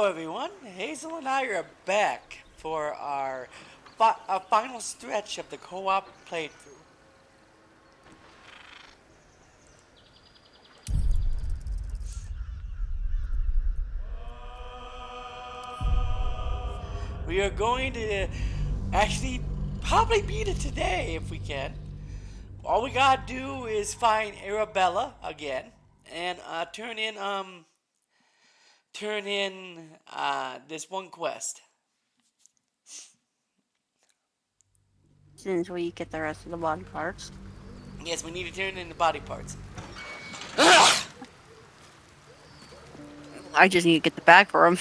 everyone. Hazel and I are back for our final stretch of the co-op playthrough. We are going to actually probably beat it today if we can. All we gotta do is find Arabella again and turn in this one quest. Since we get the rest of the body parts. Yes, we need to turn in the body parts. I just need to get the bag for him.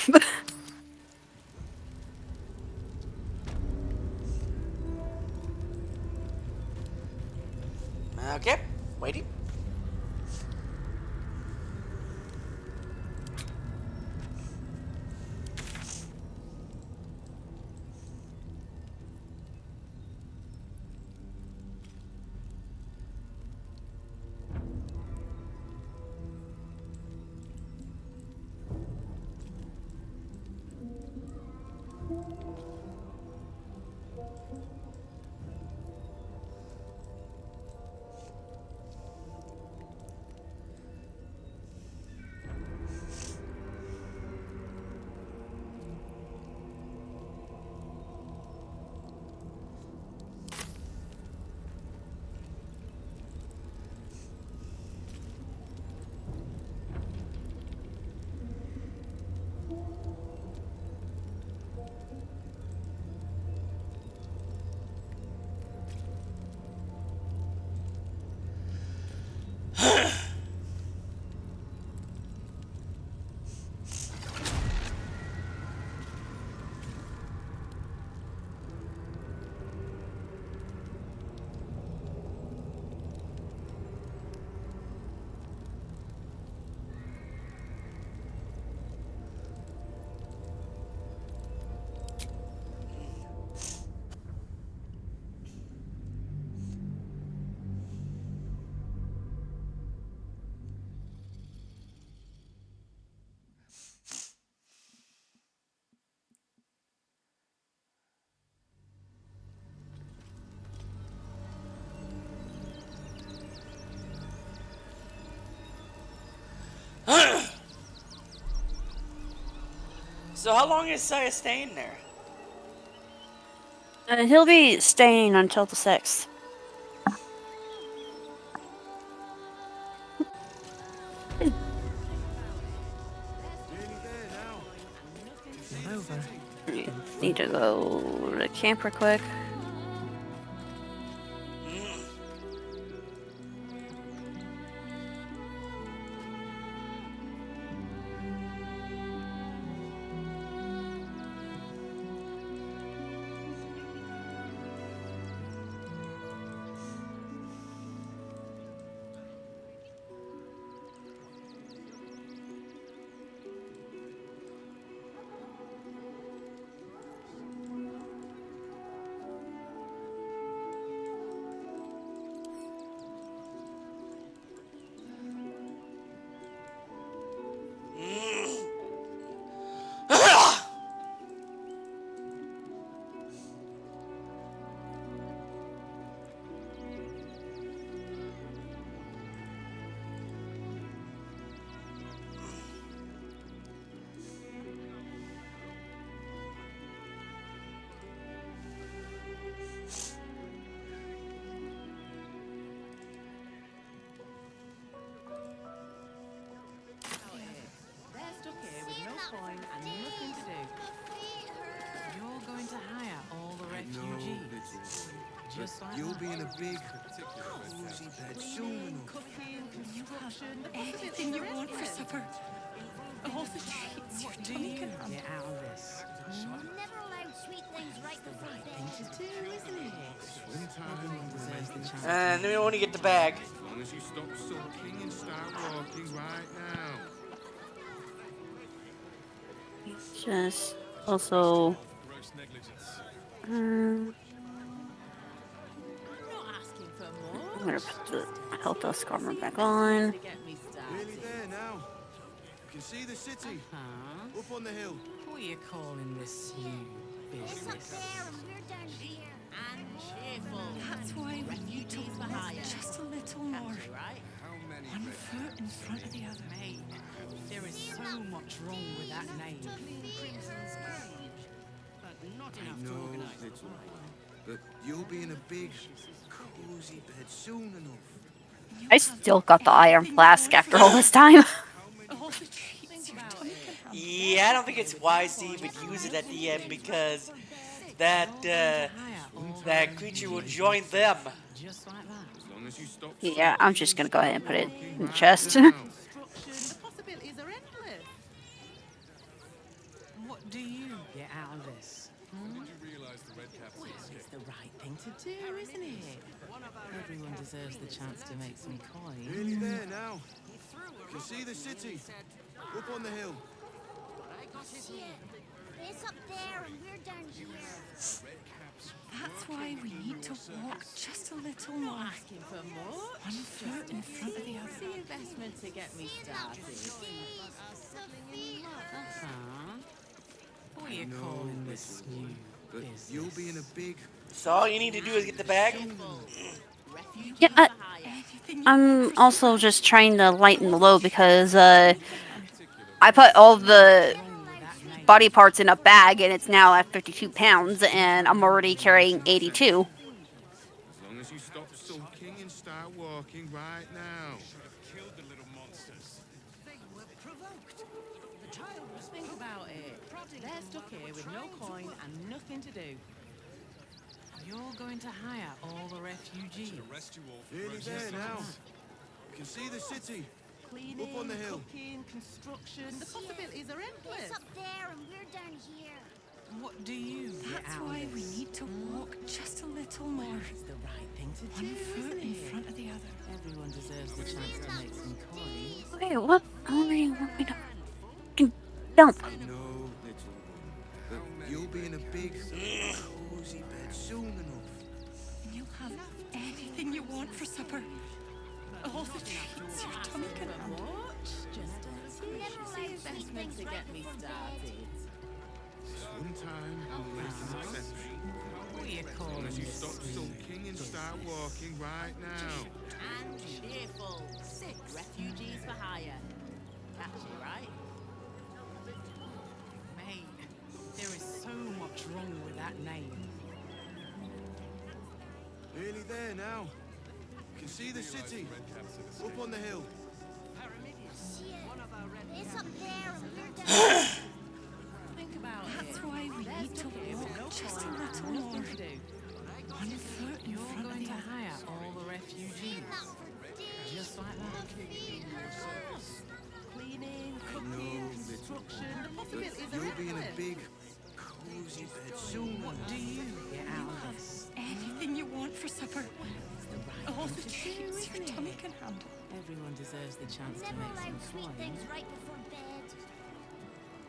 Okay, waiting. So how long is Saya staying there? He'll be staying until the 6th. Need to go to camp real quick. Just like you'll be in a big, cozy bed soon. Cooking, Everything you want for supper. All the treats you're talking about. Get out of this. Never allowed sweet things right before bed. Thing to do, isn't it? Everyone deserves the chance. And then we want to get the bag. As long as you stop sulking and start walking right now. Just also. Gross negligence. I'm gonna put the health dust armor back on. Get me started. Nearly there now. You can see the city. Up on the hill. What are you calling this new It's up business? there and we're down here. And cheerful. That's why we need to Refugees for walk hire. just a little more. Catchy, right? How many One red foot in caps front of the other. Mate, there is so much wrong with that name. But not enough to No, organise. little one. But you'll be in a big, cozy bed soon enough. I still got the iron flask after all this time. All the treats your about tummy it. can handle. Yeah, I don't think it's wise to even use it at the end because that that creature will join them. Just like that. As long as you stop Yeah, I'm just gonna go ahead and put it walking in the right chest. now. Construction, the possibilities are endless. What do you get out of this? Did you realise the red caps Well, it's the right thing to do, isn't it? Everyone deserves the chance to make some coin. Nearly there now. You can see the city. Up on the hill. Shit. It's up there and we're down here. That's why we need to walk just a little more. Asking for more? One foot in front of the other. The investment to get me started. Huh? What are you No, calling this little new one. But business? you'll be in a big, So all you need to do is get the bag. Refugees Yeah, for hire. Anything you I'm also just trying to lighten the load because I put all the body parts in a bag and it's now at 52 pounds and I'm already carrying 82. As long as you stop sulking and start walking right now. killed the little monsters. Think about it. They're stuck here with no coin and nothing to do. You're going to hire all the refugees. Arrest you all for Nearly there now. You can see the city. Cleaning, Up on the hill. cooking, construction. The possibilities are endless. It's up there and we're down here. What do you get That's out of why we this? need to walk just a little more. It's the right thing to One do, foot isn't in it? front of the other. Everyone deserves the chance to make some coin. Okay, what? How do you want me to fucking dump? I know, little one. But you'll be in a big, cozy bed soon enough. And you'll have anything you want for supper. All the treats your tummy can handle. Just a teensy investment to get me started. One time we'll make an exception. What are you As calling long as you this stop new sulking and start walking right now. And cheerful. 6 refugees for hire. Catchy, right? Mate, there is so much wrong with that name. Nearly there now. You can see the city. Up on the hill. Shit. It's up there and we're down here. Think about That's it. why we They're need to stuck here with no walk just a coin and little nothing more. to do. One foot in You're front of going the to other. hire all the refugees. Just like that. Cleaning, cooking, No, construction. The But possibilities are you'll be in a endless. big, cozy bed soon What enough. do you get out of this? Anything you want for supper. It's the right All thing the to do, treats your isn't tummy it? can handle. Everyone deserves the chance to Never make allowed some sweet coin. things right before bed.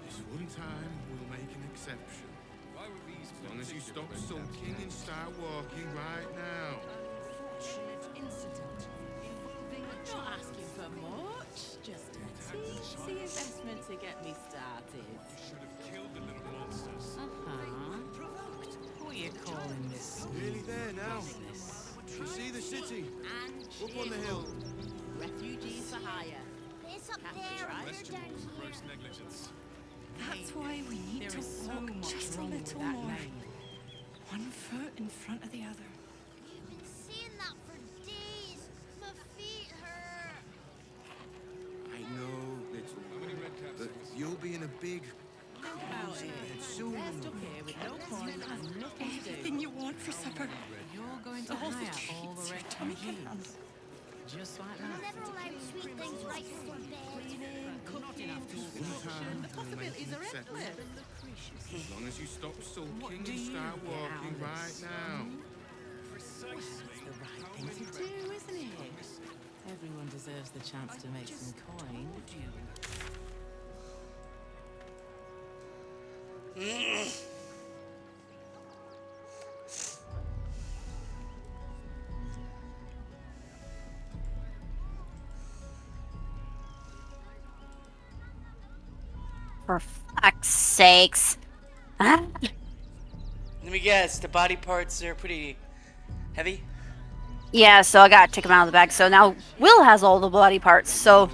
This one time we'll make an exception. Why were these As long as you stop sulking and start walking right now. I'm not asking for much, just a teensy investment to get me started. should have killed the little monsters? Uh-huh. What are you calling this Nearly there now. business? You can see the city. And Up on the hill. refugees for hire. It's up Catchy, there and right? we're down here. Gross negligence. That's why we need There to is so walk much just a wrong with little that more. name. One foot in front of the other. You've been saying that for days. My feet hurt. I know, little one. But you'll be in a big, Think about cozy it. bed soon They're enough. stuck here with no coin and nothing to do. Anything you want for supper. You're going to All the hire all treats the your tummy can refugees. handle. Just like I that. never allowed sweet things right before bed. Cleaning, cooking, One construction. time The we'll make possibilities an are exception. endless. As long as you stop sulking do and you start get out walking of right this? now. It's the right thing to do, isn't it? Everyone deserves the chance to make some coin. For fuck's sakes. Ah. Let me guess, the body parts are pretty heavy? Yeah, so I gotta take him out of the bag. So now Will has all the body parts. So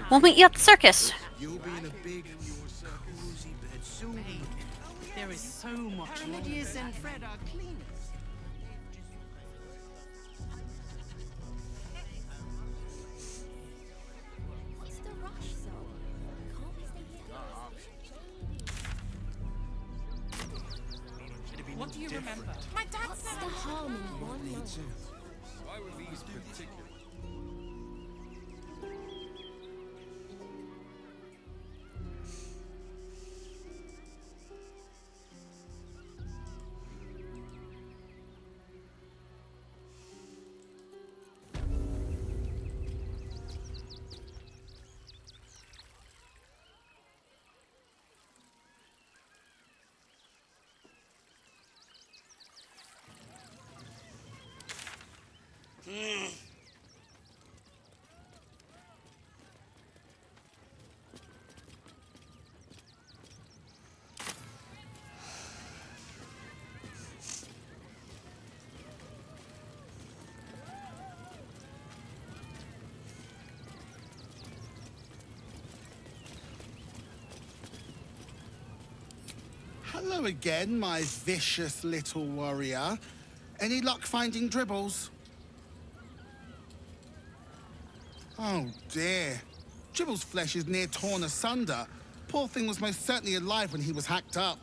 we'll meet you at the circus. You'll be in a big, cozy bed soon. There is so much more. Lydia's and Fred are cleaners. What's the rush, Zoe? Can't we stay here? What do you remember? My dad's What's never. the harm in one night? Why were these particular? Hello again, my vicious little warrior. Any luck finding Dribbles? Oh dear. Dribbles' flesh is near torn asunder. Poor thing was most certainly alive when he was hacked up.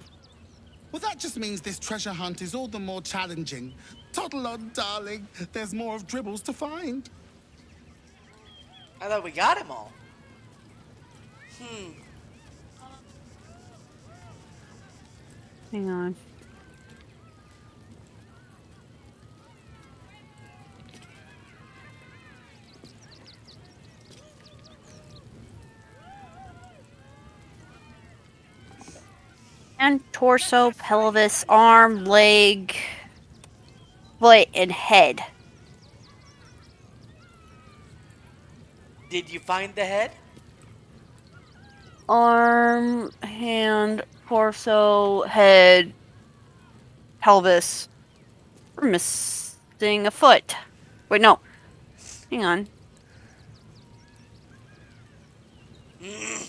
Well, that just means this treasure hunt is all the more challenging. Toddle on, darling. There's more of Dribbles to find. I thought we got him all. Hang on. And torso, pelvis, arm, leg, foot, and head. Did you find the head? Arm, hand, torso, head, pelvis. We're missing a foot. Wait, no. Hang on.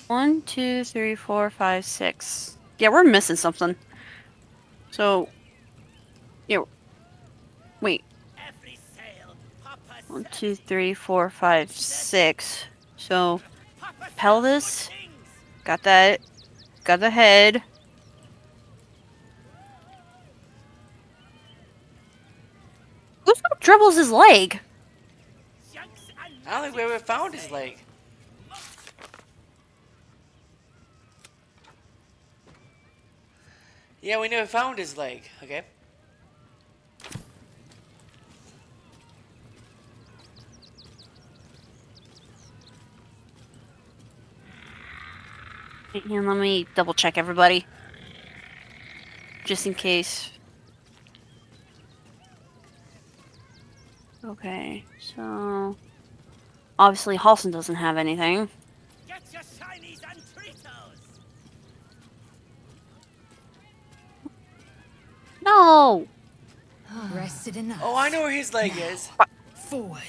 1, 2, 3, 4, 5, 6. Yeah, we're missing something. So, yeah. Wait. 1, 2, 3, 4, 5, 6. So, pelvis. Got that. Got the head. Who's got dribbles his leg? I don't think we ever found his leg. Yeah, we never found his leg. Okay. And let me double check everybody. Just in case. Okay, so obviously Halson doesn't have anything. Get your shinies and Tritos! No! Rested enough. Oh, I know where his leg is. Forward.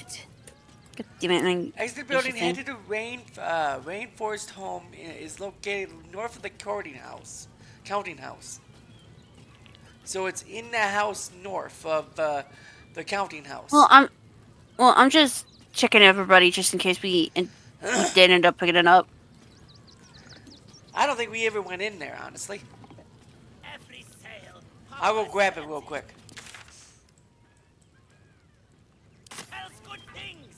God damn it, Exit building, head to the rainforest home is located north of the counting house. So it's in the house north of the counting house. Well, I'm just checking everybody just in case we did end up picking it up. I don't think we ever went in there, honestly. Every sail. I will grab it real quick. Tells good things.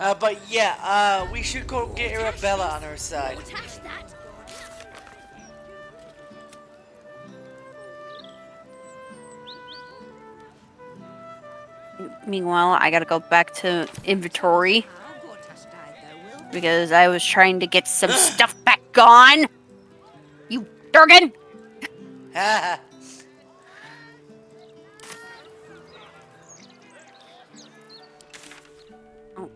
But yeah, we should go get Arabella on our side. Attach that. Meanwhile, I gotta go back to inventory because I was trying to get some stuff back on. You Durgan! Haha. Oh.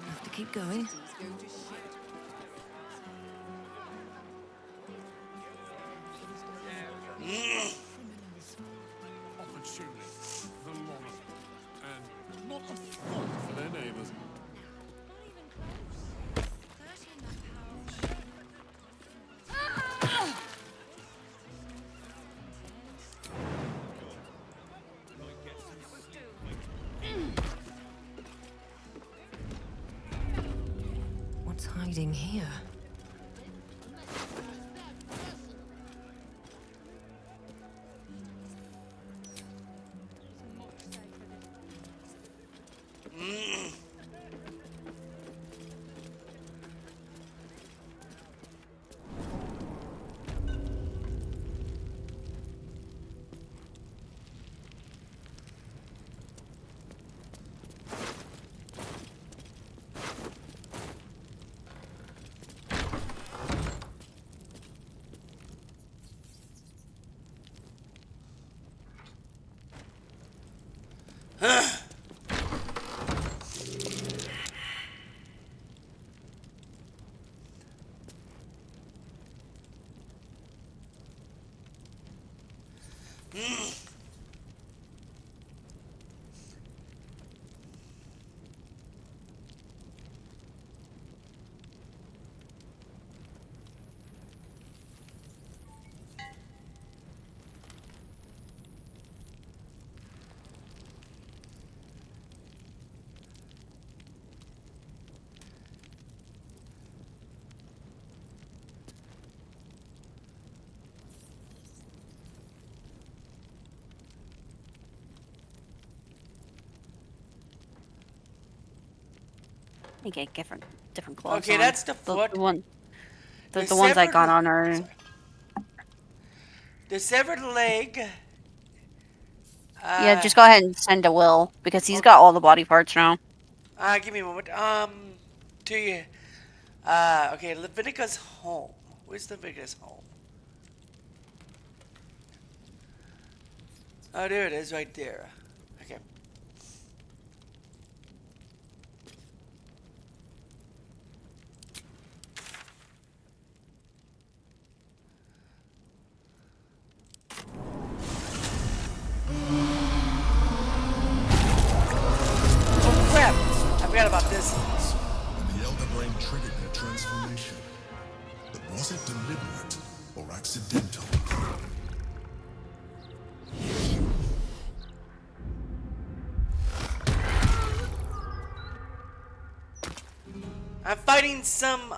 Have to keep going. Opportunity, the monarch, and not a fault for their neighbours. What's hiding here? I get different clothes. Okay, on. that's the foot. The one. The The ones I severed got le- on are. The severed leg. Yeah, just go ahead and send to Will because he's got all the body parts now. Give me a moment. To you. Okay, Leviticus home. Where's Leviticus home? Oh, there it is, right there. Okay. Oh crap! I forgot about this. When the Elder Brain triggered their transformation. But was it deliberate or accidental? I'm fighting some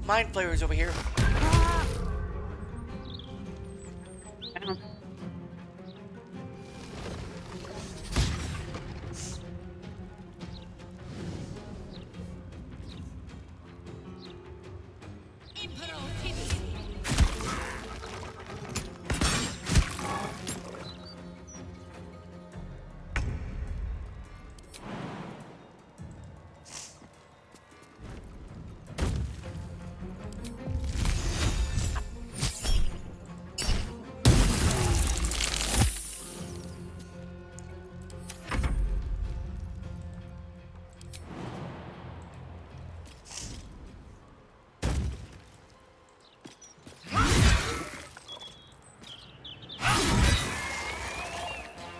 mind flayers over here.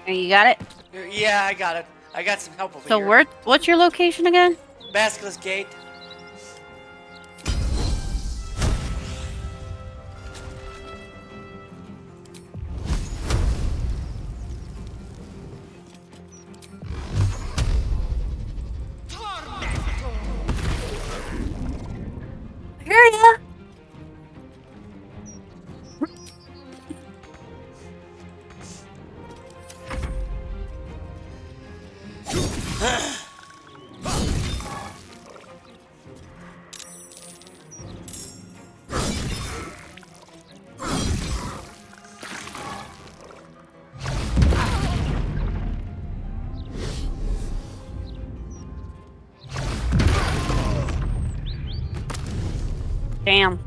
You got it? Yeah, I got it. I got some help over So here. what's your location again? Basilisk Gate. I hear ya. Damn.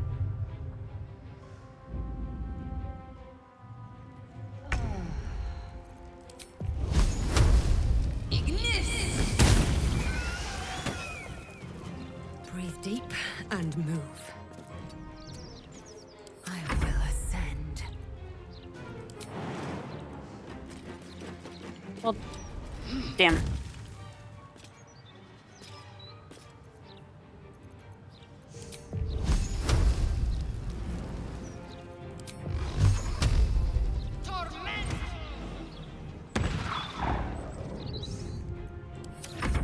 Breathe deep and move. I will ascend. Well, damn.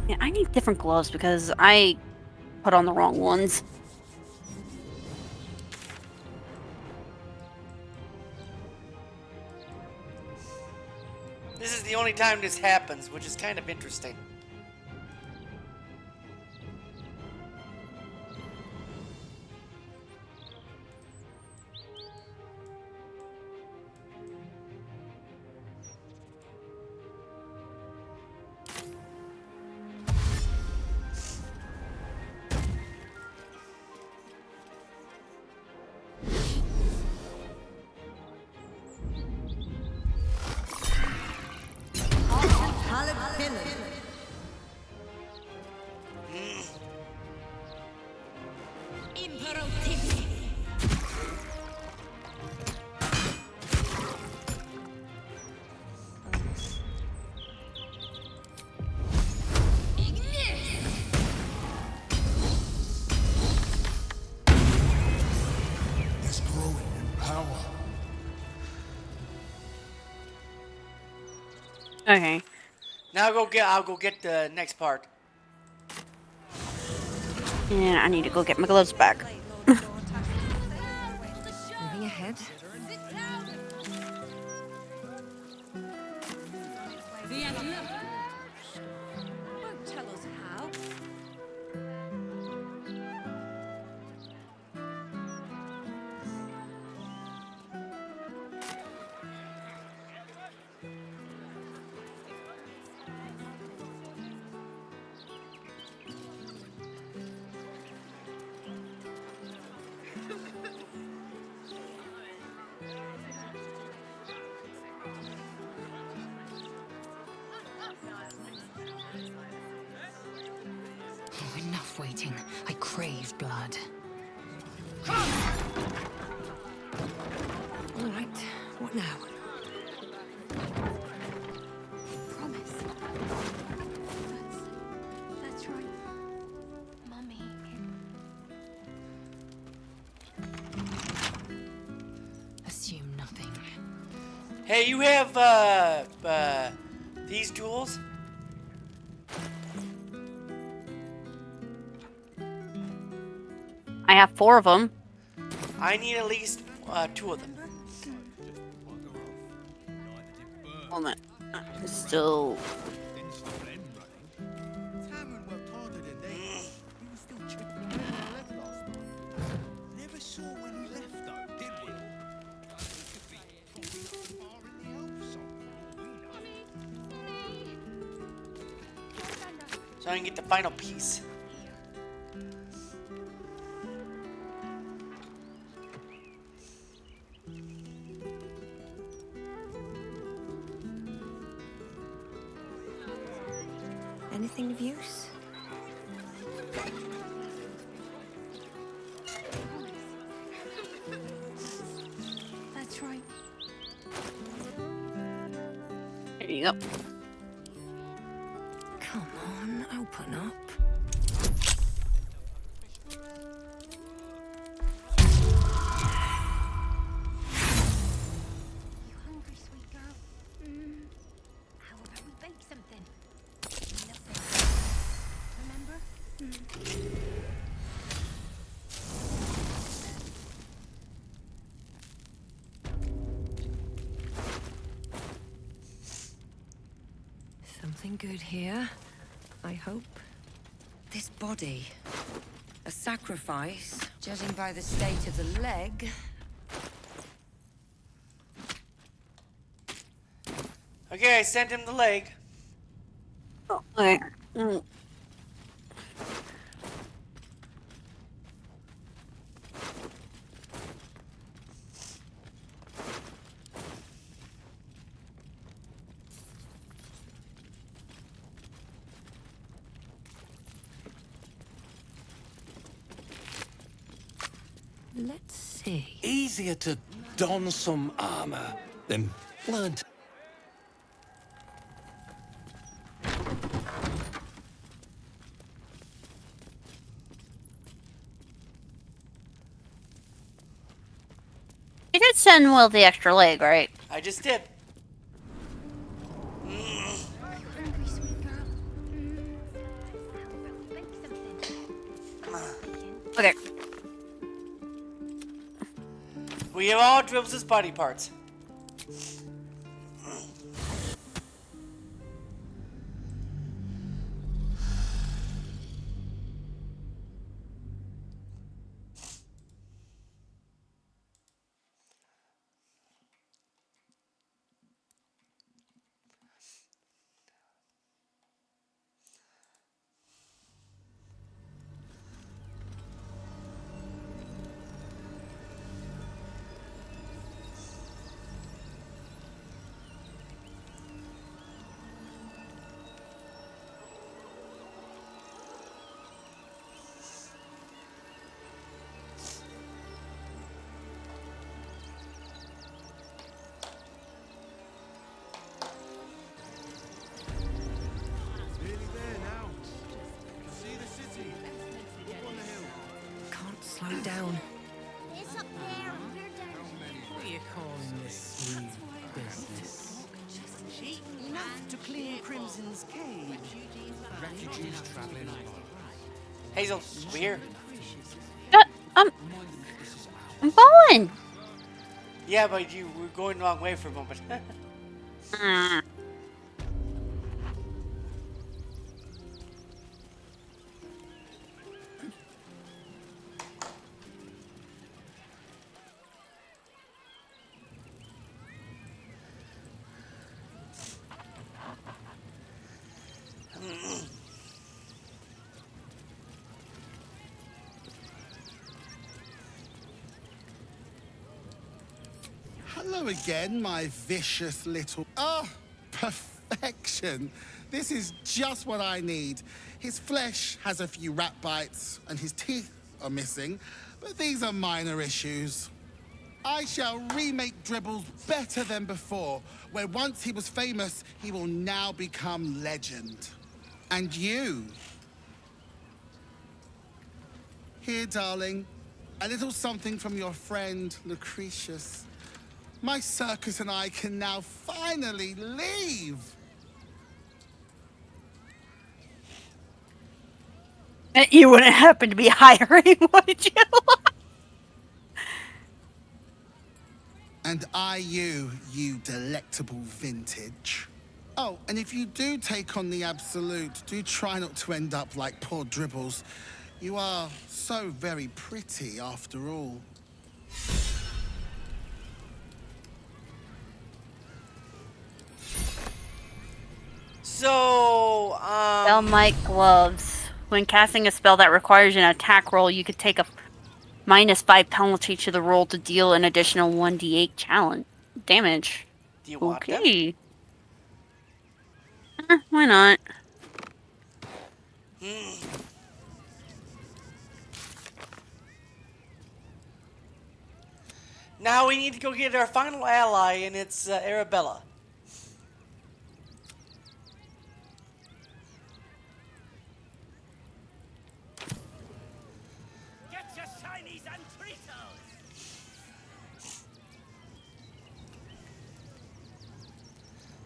Yeah, I need different gloves because I put on the wrong ones. This is the only time this happens, which is kind of interesting. It's growing in power. Okay. Now I'll go get the next part. And I need to go get my gloves back. Moving ahead. The enemy won't tell us how. Oh, enough waiting. I crave blood. All right, what now? Promise. That's right. Mummy. Assume nothing. Hey, you have these tools? I have 4 of them. I need at least 2 of them. Hold on. Still. Cameron worked harder than they did. He was still chipping away when I left last night. Never saw when he left though, did we? He could be far in the Alps somewhere, for all we know. So I can get the final piece. Anything of use? That's right. There you go. Come on, open up. You hungry, sweet girl? How about we bake something? Nothing. Remember? Something good here, I hope. This body. A sacrifice, judging by the state of the leg. Okay, I sent him the leg. Oh, okay. Let's see. Easier to don some armor than learn to... You did send Will the extra leg, right? I just did. You hungry, sweet girl? How about we bake something? Okay. We have all Dribbles' body parts. Nearly there now. Can see the city. Up on the hill. Can't slow down. It's up there, and we're down. What are you calling this smooth business? Enough to clean Crimson's cage. Refugees traveling alone. Hazel, we here? I'm going. Yeah, but you were going the wrong way for a moment. Hello again, my vicious little... Oh, perfection. This is just what I need. His flesh has a few rat bites, and his teeth are missing, but these are minor issues. I shall remake Dribbles better than before, where once he was famous, he will now become legend. And you? Here, darling, a little something from your friend, Lucretius. My circus and I can now finally leave. You wouldn't happen to be hiring, would you? And you delectable vintage. Oh, and if you do take on the Absolute, do try not to end up like poor Dribbles. You are so very pretty after all. So, Spell Mike Gloves. When casting a spell that requires an attack roll, you could take a -5 penalty to the roll to deal an additional 1d8 challenge damage. do you want them? Okay. Why not? Now we need to go get our final ally, and it's Arabella.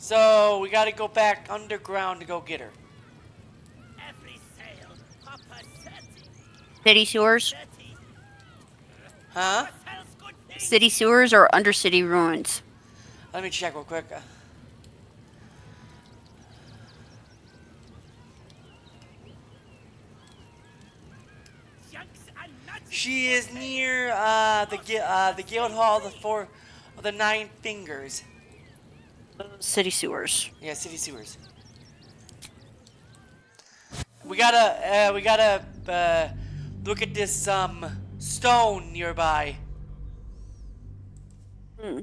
So we gotta go back underground to go get her. Every sail, Papa Seti. City sewers? Seti. Huh? Sells good things. City sewers or undercity ruins? Let me check real quick. Junks and nuts. She is near the guild hall of the Nine Fingers. City sewers. Yeah, city sewers. We gotta look at this stone nearby. Hmm.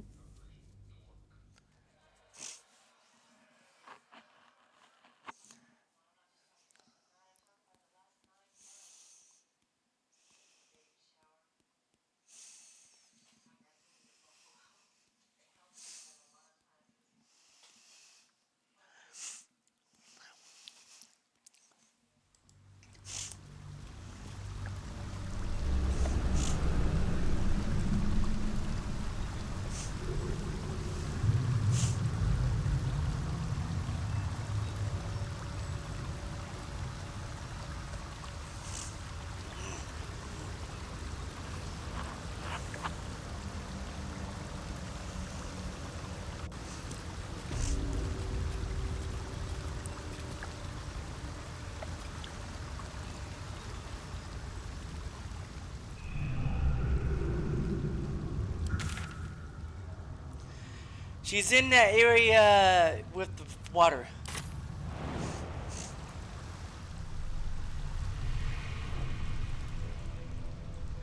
She's in that area with the water.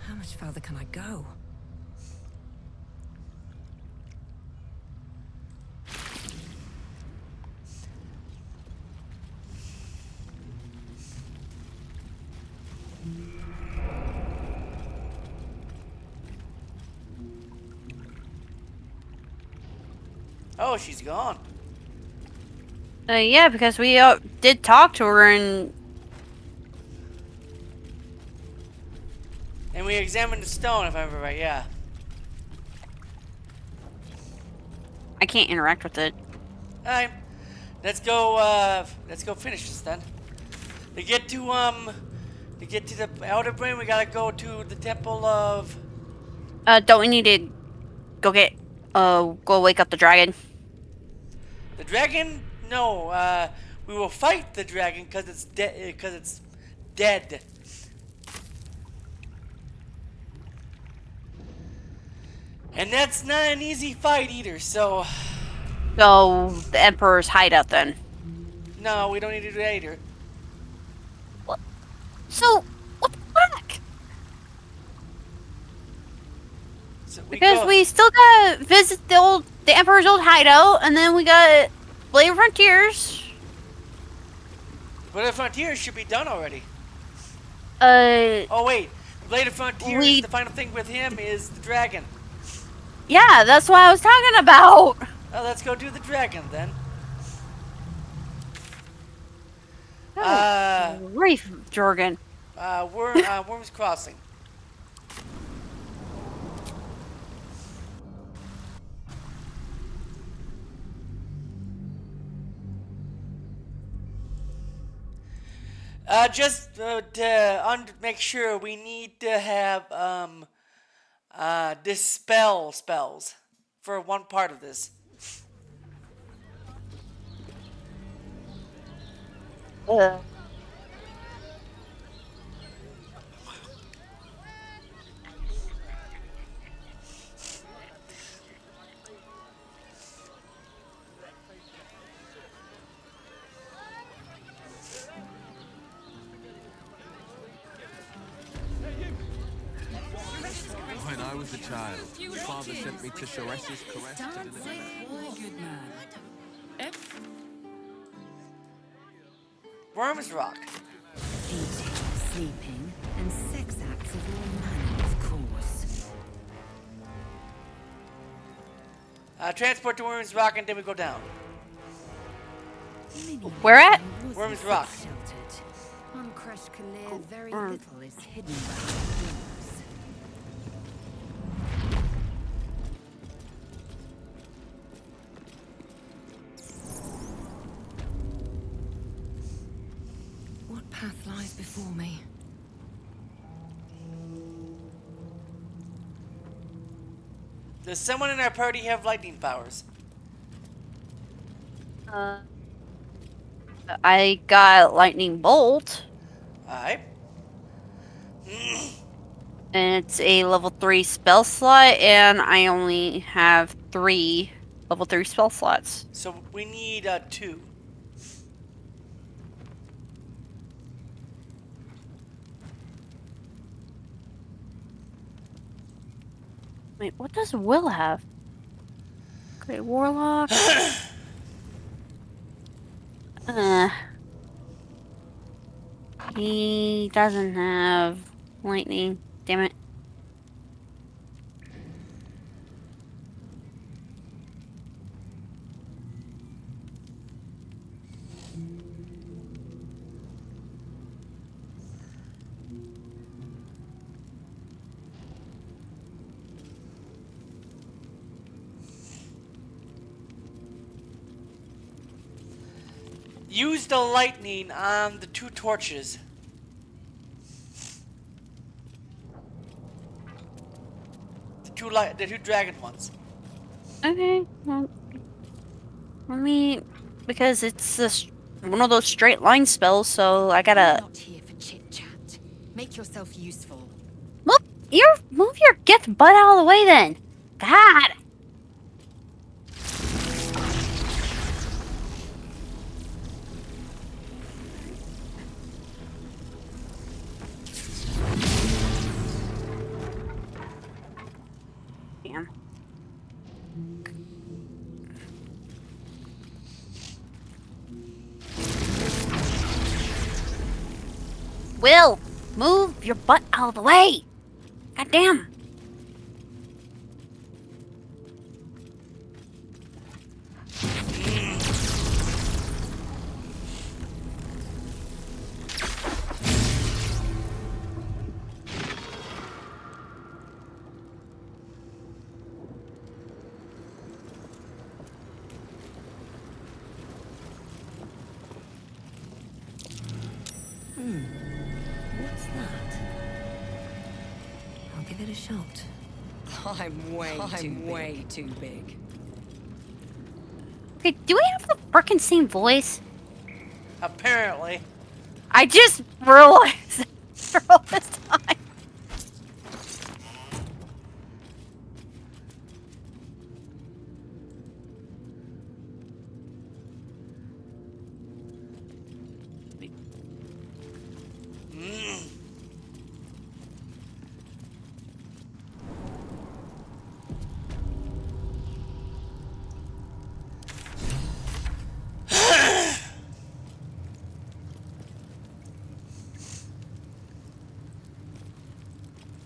How much further can I go? Oh, she's gone. Yeah, because we did talk to her and And we examined the stone, if I remember right. Yeah. I can't interact with it. All right. Let's go finish this then. To get to the outer brain, we gotta go to the temple of. Don't we need to go wake up the dragon? The dragon? No, we will fight the dragon because it's dead. Because it's dead. And that's not an easy fight either. So. So the Emperor's hideout then. No, we don't need to do that either. So what the fuck? So Because we still gotta visit the Emperor's old hideout, and then we got Blade of Frontiers. Blade of Frontiers should be done already. Oh wait, Blade of Frontiers. The final thing with him is the dragon. Yeah, that's what I was talking about. Oh, let's go do the dragon then. Reef Jorgen. Worms Crossing. Just to make sure, we need to have dispel spells for one part of this. When I was a child, father sent me to Shores's caress to deliver. Good man. Worms Rock. Eating, sleeping, and sex acts of all manner, of course. Transport to Worms Rock and then we go down. Where at? Worms Rock. Sheltered. On Crush Kalir, very little is hidden behind doors. path lies before me. Does someone in our party have lightning powers? I got lightning bolt, Alright. and it's a level 3 spell slot, and I only have 3 level 3 spell slots. So we need 2. Wait, what does Will have? Great Warlock. He doesn't have lightning. Damn it. Use the lightning on the 2 torches. The two dragon ones. Okay. Well, let me, because it's one of those straight line spells, so I I'm gotta not here for chit chat. Make yourself useful. move your get butt out of the way then. God. Damn. Will, move your butt out of the way. God damn. What's that? I'll give it a shot. I'm way too big. Okay, do we have the frickin' same voice? Apparently. I just realized after all this time.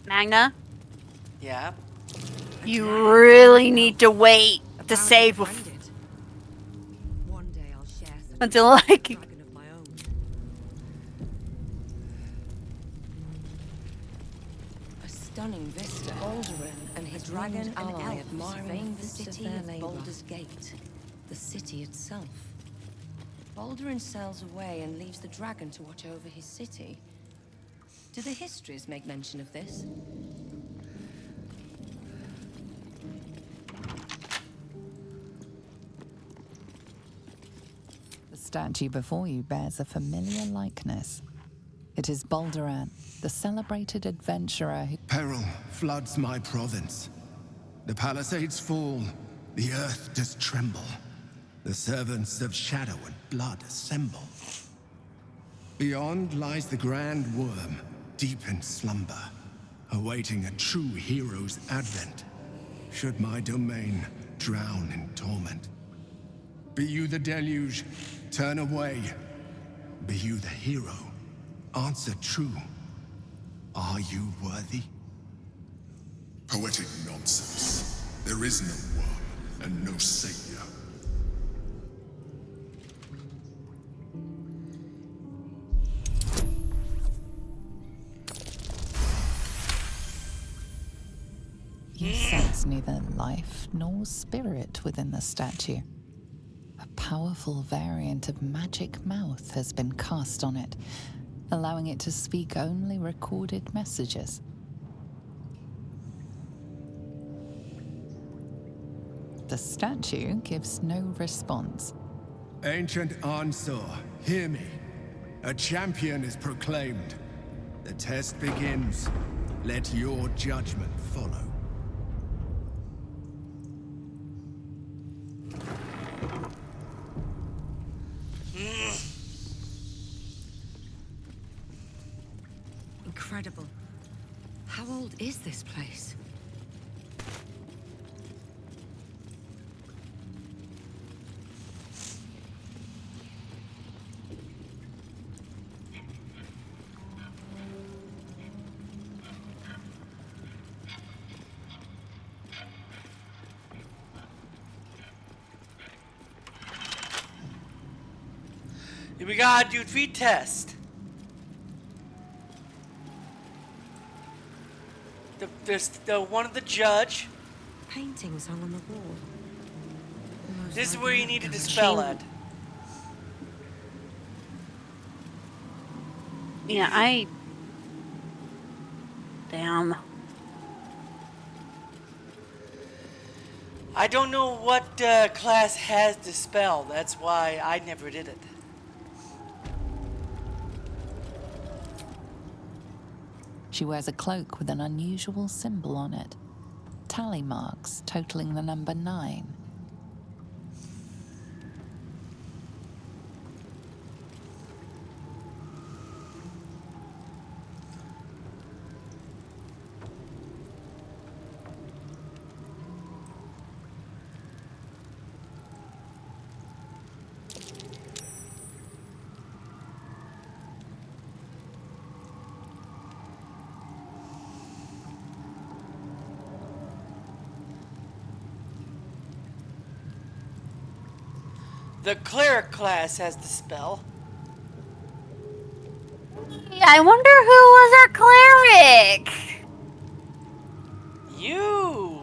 Magna, Yeah. you really need to wait to save One day I'll share some until like dragon of my own. A stunning vista. Baldur and his dragon ally admiring the city of Baldur's Gate, the city itself. Baldur sails away and leaves the dragon to watch over his city. Do the histories make mention of this? The statue before you bears a familiar likeness. It is Baldur, the celebrated adventurer who... Peril floods my province. The palisades fall, the earth does tremble. The servants of shadow and blood assemble. Beyond lies the grand worm, deep in slumber, awaiting a true hero's advent, should my domain drown in torment. Be you the deluge, turn away. Be you the hero, answer true. Are you worthy? Poetic nonsense. There is no worm and no savior. You sense neither life nor spirit within the statue. A powerful variant of magic mouth has been cast on it, allowing it to speak only recorded messages. The statue gives no response. Ancient Ansur, hear me. A champion is proclaimed. The test begins. Let your judgment follow. Incredible. How old is this place? We gotta do 3 tests. There's the one of the judge. Paintings hung on the wall. This is where you need to dispel at. Yeah, Damn. I don't know what class has dispel. That's why I never did it. She wears a cloak with an unusual symbol on it. Tally marks totaling the number 9. The cleric class has dispel. Yeah, I wonder who was our cleric. You.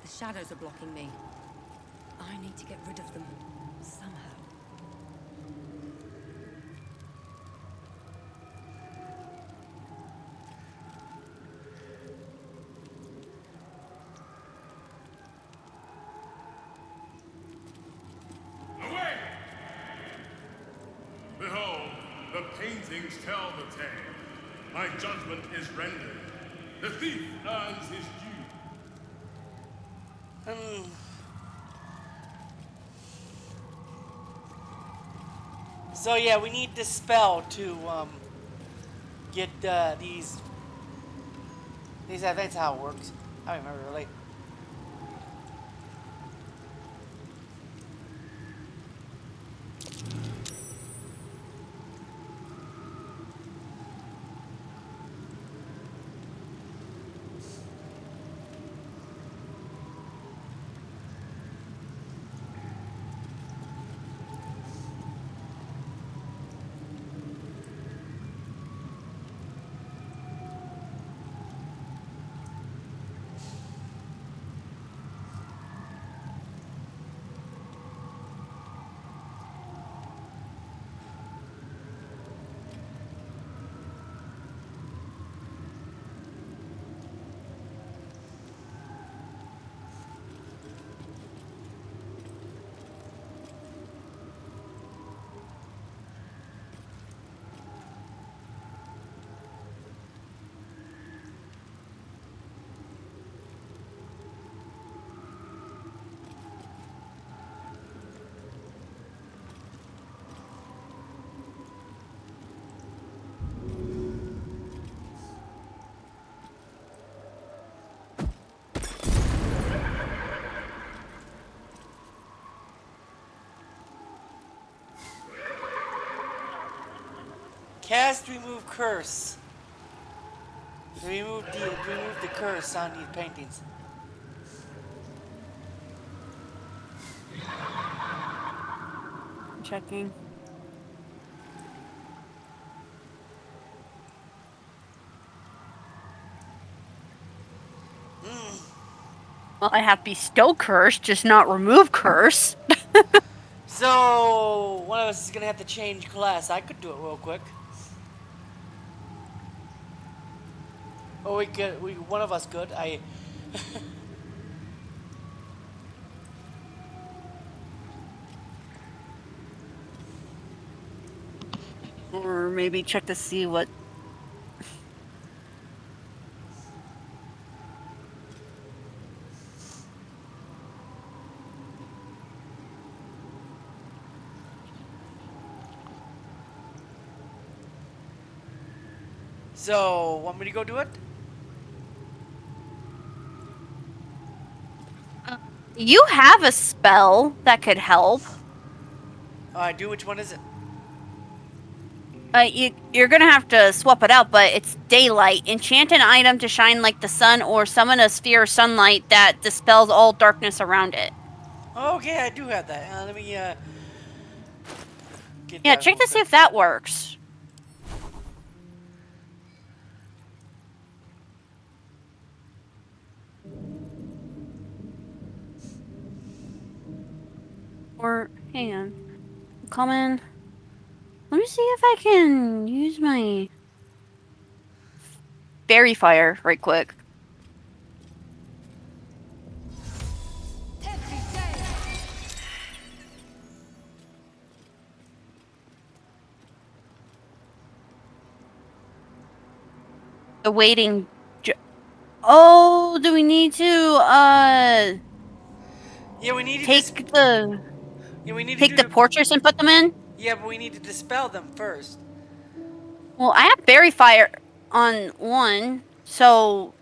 The shadows are blocking me. I need to get rid of them somehow. Away! Behold, the paintings tell the tale. My judgment is rendered. The thief earns his due. So yeah, we need dispel to get these events. How it works? I don't remember really. Cast remove curse. Remove the curse on these paintings. Checking. Well, I have bestow curse, just not remove curse. So one of us is gonna have to change class. I could do it real quick. Oh, we could. One of us could. Or maybe check to see what. So, want me to go do it? You have a spell that could help. I do. Which one is it? You're gonna have to swap it out, but it's daylight. Enchant an item to shine like the sun, or summon a sphere of sunlight that dispels all darkness around it. Okay, I do have that. Let me get Yeah, that check real to see quick. if that works. Or hang on, come in. Let me see if I can use my fairy fire right quick. The waiting. Oh, do we need to Yeah, we need to take the Yeah, we need to take do the the. portraits and put them in? Yeah, but we need to dispel them first. Well, I have fairy fire on one, so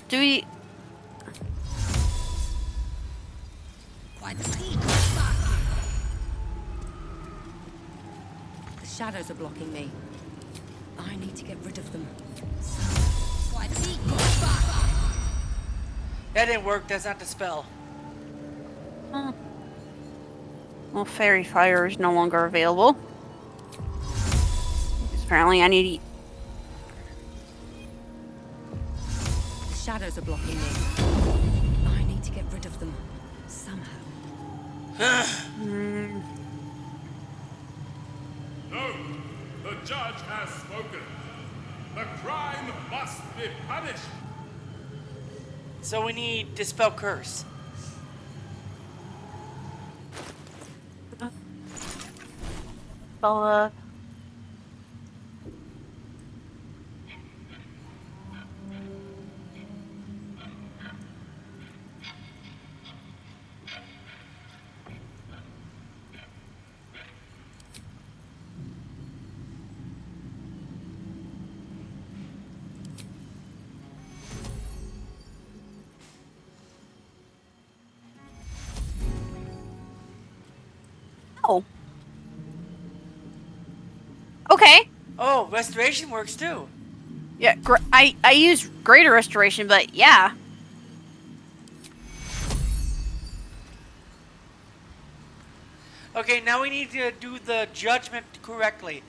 do we? The shadows are blocking me. I need to get rid of them. That didn't work. That's not the spell. Huh. Well, fairy fire is no longer available. Apparently, I need. The shadows are blocking me. I need to get rid of them somehow. No, the judge has spoken. The crime must be punished. So we need dispel curse. Bella. Oh. Okay. Oh, restoration works too. Yeah, I use greater restoration, but yeah. Okay, now we need to do the judgment correctly.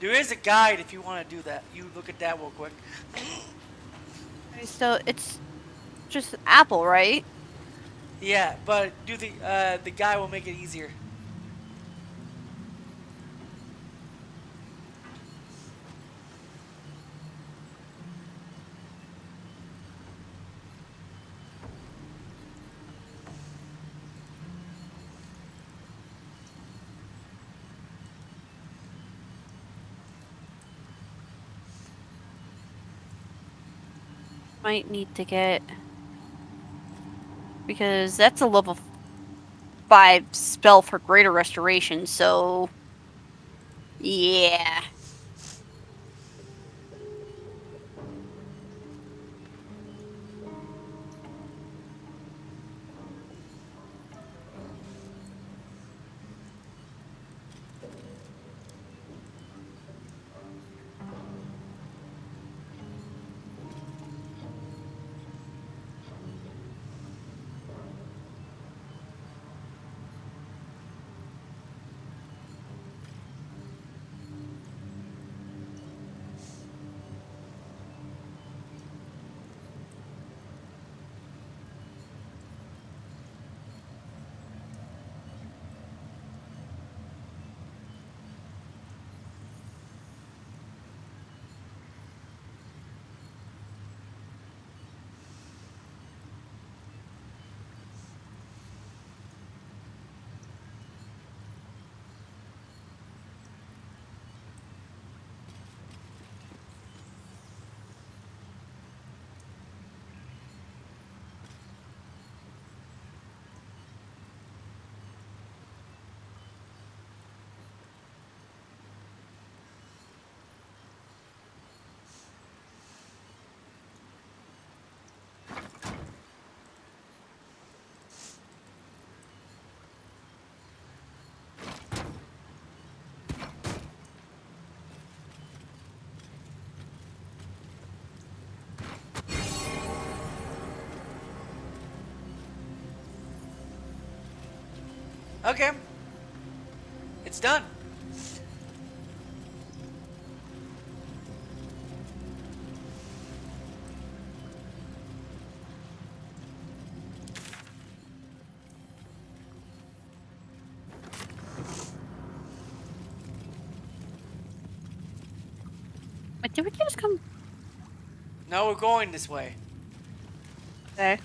There is a guide if you want to do that. You look at that real quick. Okay, so it's just apple, right? Yeah, but do the guy will make it easier. Might need to get, because that's a level 5 spell for greater restoration, so yeah. Okay. It's done. But did we just come? No, we're going this way. Okay.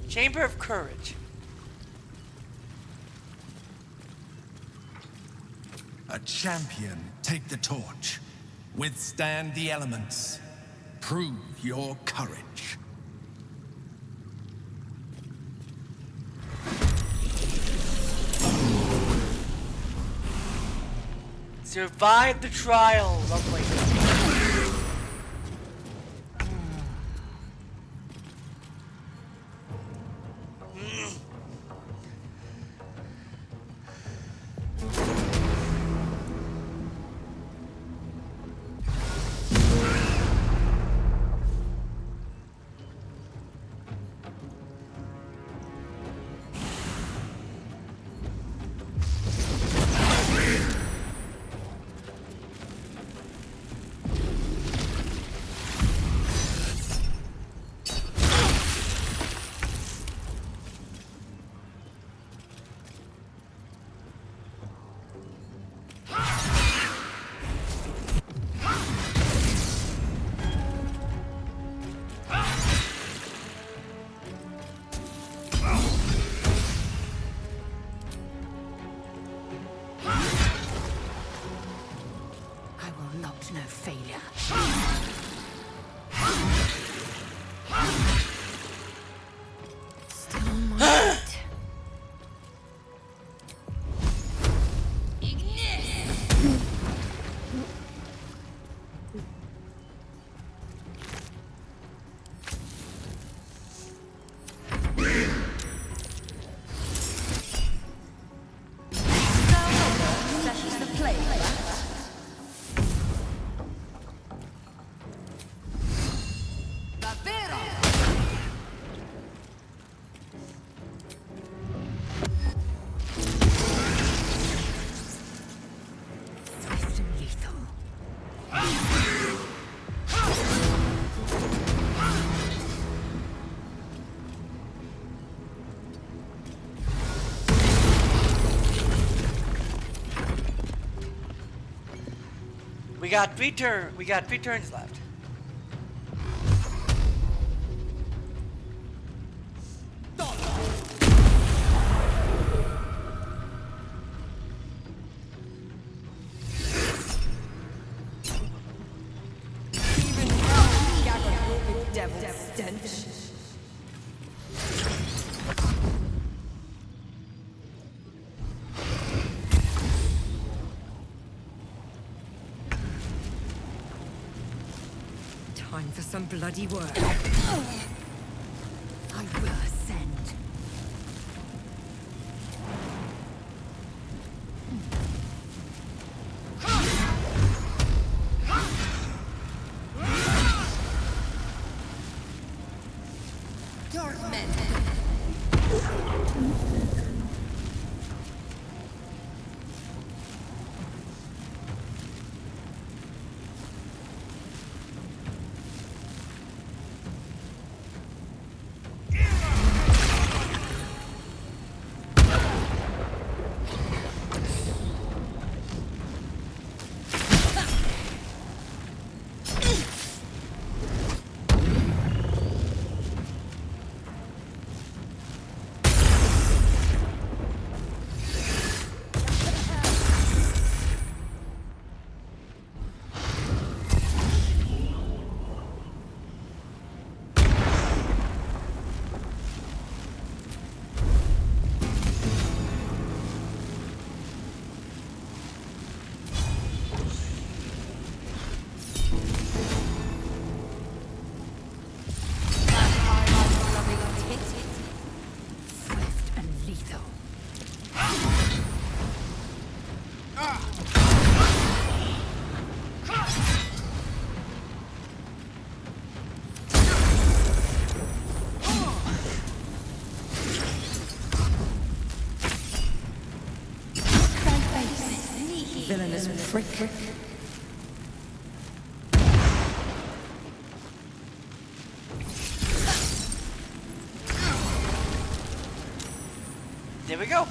Chamber of Courage. A champion, take the torch. Withstand the elements. Prove your courage. Survive the trial. Lovely. I will not know failure. Still on my feet. Swift and lethal. We got 3 turns left. Devil stench. Time for some bloody work. I will ascend. Dark men. trick. There we go.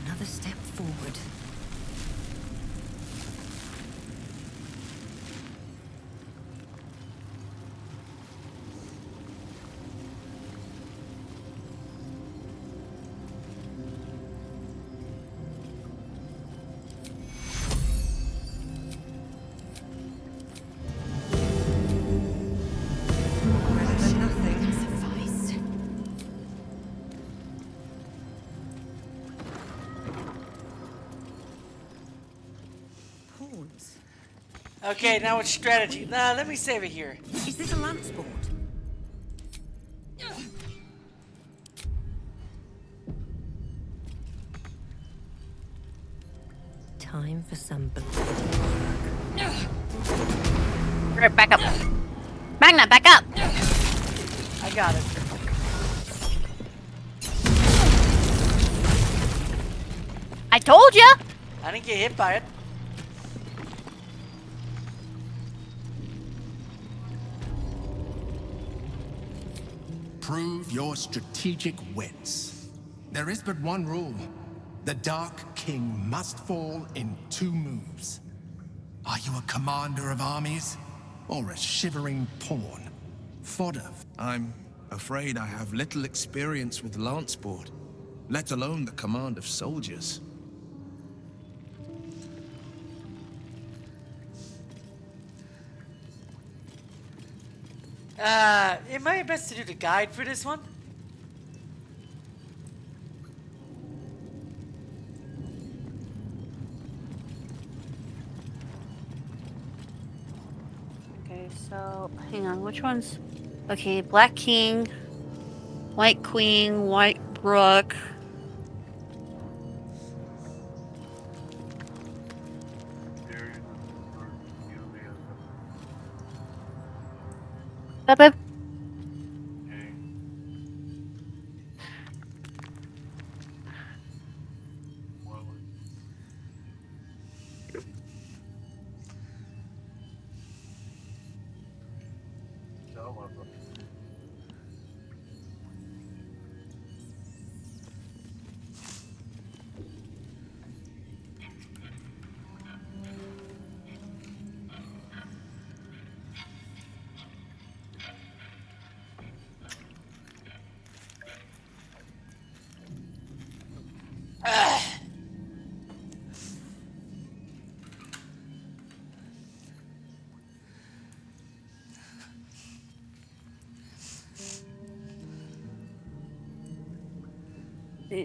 Another step forward. Pawns. Okay, now it's strategy. Nah, let me save it here. Is this a lance board? Time for some blood. Right, back up. Magna, back up. I got it. I told ya. I didn't get hit by it. Prove your strategic wits. There is but one rule. The Dark King must fall in 2 moves. Are you a commander of armies? Or a shivering pawn? Fodder. I'm afraid I have little experience with lance sport, let alone the command of soldiers. It might be best to do the guide for this one. Okay, so hang on, which ones? Okay, Black King, White Queen, White Rook. Babe.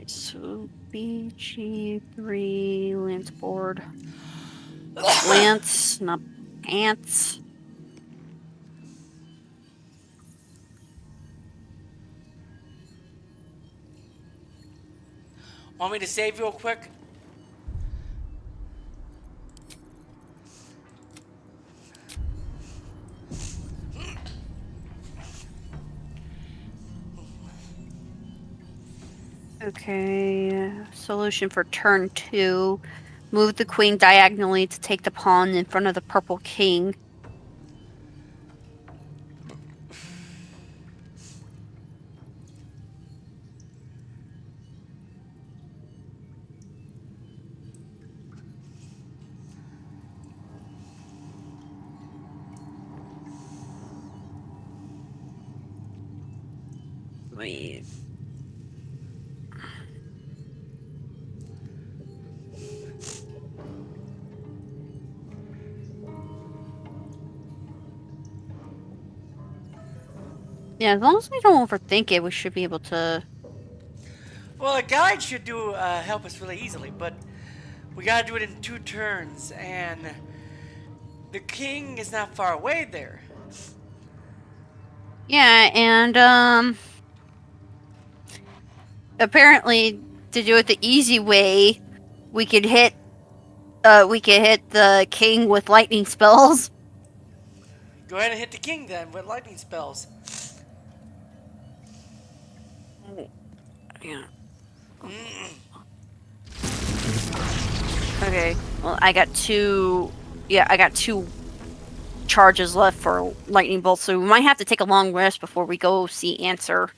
So BG3 Lance board. Lance, not ants. Want me to save real quick? Okay, solution for turn 2. Move the queen diagonally to take the pawn in front of the purple king. Wait. Yeah, as long as we don't overthink it, we should be able to. Well, a guide should do help us really easily, but we gotta do it in 2 turns, and the king is not far away there. Yeah, and apparently to do it the easy way, we could hit the king with lightning spells. Go ahead and hit the king then with lightning spells. Yeah. Okay. Well, I got two. Yeah, I got two charges left for lightning bolt, so we might have to take a long rest before we go see Answer.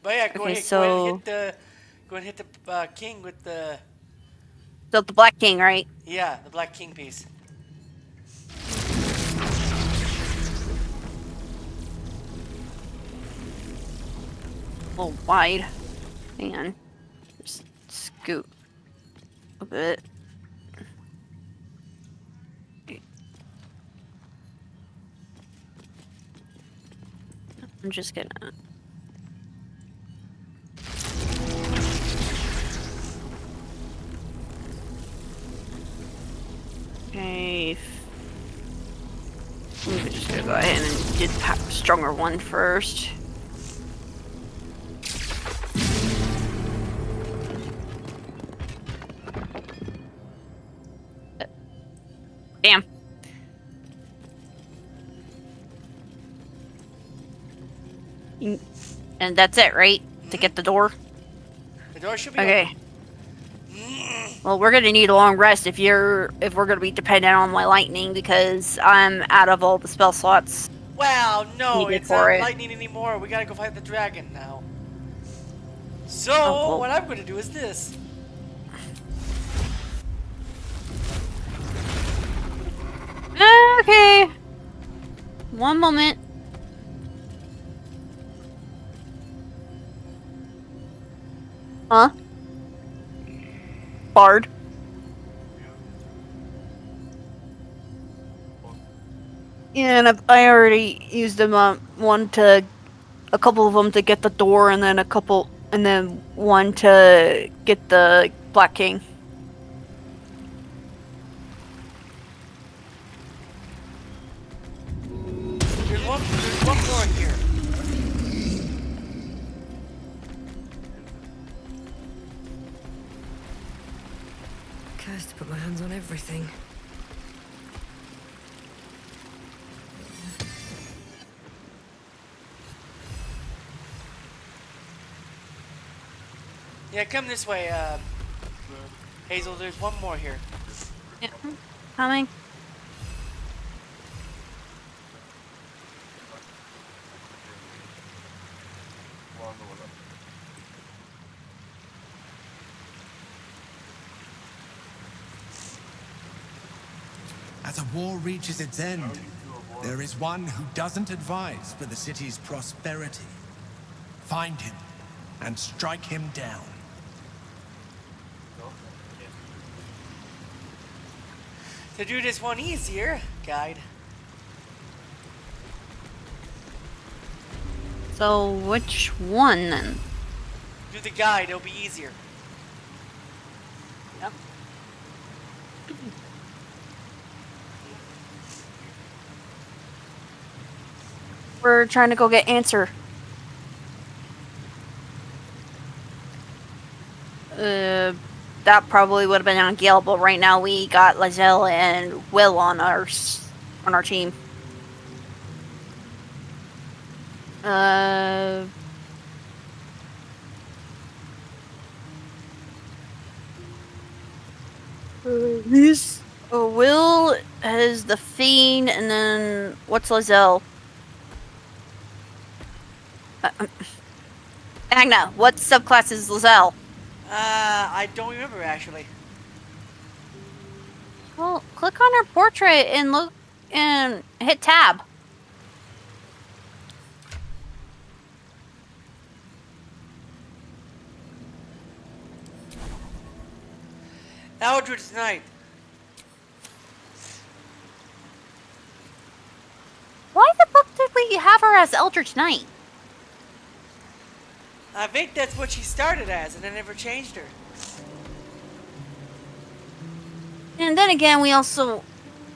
But yeah, go Okay, ahead, so go ahead and hit the king with the the Black King, right? the black king piece. A little wide. Hang on. Just scoot a bit. I'm just gonna. Okay. I'm just gonna go ahead and do the stronger one first. Damn. And that's it, right? To get the door? The door should be okay. open. Well, we're gonna need a long rest if we're gonna be dependent on my lightning because I'm out of all the spell slots. Well, no, needed it's for not it. lightning anymore. We gotta go fight the dragon now. So, well. what I'm gonna do is this. Okay. One moment. Huh? Bard. Yeah, and I already used them. A couple of them to get the door, and then one to get the Black King. There's one more here. Cursed to put my hands on everything. Yeah, come this way, Hazel. There's one more here. Yeah, coming. As a war reaches its end, there is one who doesn't advise for the city's prosperity. Find him and strike him down. To do this one easier, guide. So which one then? Do the guide, it'll be easier. Yep. We're trying to go get Answer. That probably would have been on Gale, but right now we got Lizelle and Will on our team. Will has the Fiend, and then what's Lizelle? Agna, what subclass is Lizelle? I don't remember actually. Well, click on her portrait and look and hit tab. Eldritch Knight. Why the fuck did we have her as Eldritch Knight? I think that's what she started as, and I never changed her. And then again, we also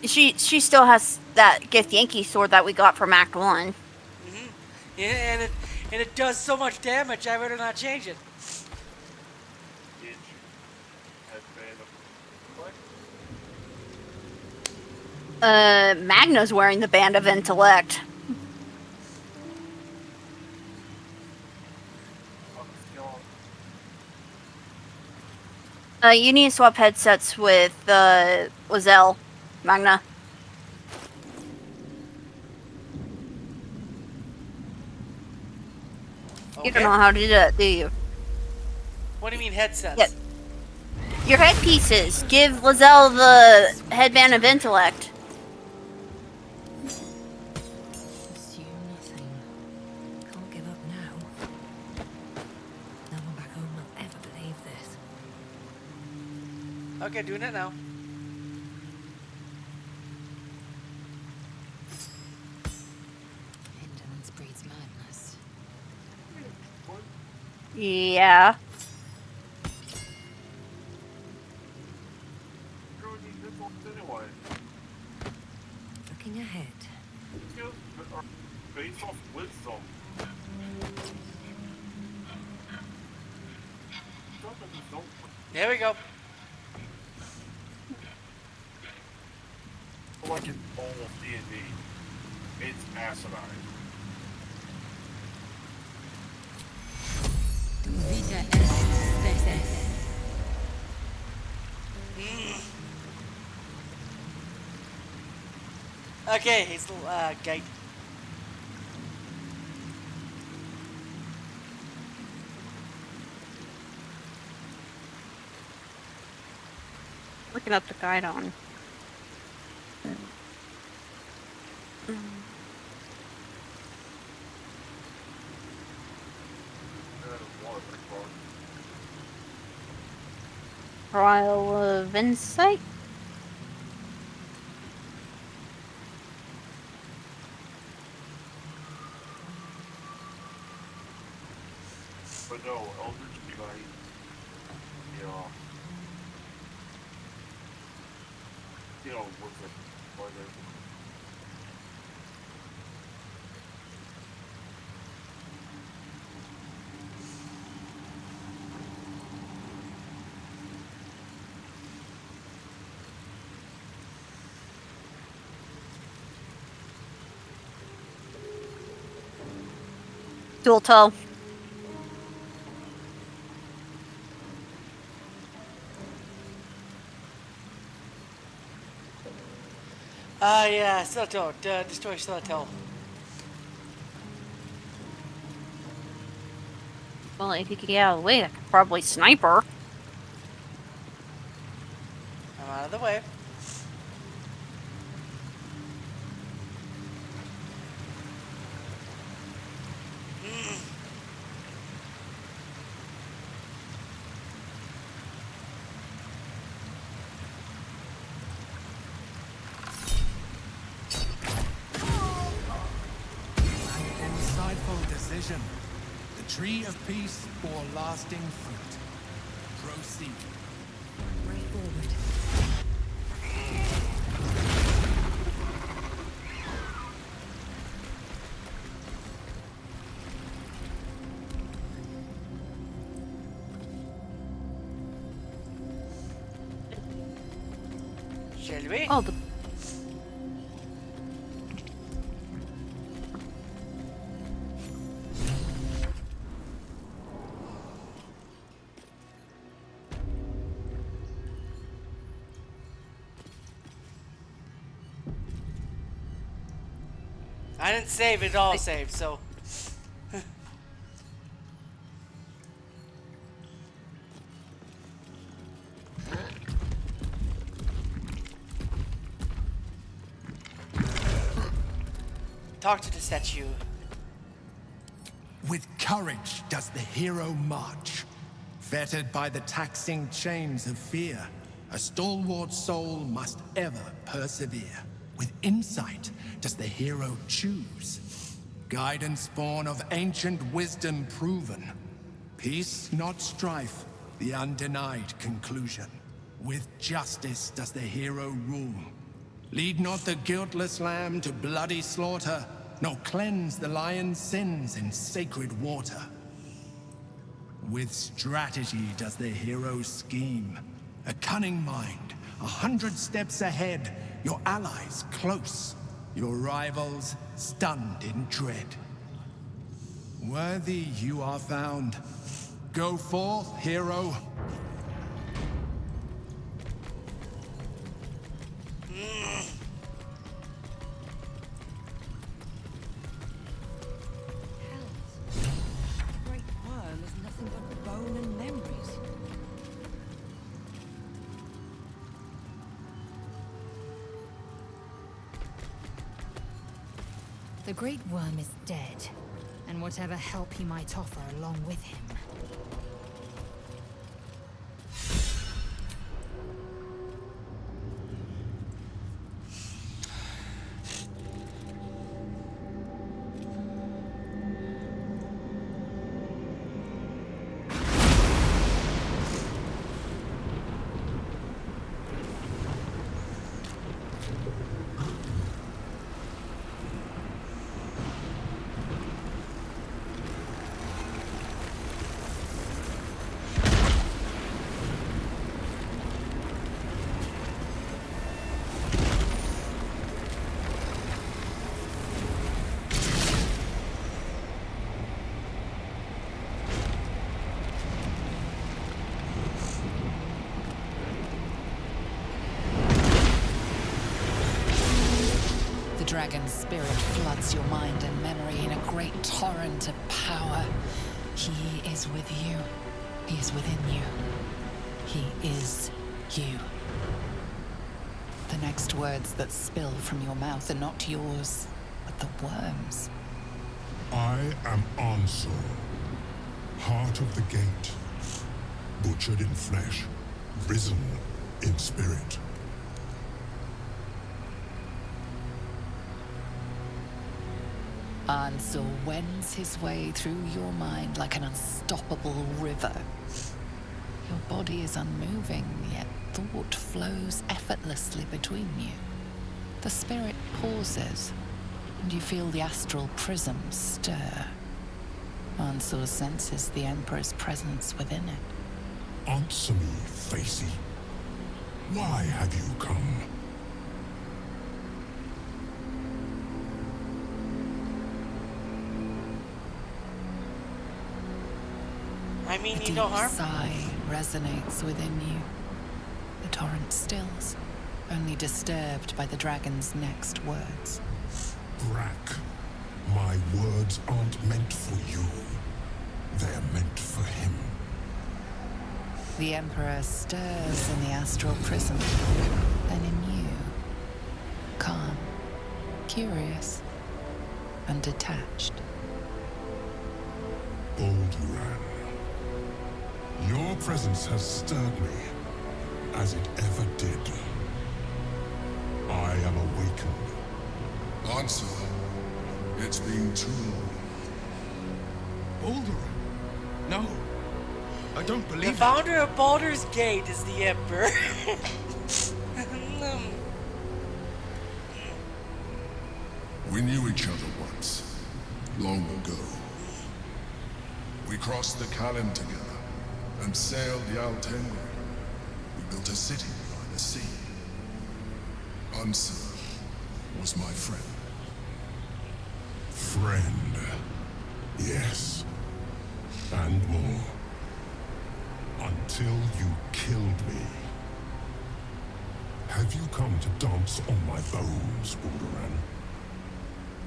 she still has that Gift Yankee sword that we got from Act 1. Yeah, and it does so much damage. I better not change it. Magna's wearing the Band of Intellect. You need to swap headsets with Lizelle, Magna. You don't Okay. know how to do that, do you? What do you mean headsets? Yep. Your headpieces. Give Lizelle the headband of intellect. Assume nothing. Can't give up now. No one back home will ever believe this. Okay, doing it now. Indolence breeds madness. Yeah. Looking ahead. Based off wisdom. There we go. Like in almost D&D. It's asinine. Vita est spes. Okay, he's gate. Looking up the guide on. Trial of Insight? But no, Eldritch Knight, was it, Dual toe. Yeah, Stiletto. Destroy Stiletto. Well, if you could get out of the way, I could probably snipe her. I'm out of the way. Insightful decision. The tree of peace bore lasting fruit. Proceed. Right forward. Shall we? Oh, the I didn't save it all saved, so. Talk to the statue. With courage does the hero march. Fettered by the taxing chains of fear, a stalwart soul must ever persevere. With insight does the hero choose. Guidance born of ancient wisdom proven. Peace, not strife, the undenied conclusion. With justice does the hero rule. Lead not the guiltless lamb to bloody slaughter, nor cleanse the lion's sins in sacred water. With strategy does the hero scheme. A cunning mind, 100 steps ahead, your allies close, your rivals stunned in dread. Worthy you are found. Go forth, hero. The Great Worm is dead, and whatever help he might offer along with him. The dragon's spirit floods your mind and memory in a great torrent of power. He is with you. He is within you. He is you. The next words that spill from your mouth are not yours, but the worm's. I am Ansel, heart of the gate, butchered in flesh, risen in spirit. Ansel wends his way through your mind like an unstoppable river. Your body is unmoving, yet thought flows effortlessly between you. The spirit pauses, and you feel the astral prism stir. Ansel senses the Emperor's presence within it. Answer me, Facey. Why have you come? I mean, A you deep no harm. sigh resonates within you. The torrent stills, only disturbed by the dragon's next words. Brack, my words aren't meant for you. They're meant for him. The Emperor stirs in the astral prism, then in you. Calm, curious, and detached. Baldur, your presence has stirred me, as it ever did. I am awakened. Answer. It's been too long. Baldur? No. I don't The believe it. founder of Baldur's Gate is the Emperor. We knew each other once, long ago. We crossed the Callan together and sailed the Altengri. We built a city by the sea. Ansel was my friend. Friend. Yes. And more. Until you killed me. Have you come to dance on my bones, Balduran?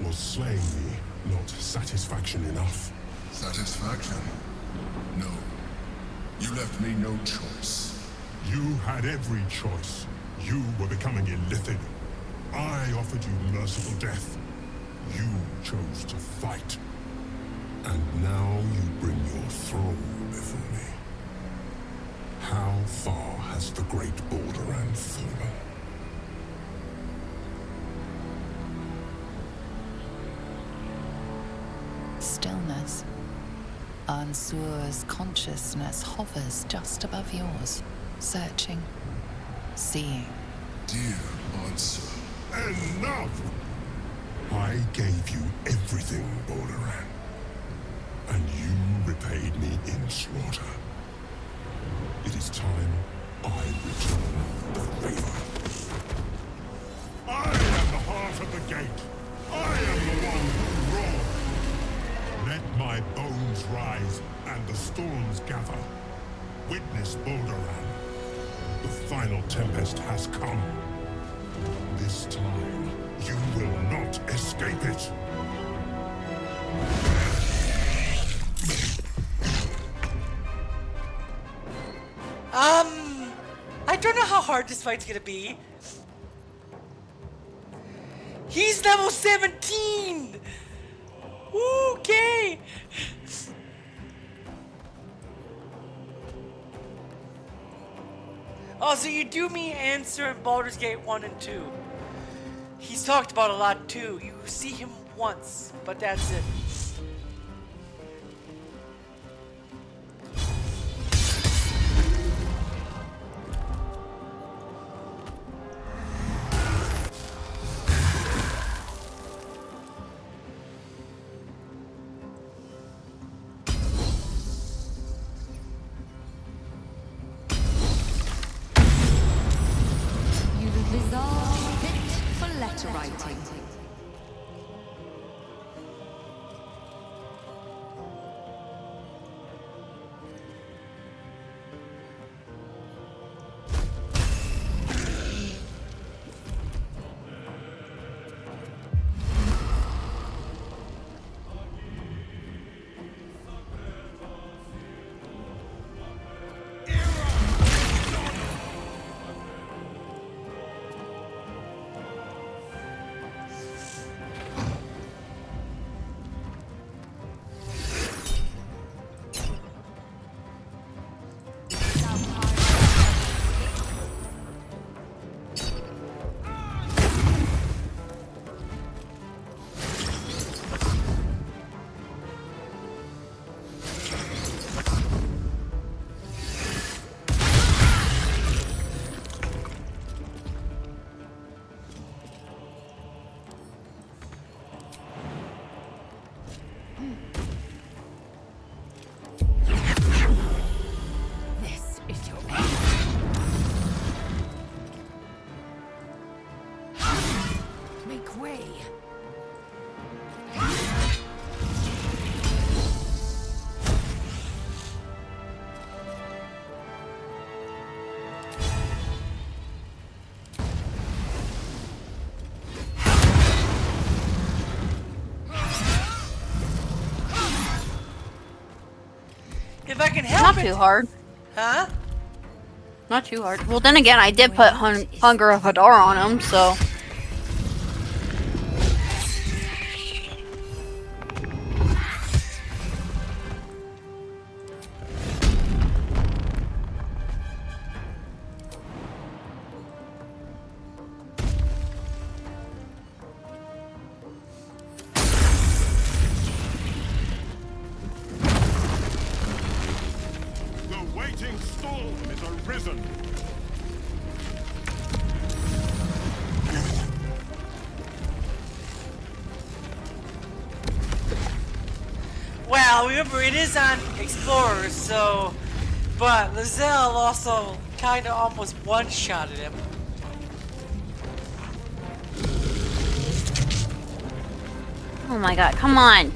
Was slaying me not satisfaction enough? Satisfaction? No. You left me no choice. You had every choice. You were becoming illithid. I offered you merciful death. You chose to fight. And now you bring your thrall before me. How far has the great Balduran fallen? Stillness. Ansur's consciousness hovers just above yours, searching, seeing. Dear Ansel. Enough! I gave you everything, Balduran. And you repaid me in slaughter. It is time I return the favor. I am the heart of the gate. I am the one who roared. Let my bones rise and the storms gather. Witness Balduran. The final tempest has come. This time, you will not escape it. I don't know how hard this fight's gonna be. He's level 17! Okay! Oh, so you do me answer in Baldur's Gate 1 and 2. He's talked about a lot too. You see him once, but that's it. You've resolved fit for letter writing. This is your end. Make way. If I can help Not it. too hard. Huh? Not too hard. Well, then again, I did put Hunger of Hadar on him, so. The waiting storm is arisen. Well, remember it is on Explorers, so. But Lizelle also kind of almost one-shotted him. Oh my god, come on.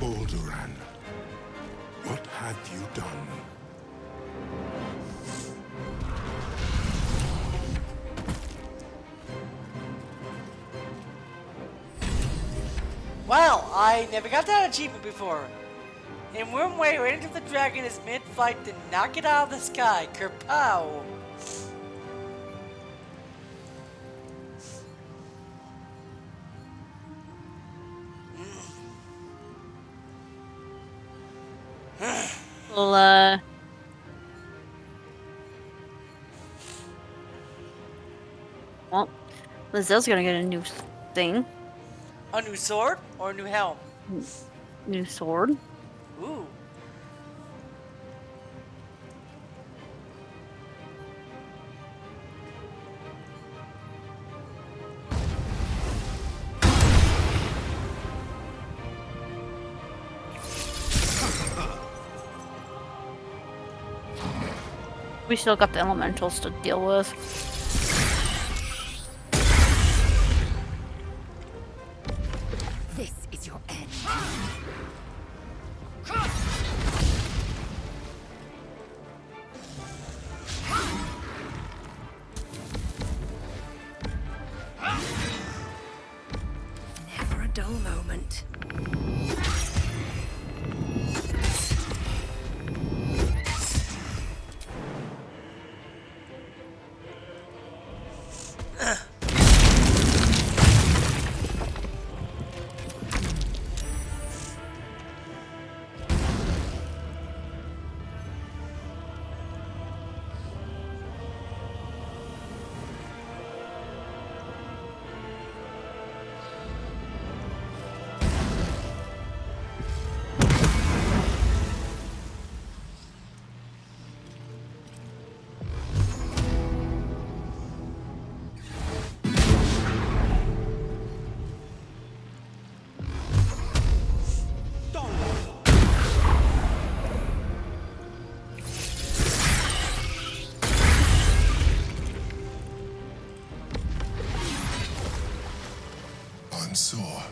Balduran, what have you done? Well, I never got that achievement before. In one way, right into the dragon is mid-fight to knock it out of the sky. Kerpow! Well, well, Lizelle's gonna get a new thing. A new sword or a new helm? New sword. Ooh. We still got the elementals to deal with. This is your end. Never a dull moment. Sore.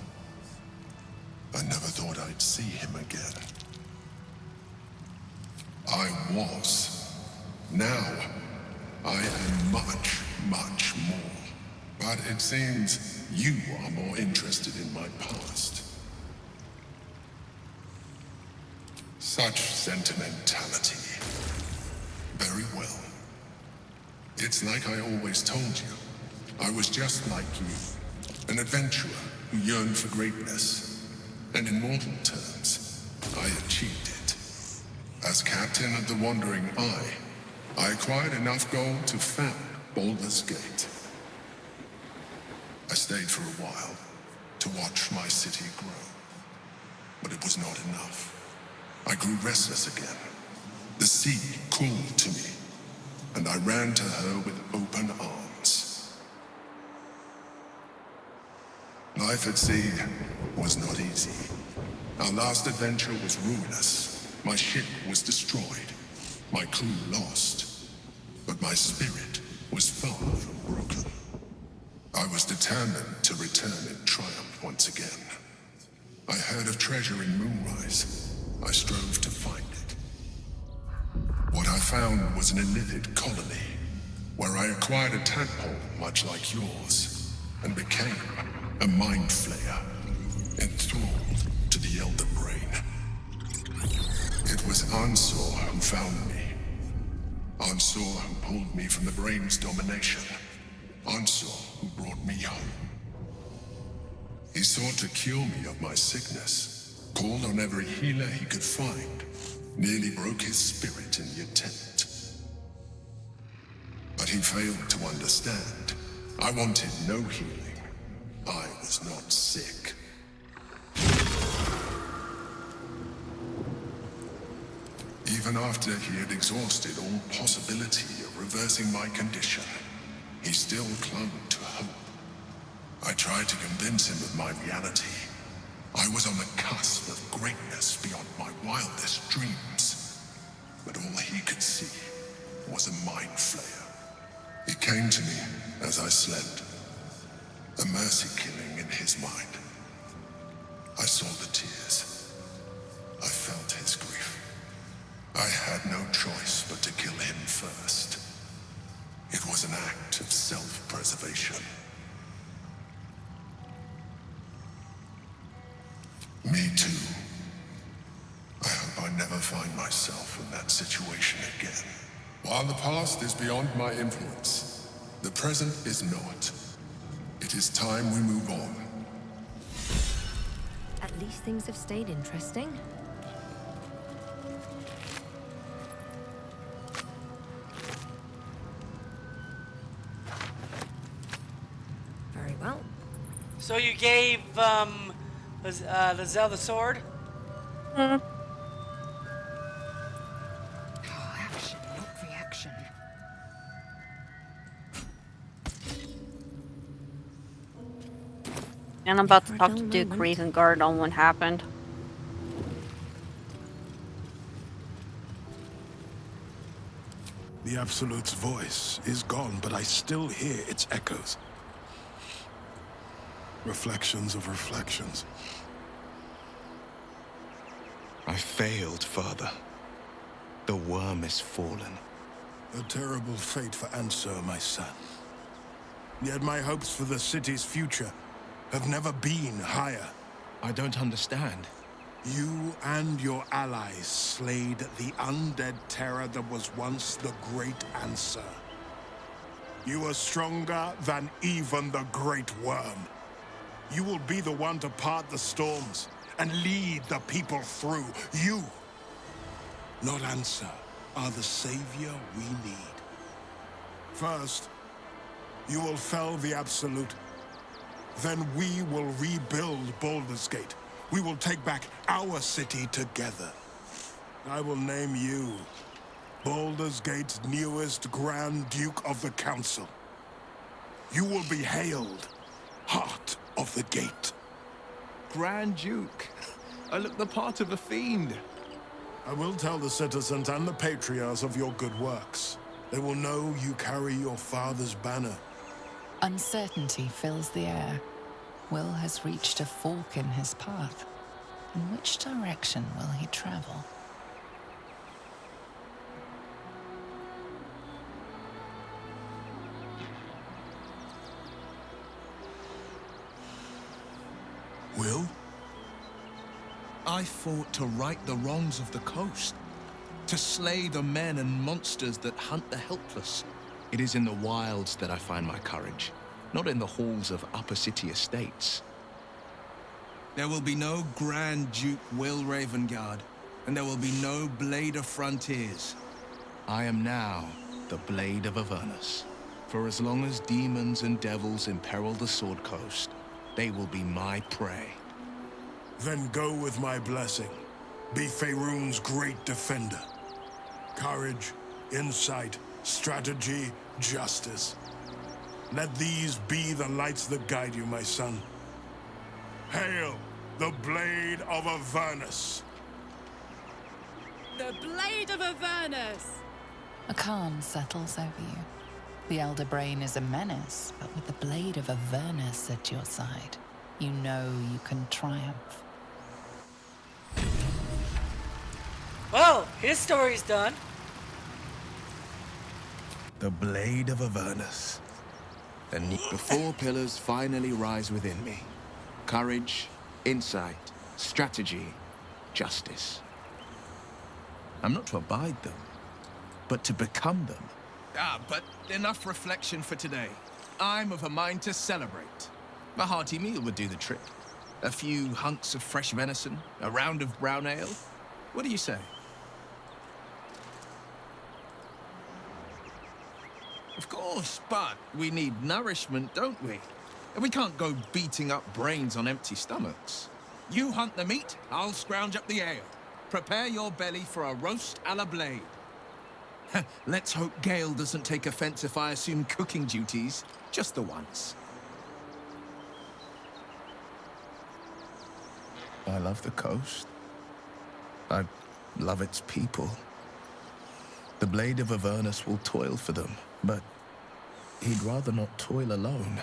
I never thought I'd see him again. I was. Now, I am much, much more. But it seems you are more interested in my past. Such sentimentality. Very well. It's like I always told you. I was just like you. An adventurer who yearned for greatness. And in mortal terms, I achieved it. As captain of the Wandering Eye, I acquired enough gold to found Baldur's Gate. I stayed for a while to watch my city grow. But it was not enough. I grew restless again. The sea called to me, and I ran to her with open arms. Life at sea was not easy. Our last adventure was ruinous. My ship was destroyed. My crew lost. But my spirit was far from broken. I was determined to return in triumph once again. I heard of treasure in Moonrise. I strove to find it. What I found was an illithid colony, where I acquired a tadpole much like yours, and became a mind flayer, enthralled to the Elder Brain. It was Ansor who found me. Ansor who pulled me from the Brain's domination. Ansor who brought me home. He sought to cure me of my sickness, called on every healer he could find, nearly broke his spirit in the attempt. But he failed to understand. I wanted no healing. I was not sick. Even after he had exhausted all possibility of reversing my condition, he still clung to hope. I tried to convince him of my reality. I was on the cusp of greatness beyond my wildest dreams. But all he could see was a mind flayer. It came to me as I slept. A mercy killing in his mind. I saw the tears. I felt his grief. I had no choice but to kill him first. It was an act of self-preservation. Me too. I hope I never find myself in that situation again. While the past is beyond my influence, the present is not. It is time we move on. At least things have stayed interesting. So you gave Lizelle the sword? Action, not reaction. And I'm about to Never a talk to dull Duke moment. Ravengard on what happened. The Absolute's voice is gone, but I still hear its echoes. Reflections of reflections. I failed, Father. The worm is fallen. A terrible fate for Ansur, my son. Yet my hopes for the city's future have never been higher. I don't understand. You and your allies slayed the undead terror that was once the Great Ansur. You are stronger than even the Great Worm. You will be the one to part the storms and lead the people through. You, not Ansur, are the savior we need. First, you will fell the Absolute. Then we will rebuild Baldur's Gate. We will take back our city together. I will name you Baldur's Gate's newest Grand Duke of the Council. You will be hailed Heart of the Gate. Grand Duke. I look the part of a fiend. I will tell the citizens and the patriarchs of your good works. They will know you carry your father's banner. Uncertainty fills the air. Will has reached a fork in his path. In which direction will he travel? Will? I fought to right the wrongs of the coast, to slay the men and monsters that hunt the helpless. It is in the wilds that I find my courage, not in the halls of upper city estates. There will be no Grand Duke Will Ravengard, and there will be no Blade of Frontiers. I am now the Blade of Avernus. For as long as demons and devils imperil the Sword Coast, they will be my prey. Then go with my blessing. Be Faerun's great defender. Courage, insight, strategy, justice. Let these be the lights that guide you, my son. Hail, the Blade of Avernus! The Blade of Avernus! A calm settles over you. The Elder Brain is a menace, but with the Blade of Avernus at your side, you know you can triumph. Well, his story's done. The Blade of Avernus. And the four pillars finally rise within me. Courage, insight, strategy, justice. I'm not to abide them, but to become them. But enough reflection for today. I'm of a mind to celebrate. A hearty meal would do the trick. A few hunks of fresh venison, a round of brown ale. What do you say? Of course, but we need nourishment, don't we? And we can't go beating up brains on empty stomachs. You hunt the meat, I'll scrounge up the ale. Prepare your belly for a roast a la Blade. Let's hope Gale doesn't take offense if I assume cooking duties, just the once. I love the coast. I love its people. The Blade of Avernus will toil for them, but he'd rather not toil alone.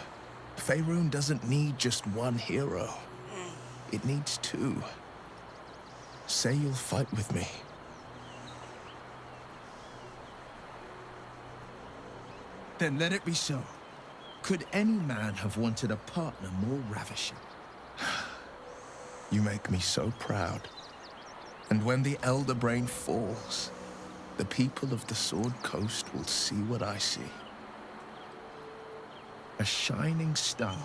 Faerun doesn't need just one hero. It needs two. Say you'll fight with me. Then let it be so. Could any man have wanted a partner more ravishing? You make me so proud. And when the Elder Brain falls, the people of the Sword Coast will see what I see. A shining star,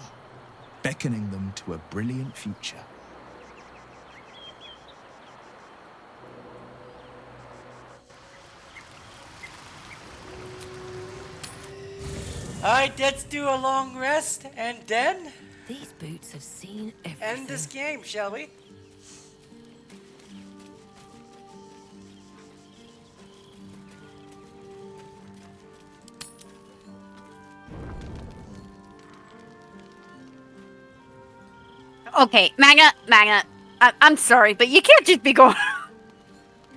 beckoning them to a brilliant future. Alright, let's do a long rest, and then... These boots have seen everything. End this game, shall we? Okay, Magna, I'm sorry, but you can't just be going.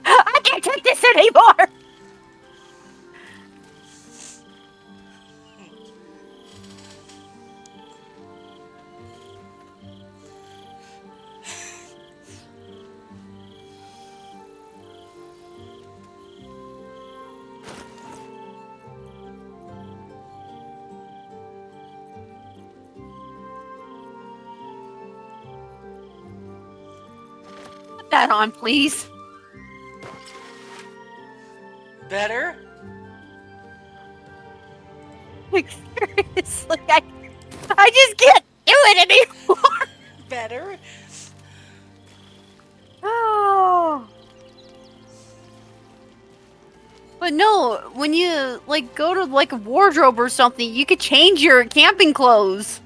I can't take this anymore. Put that on, please. Better? Like, seriously, I just can't do it anymore. Better? Oh. But no, when you like go to like a wardrobe or something, you could change your camping clothes.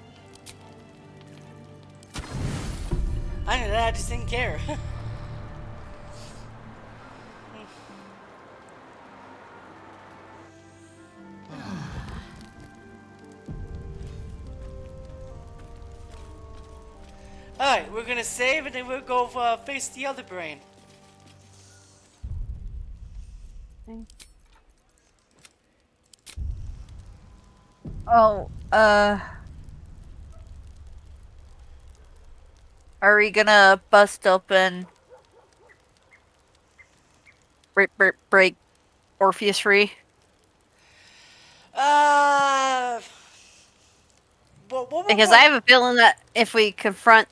I just didn't care. Alright, we're gonna save and then we'll go face the other brain. Oh, are we gonna bust open break Orpheus free? What Because I have a feeling that if we confront,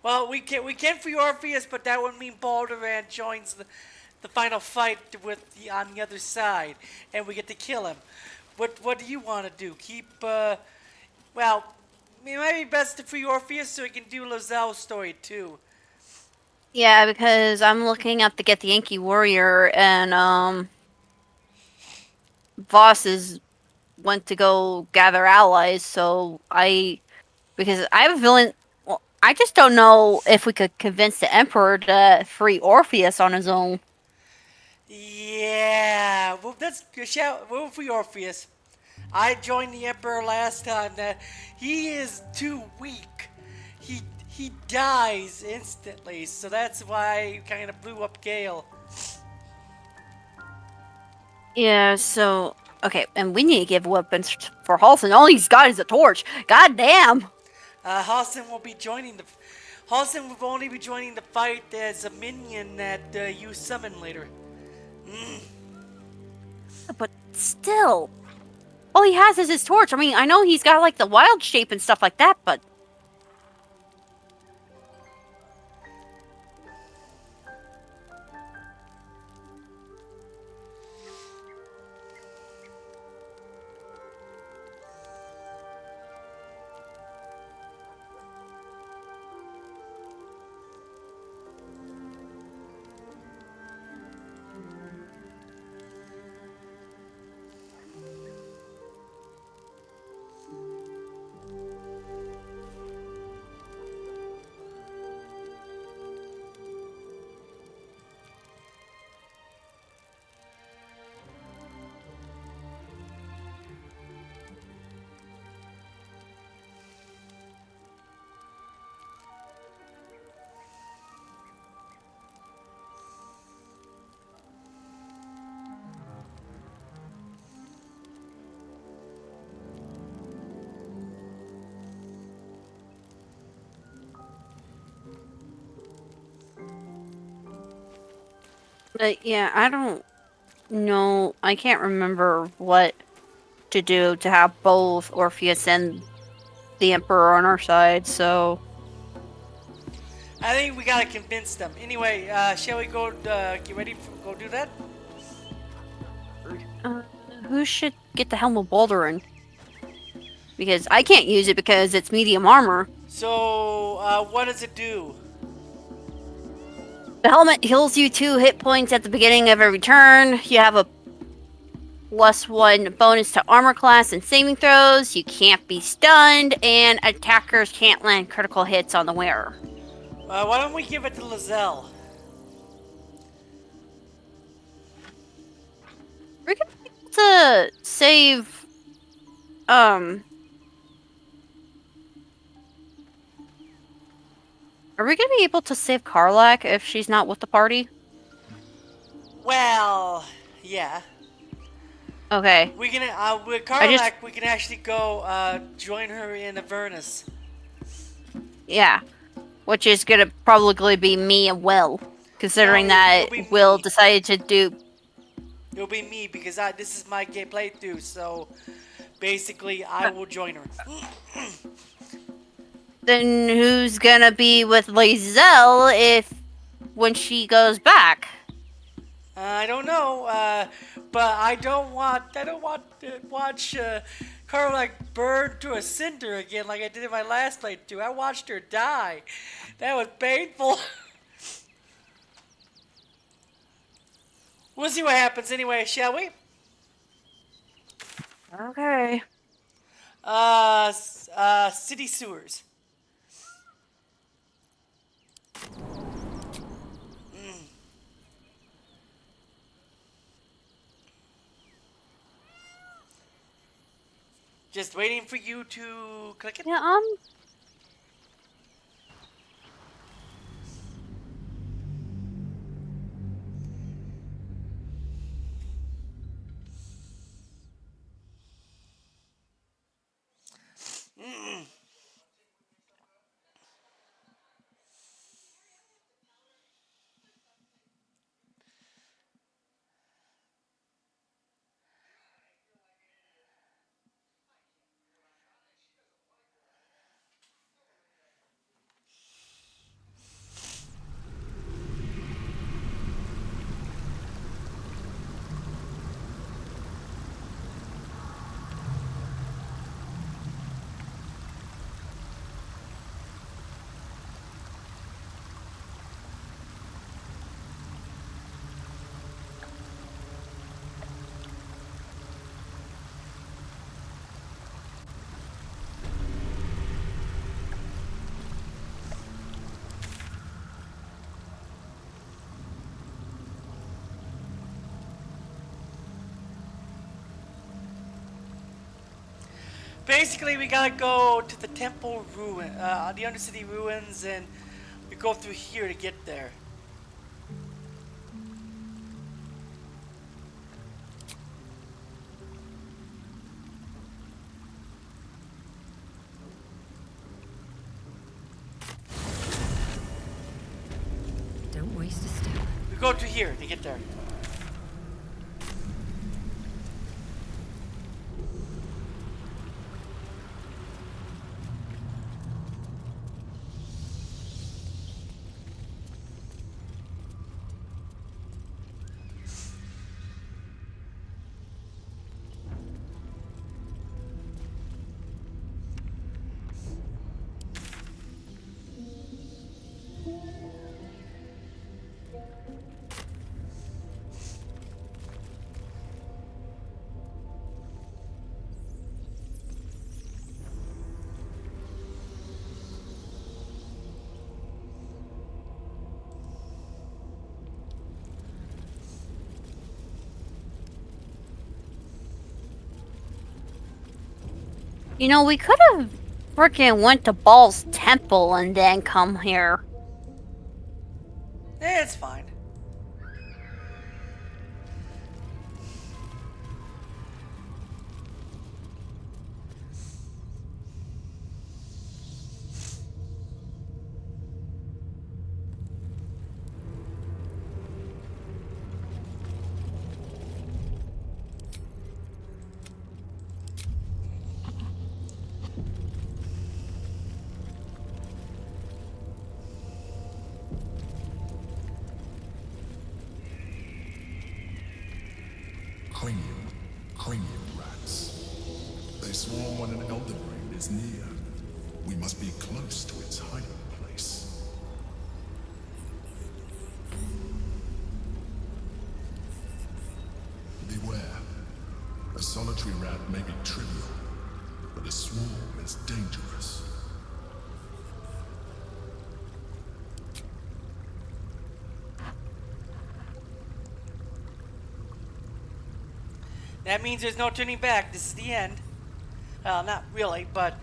well, we can free Orpheus, but that would mean Baldur joins the final fight with on the other side, and we get to kill him. What do you want to do? Keep well, it might be best to free Orpheus so we can do Lazelle's story too. yeah, because I'm looking at the Get the Yankee Warrior, and Voss is went to go gather allies. So because I have a feeling. Well, I just don't know if we could convince the Emperor to free Orpheus on his own. Yeah, well, we'll free Orpheus. I joined the Emperor last time. He is too weak. He dies instantly, so that's why he kind of blew up Gale. Yeah. So okay, and we need to give weapons for Halsin. All he's got is a torch. God damn. Halsin will be joining the. Halsin will only be joining the fight as a minion that you summon later. But still, all he has is his torch. I mean, I know he's got like the wild shape and stuff like that, but yeah, I don't know. I can't remember what to do to have both Orpheus and the Emperor on our side. So I think we gotta convince them. Anyway, shall we go get ready to go do that? who should get the helm of Baldur? Because I can't use it because it's medium armor. So, what does it do? The helmet heals you 2 hit points at the beginning of every turn. You have a +1 bonus to armor class and saving throws. You can't be stunned, and attackers can't land critical hits on the wearer. Why don't we give it to Lizelle? We're gonna be able to save. Are we gonna be able to save Karlak if she's not with the party? Well, yeah. Okay. We can, with I just. Karlak, we can actually go join her in Avernus. Yeah. Which is gonna probably be me and Will. Considering No, that it'll be Will me. decided to do. It'll be me because this is my game playthrough, so basically I will join her. Then who's gonna be with Lizelle if when she goes back? I don't know, but I don't want to watch Karlak burn to a cinder again like I did in my last playthrough. I watched her die. That was painful. We'll see what happens anyway, shall we? Okay. City sewers. Just waiting for you to click it. Yeah, Basically, we gotta go to the temple ruin, the Undercity ruins, and we go through here to get there. Don't waste a step. We go to here to get there. you know, we could have freaking went to Baal's temple and then come here. It's fine. Cling you, rats. They swarm when an elder brain is near. We must be close to its hiding place. Beware. A solitary rat may be trivial, but a swarm is dangerous. That means there's no turning back. This is the end. Well, not really, but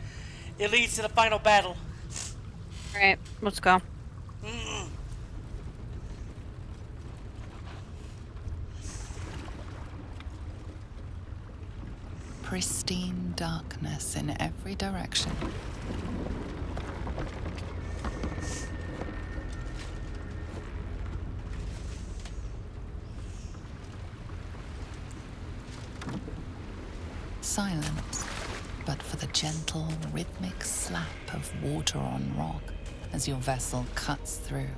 it leads to the final battle. Alright, let's go. Pristine darkness in every direction. Silence, but for the gentle, rhythmic slap of water on rock as your vessel cuts through.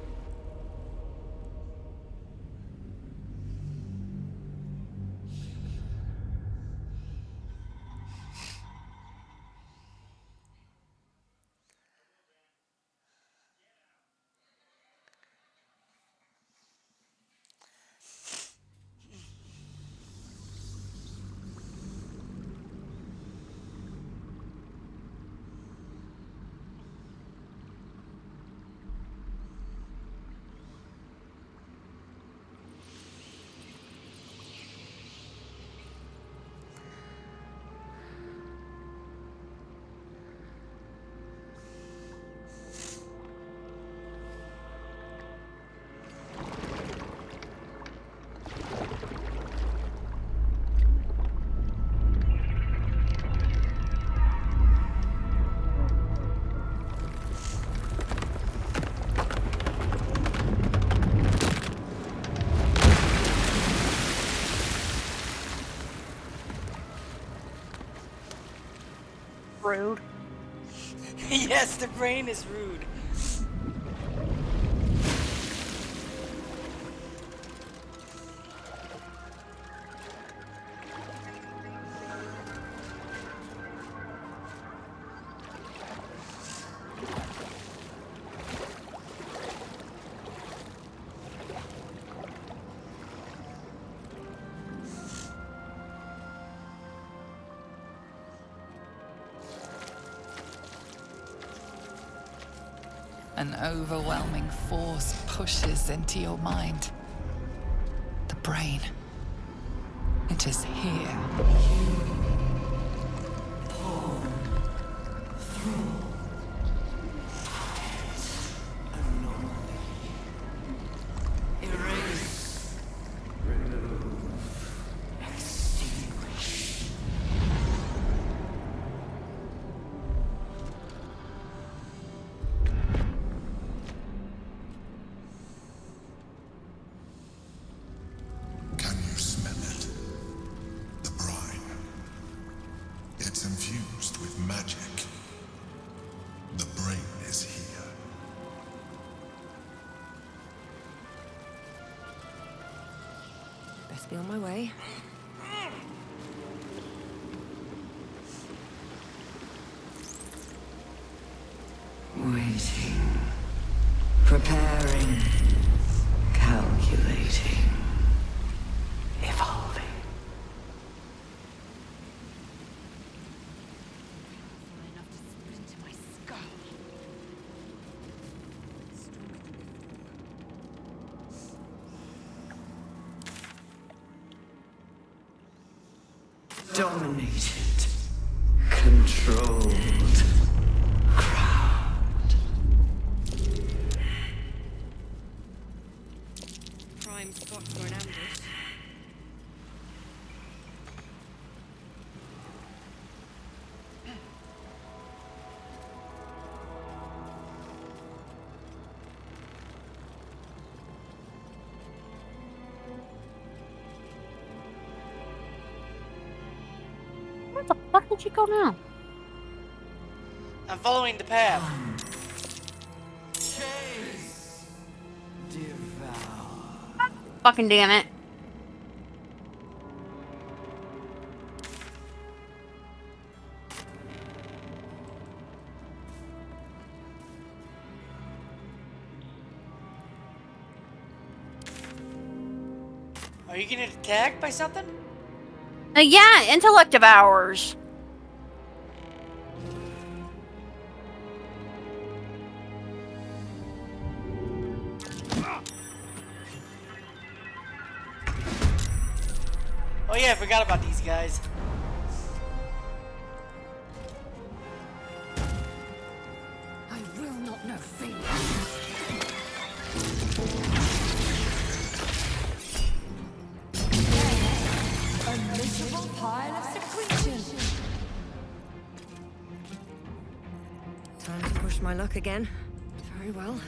Rude. Yes, the brain is rude. An overwhelming force pushes into your mind. The brain. It is here. Can you smell it? The brine. It's infused with magic. The brain is here. Best be on my way. Waiting. Preparing. Calculating. Evolving. Dominated. Controlled. Crowned. Prime spot for an ambush. Where the fuck did you go now? I'm following the path. Chase. Devour. Fucking damn it. Are you getting attacked by something? Yeah, intellect devours. Oh yeah, I forgot about these guys. I will not know fear. A miserable pile of secretion. Time to push my luck again. Very well.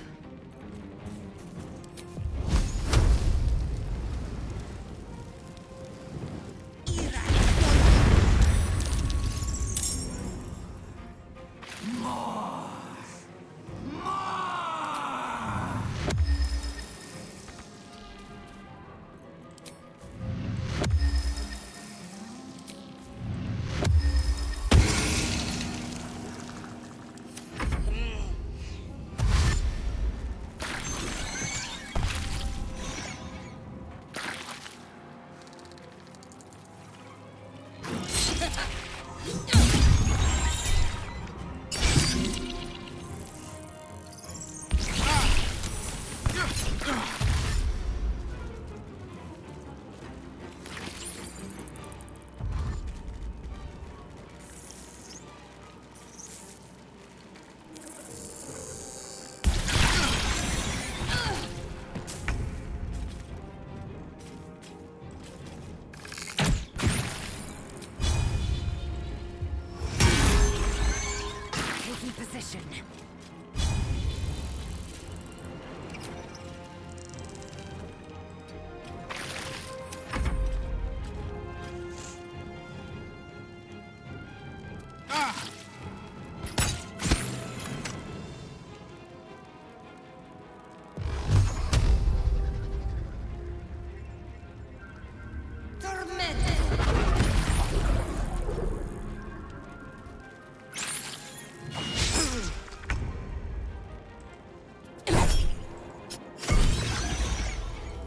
Taking position.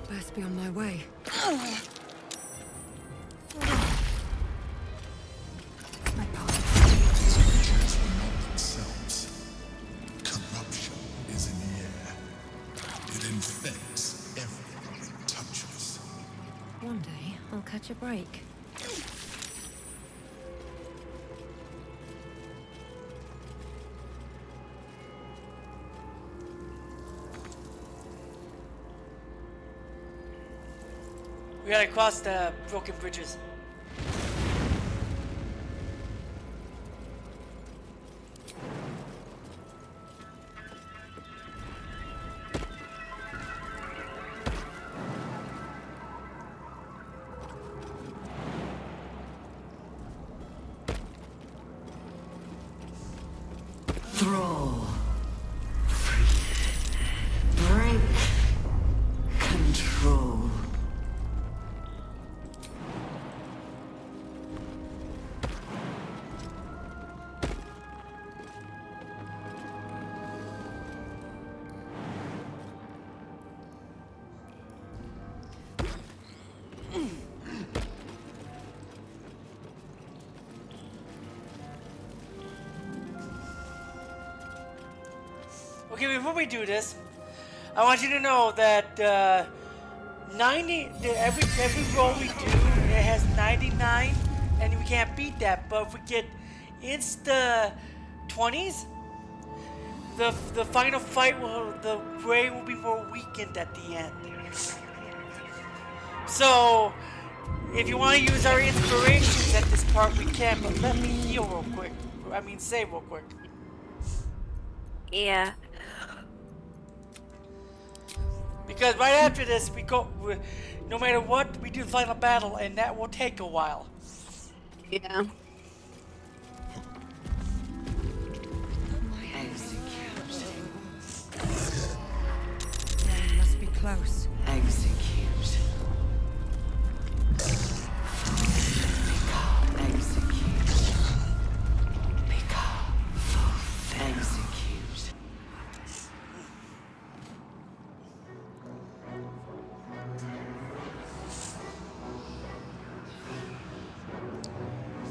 Best be on my way. Creatures are not themselves. Corruption is in the air. It infects everything it touches. One day, I'll catch a break. We gotta cross the broken bridges. Thrall. Break. Control. Okay, before we do this, I want you to know that 90 every roll we do it has 99, and we can't beat that. But if we get insta 20s, the final fight the gray will be more weakened at the end. So if you want to use our inspirations at this part, we can. But let me heal real quick. I mean, save real quick. Yeah. Because right after this, no matter what, we do the final battle, and that will take a while. Yeah. They must be close. Execute. Execute.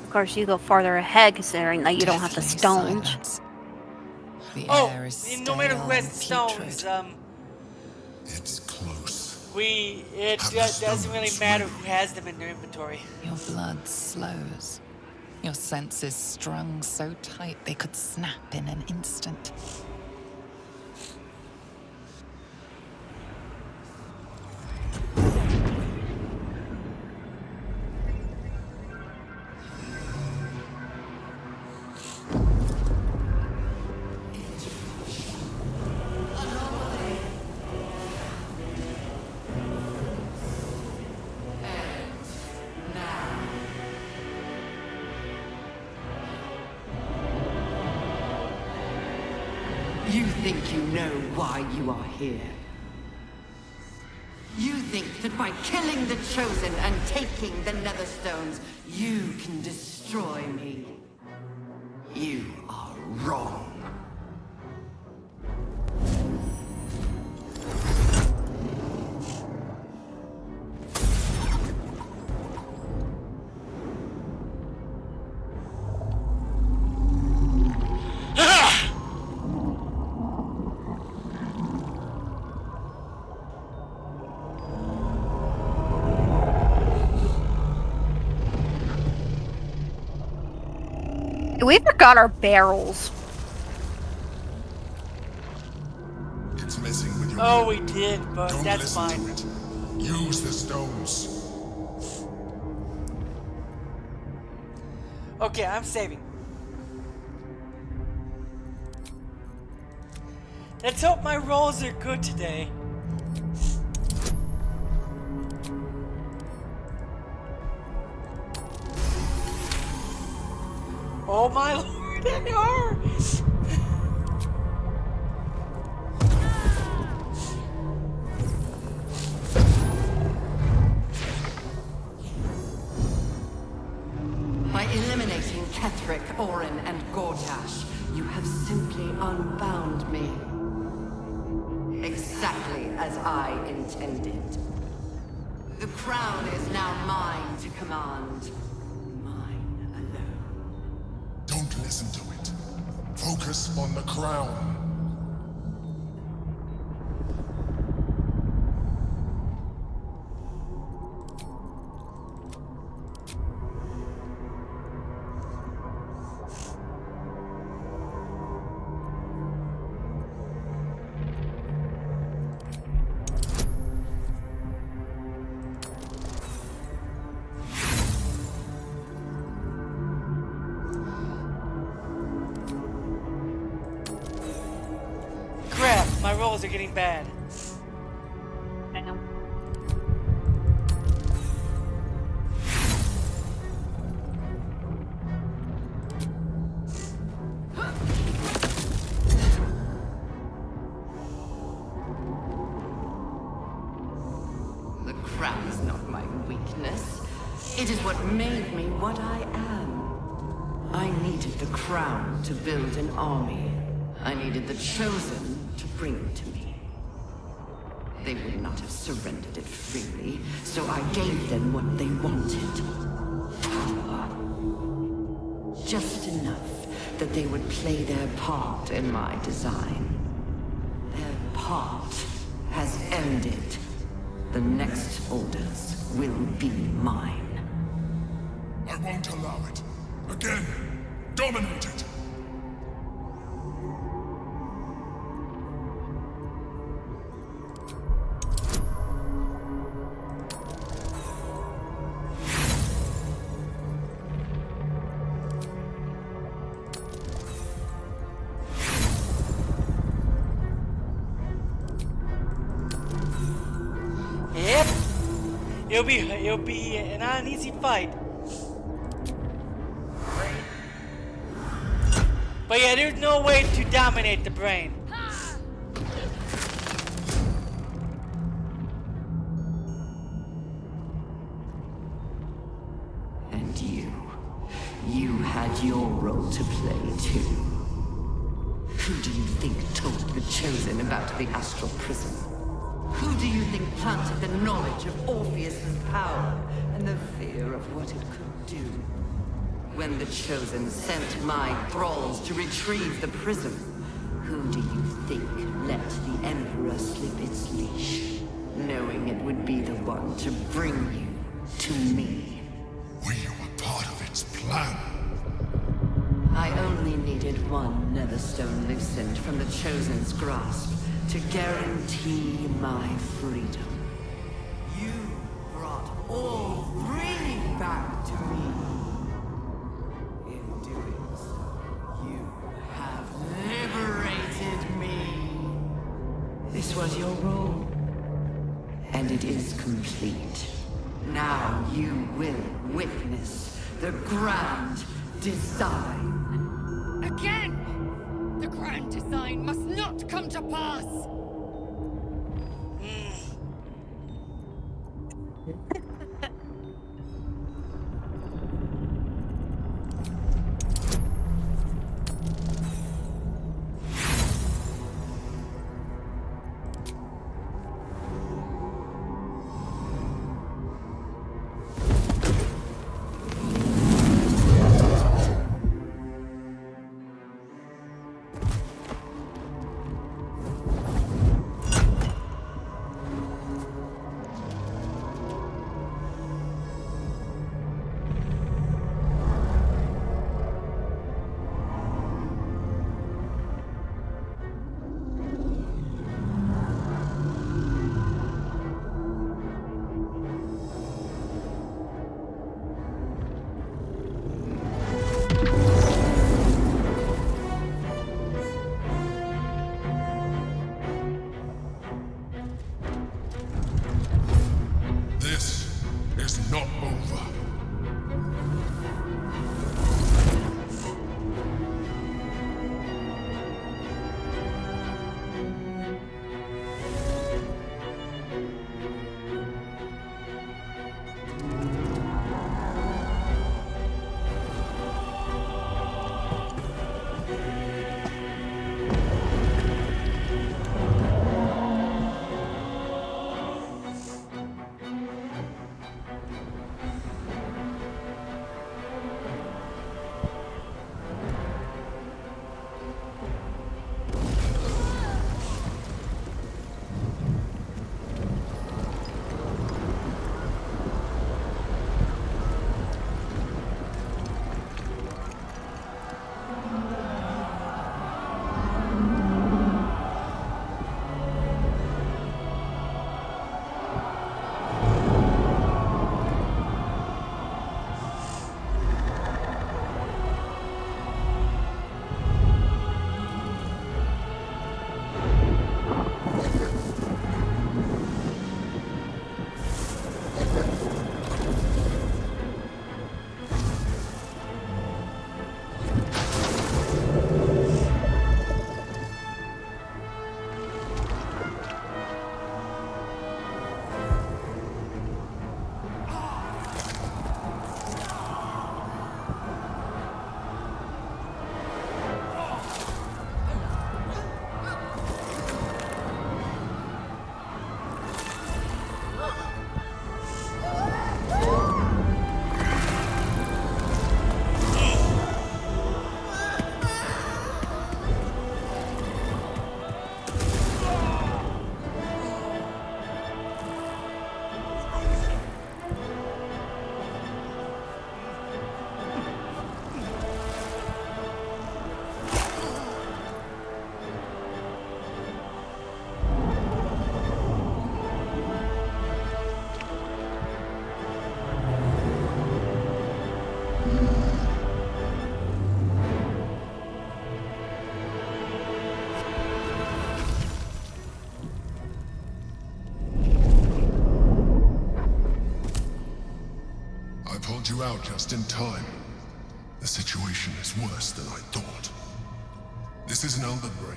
Of course, you go farther ahead considering that you don't have the Deathly stones. silence. The Oh, air is no matter who stale has and the stones, putrid. It's close. it Have the doesn't really stones matter ready. who has them in their inventory. Your blood slows. Your senses strung so tight they could snap in an instant. You think you know why you are here. You think that by killing the Chosen and taking the Netherstones, you can destroy me. You are wrong. We forgot our barrels. It's messing with your Oh, memory. we did, but Don't that's listen fine. to it. Use the stones. Okay, I'm saving. Let's hope my rolls are good today. Oh my lord, they are! By eliminating Ketheric, Orin, and Gortash, you have simply unbound me. Exactly as I intended. The crown is now mine to command. Mine alone. Don't listen to it. Focus on the crown. Crap, my rolls are getting bad. The crown is not my weakness. It is what made me what I am. I needed the crown to build an army. I needed the Chosen to bring it to me. They would not have surrendered it freely, so I gave them what they wanted. Power. Just enough that they would play their part in my design. Their part has ended. The next orders will be mine. I won't allow it. Again, dominate it. Yep. It'll be an uneasy fight. But yeah, there's no way to dominate the brain. And you had your role to play too. Who do you think told the Chosen about the Astral Prism? Who do you think planted the knowledge of Orpheus's power and the fear of what it could do? when the Chosen sent my thralls to retrieve the prism, who do you think let the Emperor slip its leash, knowing it would be the one to bring you to me? We were part of its plan. I only needed one Netherstone loosened from the Chosen's grasp to guarantee my freedom. You brought all three back to me. In doing so, you have liberated me. This was your role, and it is complete. Now you will witness the grand design. Again! The grand design must not come to pass! This is not over. Pulled you out just in time. The situation is worse than I thought. This is an Elder Brain,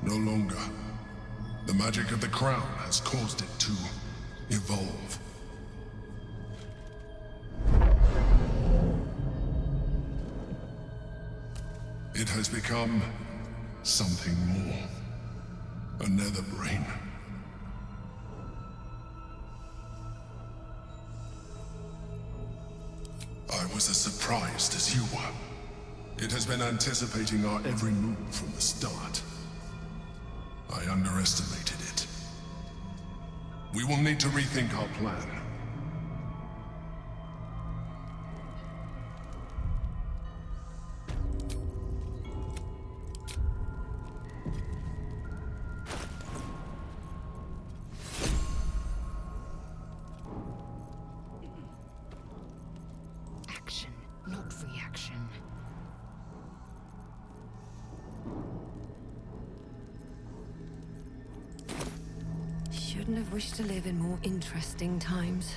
no longer. The magic of the crown has caused it to evolve. It has become something more. A nether brain. I was as surprised as you were. It has been anticipating our every move from the start. I underestimated it. We will need to rethink our plan. Action, not reaction. Shouldn't have wished to live in more interesting times.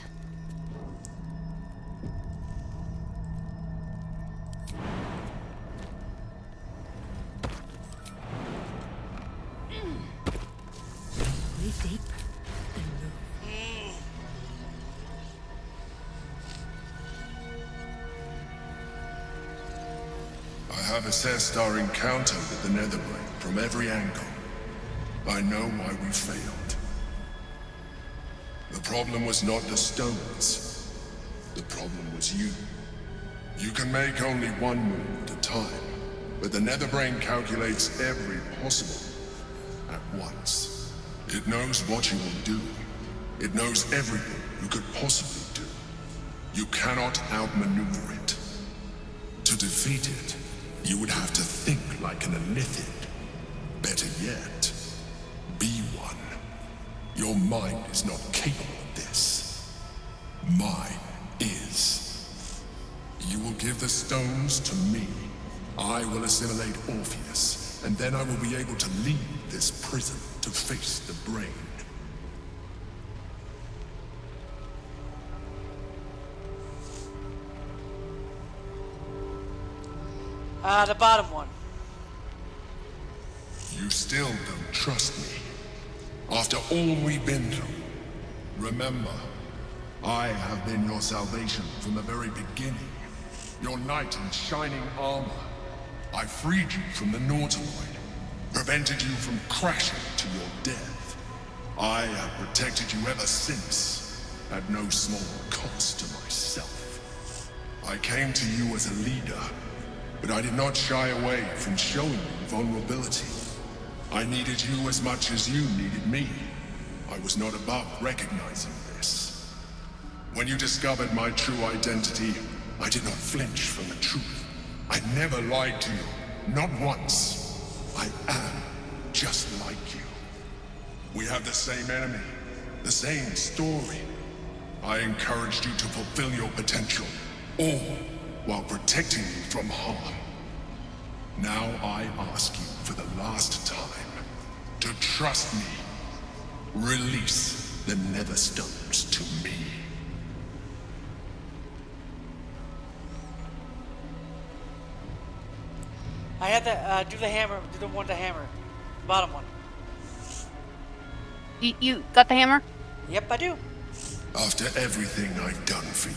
Breathe deep and move. I have assessed our encounter with the Netherbrain from every angle. I know why we failed. The problem was not the stones. The problem was you. You can make only one move at a time, but the Netherbrain calculates every possible at once. It knows what you will do. It knows everything you could possibly do. You cannot outmaneuver it. To defeat it, you would have to think like an Elithid. Better yet, be one. Your mind is not capable of this. Mine is. You will give the stones to me. I will assimilate Orpheus, and then I will be able to leave this prison to face the brain. The bottom one. You still don't trust me. After all we've been through. Remember, I have been your salvation from the very beginning. Your knight in shining armor. I freed you from the Nautiloid. Prevented you from crashing to your death. I have protected you ever since. At no small cost to myself. I came to you as a leader. But I did not shy away from showing you vulnerability. I needed you as much as you needed me. I was not above recognizing this. When you discovered my true identity, I did not flinch from the truth. I never lied to you, not once. I am just like you. We have the same enemy, the same story. I encouraged you to fulfill your potential, all while protecting you from harm. Now I ask you for the last time to trust me. Release the Netherstones to me. I had to do the hammer. Do the one to hammer. Bottom one. You got the hammer? Yep, I do. After everything I've done for you,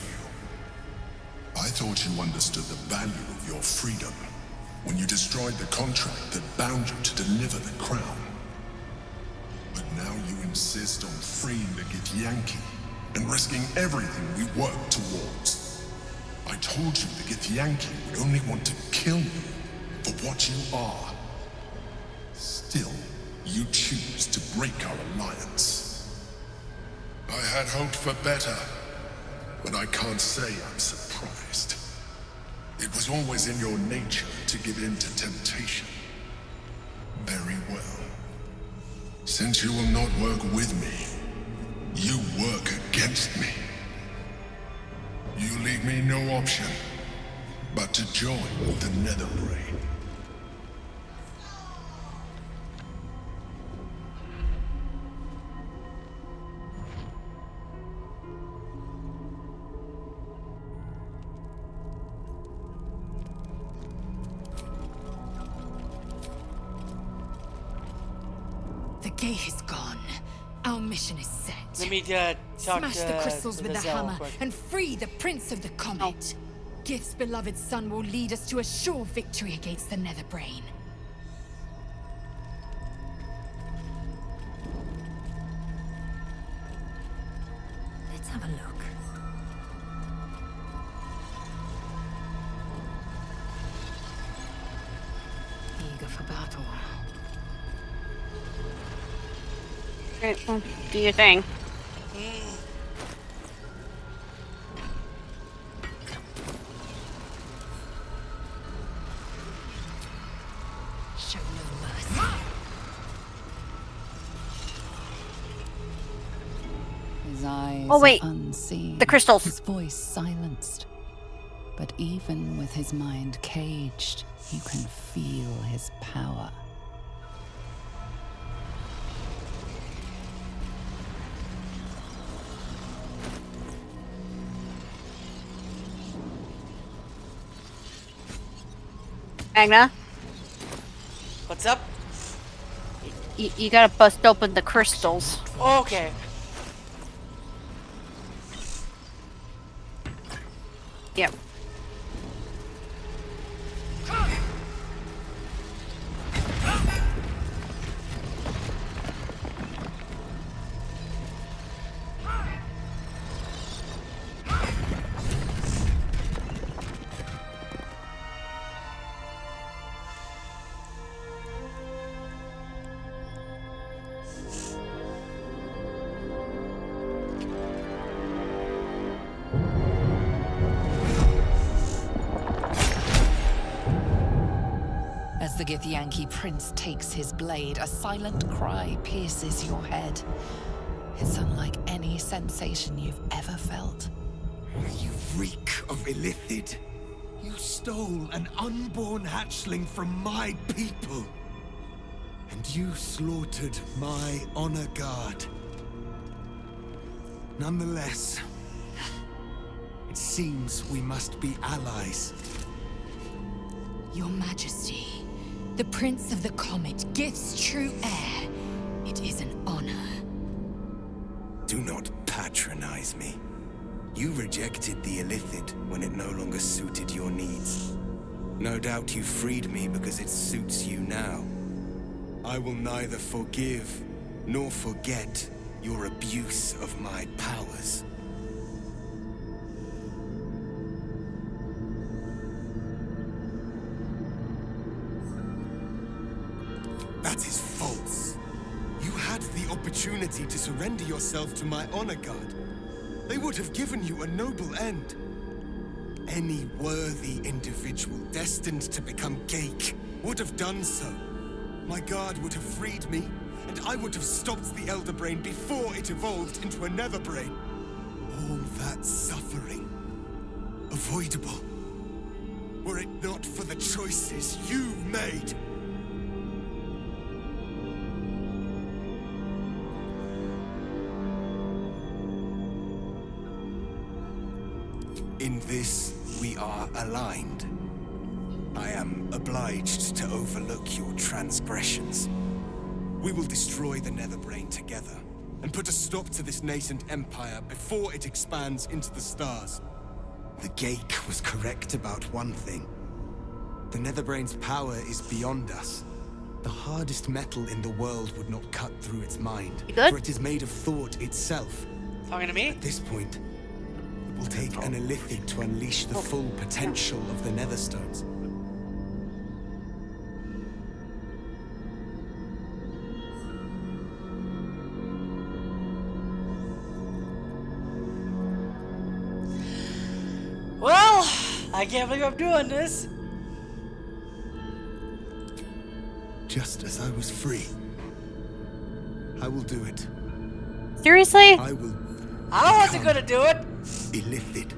I thought you understood the value of your freedom when you destroyed the contract that bound you to deliver the crown. But now you insist on freeing the Githyanki and risking everything we work towards. I told you the Githyanki would only want to kill you for what you are. Still, you choose to break our alliance. I had hoped for better, but I can't say I'm surprised. It was always in your nature to give in to temptation. Very well. Since you will not work with me, you work against me. You leave me no option but to join the Netherbrain. The gate is gone. Our mission is set. Let me talk Smash to the crystals with the Zell hammer quick. and free the Prince of the Comet. Gith's beloved son will lead us to a sure victory against the Netherbrain. Let's have a look. eager for battle. Alright, well, do your thing. Show no mercy. His eyes Oh, wait. are unseen. The crystals. His voice silenced. But even with his mind caged, you can feel his power. Magna, What's up? you gotta bust open the crystals. Okay. Yep. As the Githyanki prince takes his blade, a silent cry pierces your head. It's unlike any sensation you've ever felt. You reek of Illithid. You stole an unborn hatchling from my people. And you slaughtered my honor guard. Nonetheless, it seems we must be allies. Your Majesty, the Prince of the Comet, Gith's true heir. It is an honor. Do not patronize me. You rejected the Illithid when it no longer suited your needs. No doubt you freed me because it suits you now. I will neither forgive nor forget your abuse of my powers. That is false. You had the opportunity to surrender yourself to my honor guard. They would have given you a noble end. Any worthy individual destined to become Geik would have done so. My guard would have freed me, and I would have stopped the Elder Brain before it evolved into a Nether Brain. All that suffering, avoidable, were it not for the choices you made. In this, we are aligned. I am obliged to overlook your transgressions. We will destroy the Netherbrain together, and put a stop to this nascent empire before it expands into the stars. The Geik was correct about one thing. The Netherbrain's power is beyond us. The hardest metal in the world would not cut through its mind, for it is made of thought itself. Talking to me? At this point, it will take an Illithid to unleash the full potential of the Netherstones. Well, I can't believe I'm doing this. Just as I was free, I will do it. Seriously? I will. I wasn't gonna do it. Illithid.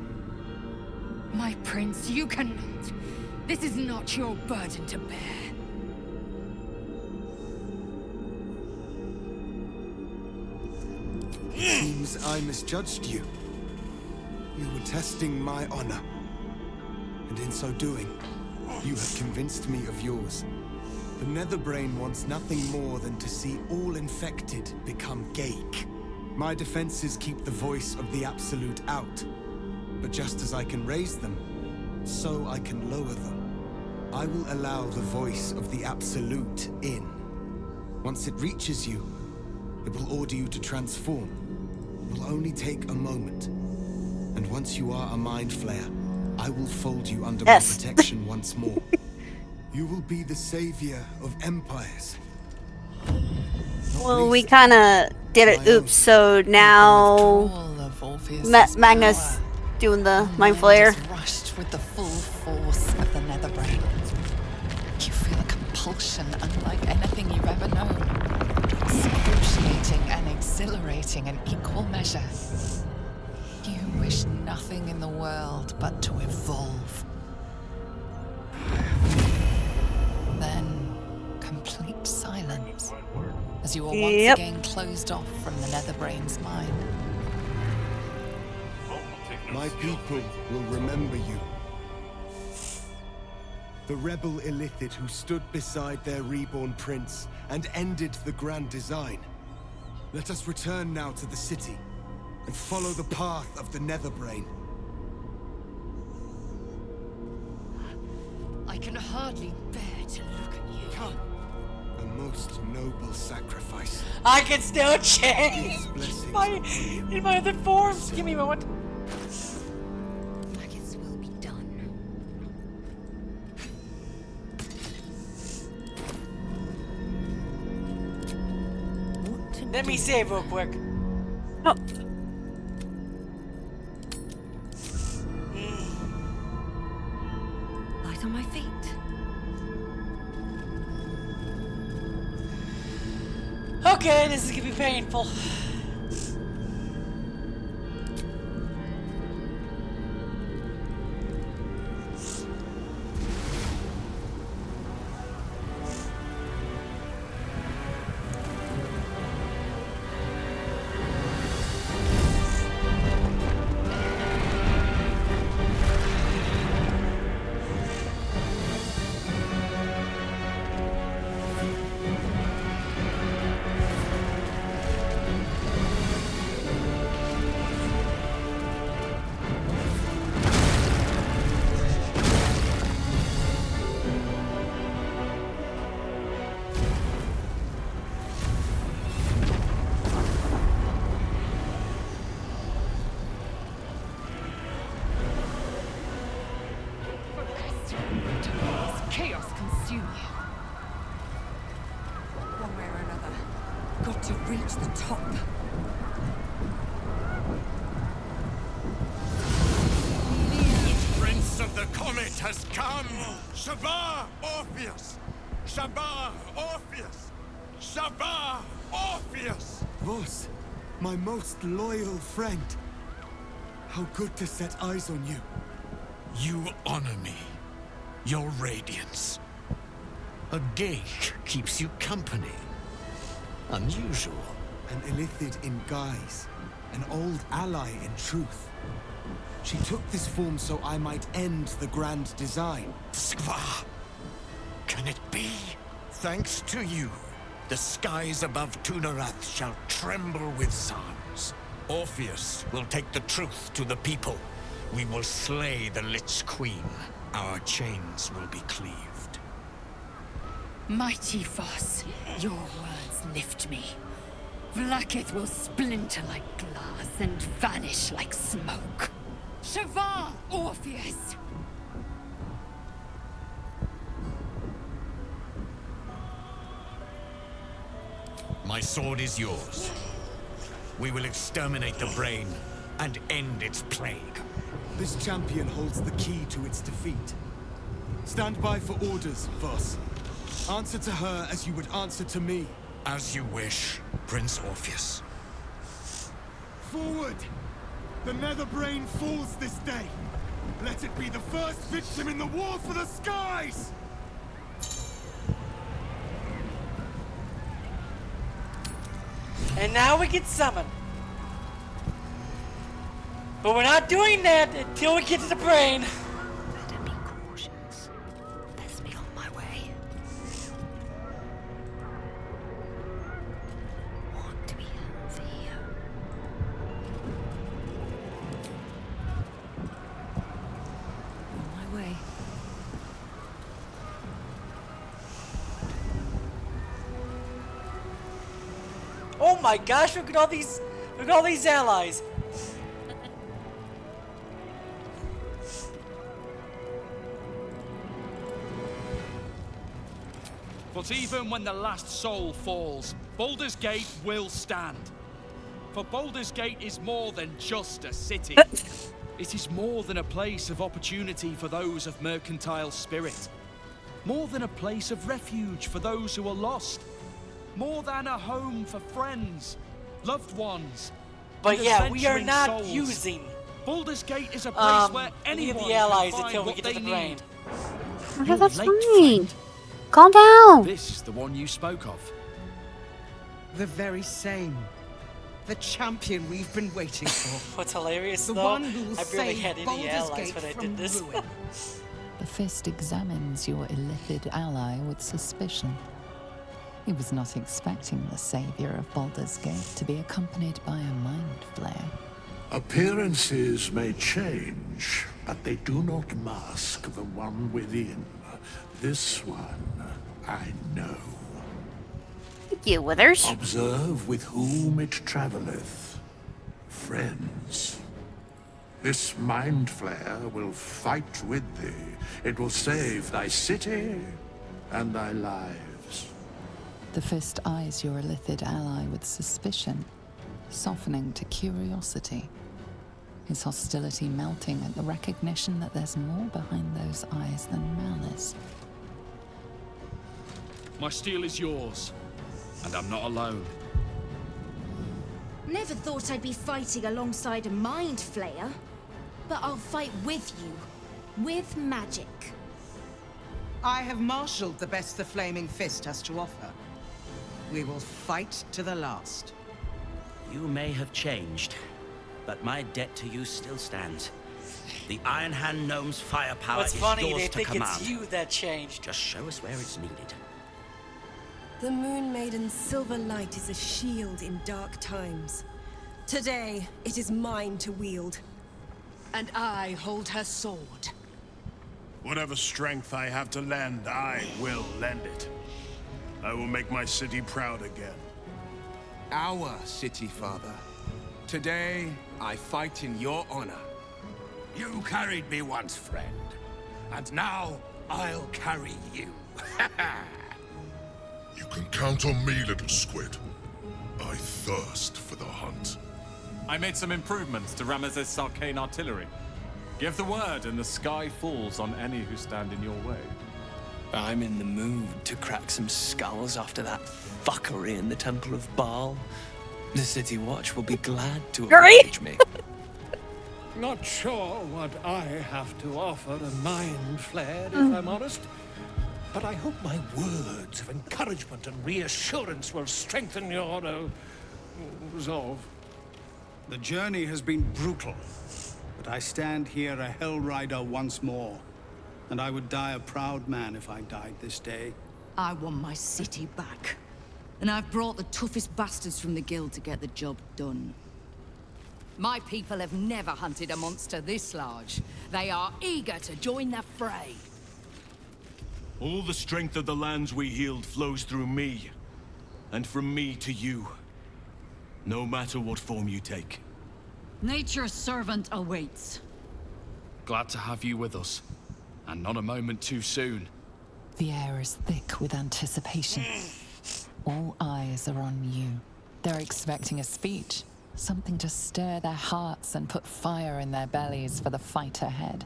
My prince, you cannot. This is not your burden to bear. It seems I misjudged you. You were testing my honor. And in so doing, you have convinced me of yours. The Netherbrain wants nothing more than to see all infected become Geik. My defenses keep the voice of the Absolute out. But just as I can raise them, so I can lower them. I will allow the voice of the Absolute in. Once it reaches you, it will order you to transform. It will only take a moment. And once you are a Mind Flayer, I will fold you under my protection once more. You will be the savior of empires. Well, we kind of did it. Oops. So now Magnus doing the mind flayer. Rushed with the full force of the nether brain. You feel a compulsion unlike anything you've ever known. Excruciating and exhilarating in equal measure. You wish nothing in the world but to evolve. Then, complete silence, as you are once again closed off from the nether brain's mind. My people will remember you. The rebel Illithid who stood beside their reborn prince and ended the grand design. Let us return now to the city and follow the path of the Netherbrain. I can hardly bear to look at you. Come. A most noble sacrifice. I can still change in my other forms. Give me a moment. Maggots will be done. Let me save real quick. Oh. Light on my feet. Okay, this is gonna be painful. Chaos consume you. One way or another. Got to reach the top. The Prince of the Comet has come! Shabbat Orpheus! Shabbat Orpheus! Shabbat Orpheus! Vos, my most loyal friend. How good to set eyes on you. You honor me. Your radiance. A geik keeps you company. Unusual. An Illithid in guise. An old ally in truth. She took this form so I might end the grand design. Skva! Can it be? Thanks to you, the skies above Tunarath shall tremble with sounds. Orpheus will take the truth to the people. We will slay the Lich Queen. Our chains will be cleaved. Mighty Voss, your words lift me. Vlaakith will splinter like glass and vanish like smoke. Shavar Orpheus! My sword is yours. We will exterminate the brain and end its plague. This champion holds the key to its defeat. Stand by for orders, Voss. Answer to her as you would answer to me. As you wish, Prince Orpheus. Forward! The Netherbrain falls this day. Let it be the first victim in the war for the skies! And now we can summon. But we're not doing that until we get to the brain. Better be cautious. Best be on my way. What do we have here? On my way. Oh my gosh, look at all these allies. But even when the last soul falls, Baldur's Gate will stand. For Baldur's Gate is more than just a city. It is more than a place of opportunity for those of mercantile spirit. More than a place of refuge for those who are lost. More than a home for friends, loved ones. But and yeah, we are adventuring not souls. using Baldur's Gate is a place where any anyone of the allies can find until we what get to they the brain. need. Okay, You're that's late, fine. friend. Calm down. This is the one you spoke of. The very same. The champion we've been waiting for. What's hilarious The though, one who will I barely save had any Baldur's allies Gate when I from did this. ruin. The Fist examines your illithid ally with suspicion. He was not expecting the savior of Baldur's Gate to be accompanied by a mind flare. Appearances may change, but they do not mask the one within. This one, I know. Thank you, Withers. Observe with whom it traveleth. Friends. This mind flare will fight with thee. It will save thy city and thy lives. The Fist eyes your illithid ally with suspicion, softening to curiosity. His hostility melting at the recognition that there's more behind those eyes than malice. My steel is yours, and I'm not alone. Never thought I'd be fighting alongside a mind flayer. But I'll fight with you. With magic. I have marshaled the best the Flaming Fist has to offer. We will fight to the last. You may have changed, but my debt to you still stands. The Iron Hand Gnome's firepower What's is funny, yours they to think command. it's you that changed. Just show us where it's needed. The Moon Maiden's silver light is a shield in dark times. Today, it is mine to wield. And I hold her sword. Whatever strength I have to lend, I will lend it. I will make my city proud again. Our city, Father. Today, I fight in your honor. You carried me once, friend. And now, I'll carry you. You can count on me, little squid. I thirst for the hunt. I made some improvements to Ramesses' arcane artillery. Give the word and the sky falls on any who stand in your way. I'm in the mood to crack some skulls after that fuckery in the Temple of Baal. The City Watch will be glad to oblige me. Not sure what I have to offer a mind flare, if I'm honest. But I hope my words of encouragement and reassurance will strengthen your resolve. The journey has been brutal, but I stand here a Hell Rider once more. And I would die a proud man if I died this day. I want my city back. And I've brought the toughest bastards from the guild to get the job done. My people have never hunted a monster this large. They are eager to join the fray. All the strength of the lands we healed flows through me. And from me to you. No matter what form you take. Nature's servant awaits. Glad to have you with us. And not a moment too soon. The air is thick with anticipation. All eyes are on you. They're expecting a speech, something to stir their hearts and put fire in their bellies for the fight ahead.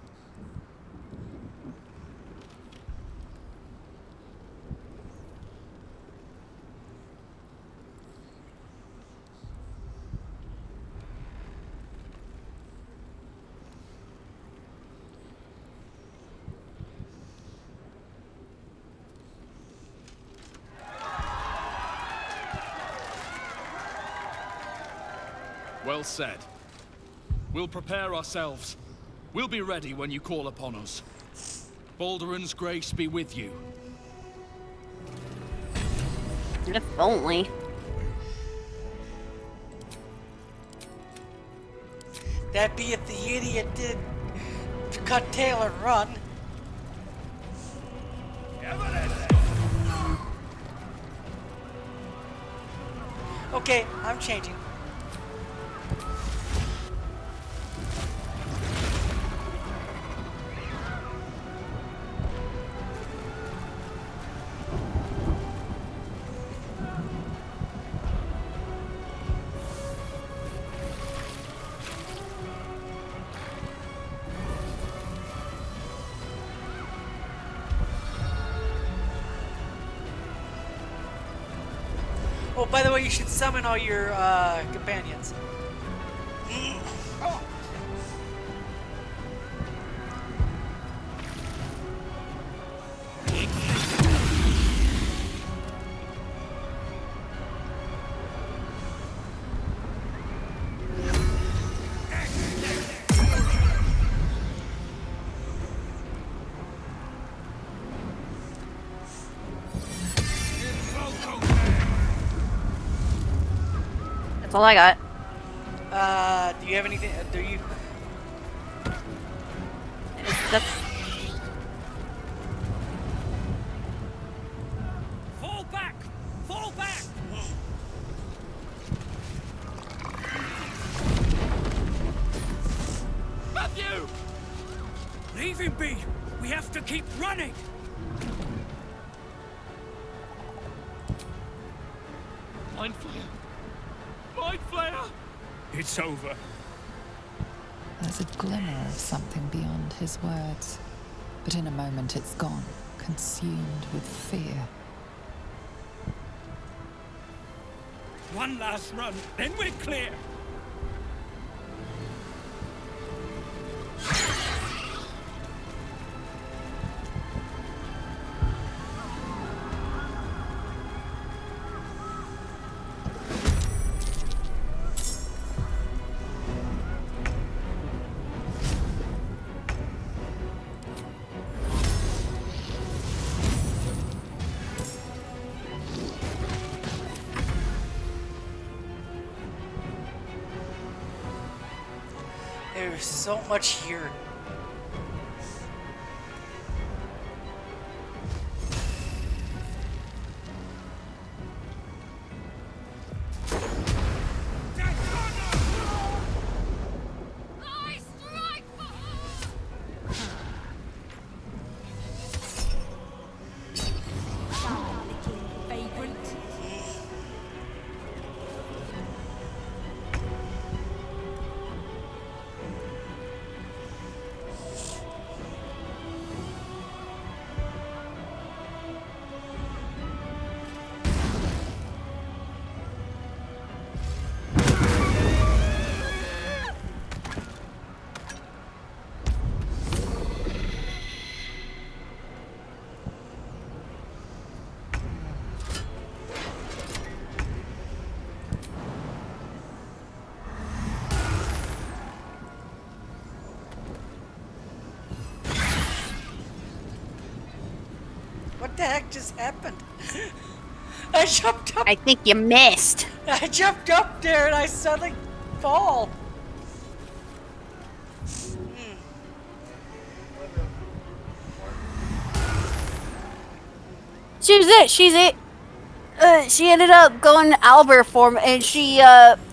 Well said. We'll prepare ourselves. We'll be ready when you call upon us. Balduran's grace be with you. If only. That be if the idiot did cut tail and run. Okay, I'm changing. Oh, by the way, you should summon all your companions. That's all I got. Do you have anything? Do you? That's Fall back! Fall back! Matthew! Leave him be! We have to keep running! Mind Flayer! Mind Flayer! It's over. There's a glimmer of something beyond his words, but in a moment it's gone, consumed with fear. One last run, then we're clear! There's so much here. What the heck just happened? I jumped up. I think you missed. I jumped up there and I suddenly fall. She's it. She ended up going to Albert form and she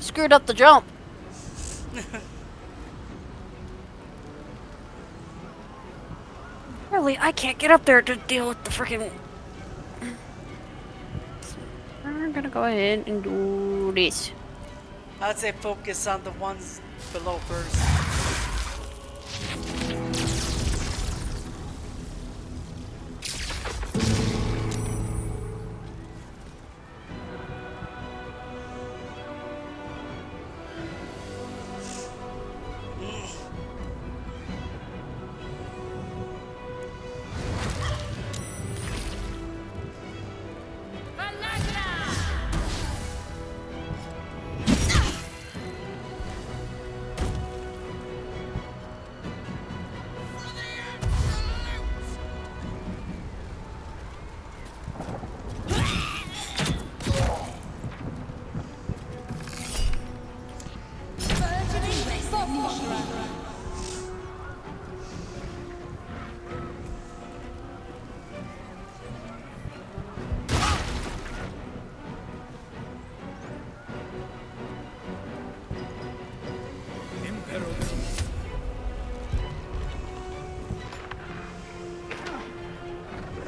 screwed up the jump. Really, I can't get up there to deal with the freaking. I'm gonna go ahead and do this. I'd say focus on the ones below first.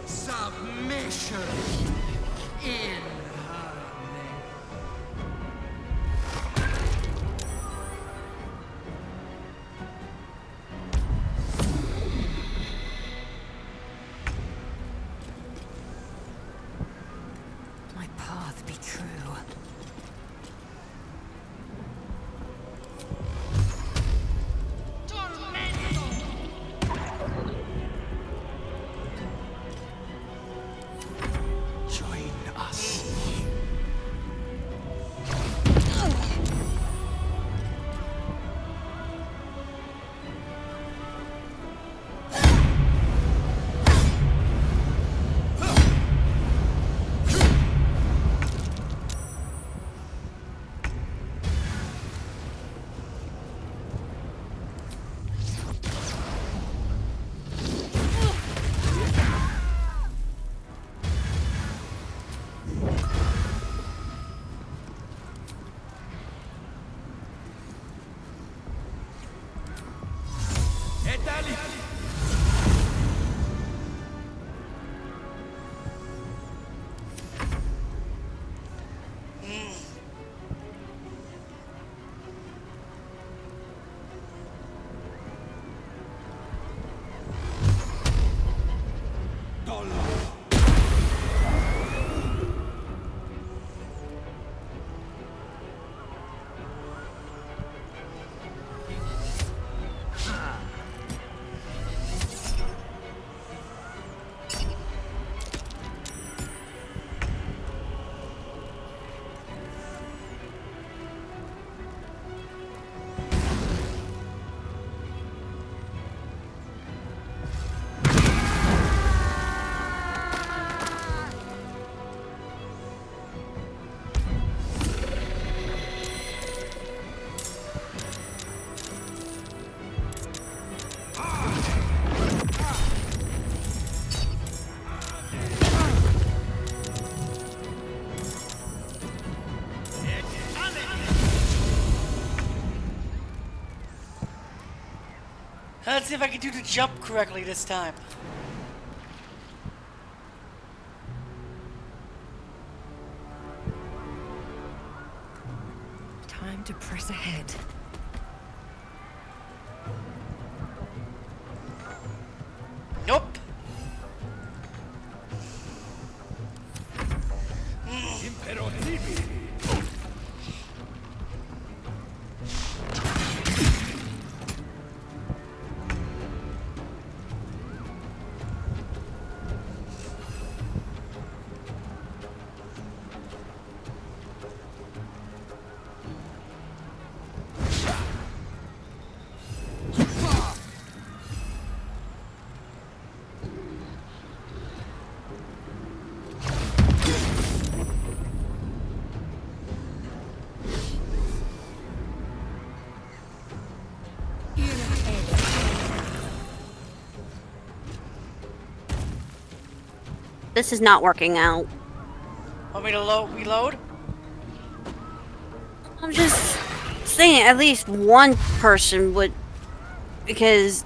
Submission in her name. My path be true. Join us. Let's see if I can do the jump correctly this time. Time to press ahead. Nope. This is not working out. Want me to reload? I'm just saying at least one person would, because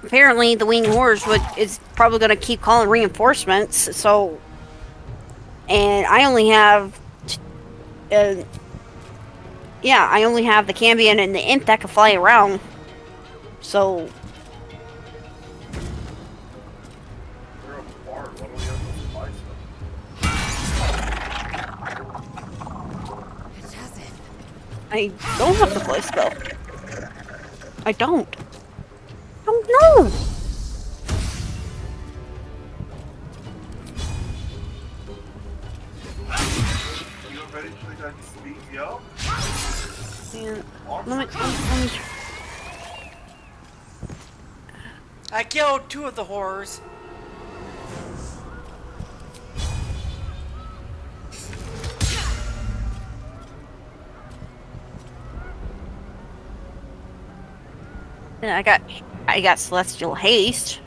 apparently the winged horse is probably going to keep calling reinforcements. So, and I only have, yeah, I only have the Cambion and the Imp that can fly around. So. I don't have the fly spell. I don't. I don't know. You ready for the guy to speak, yo? Let me. I killed 2 of the horrors. I got Celestial Haste.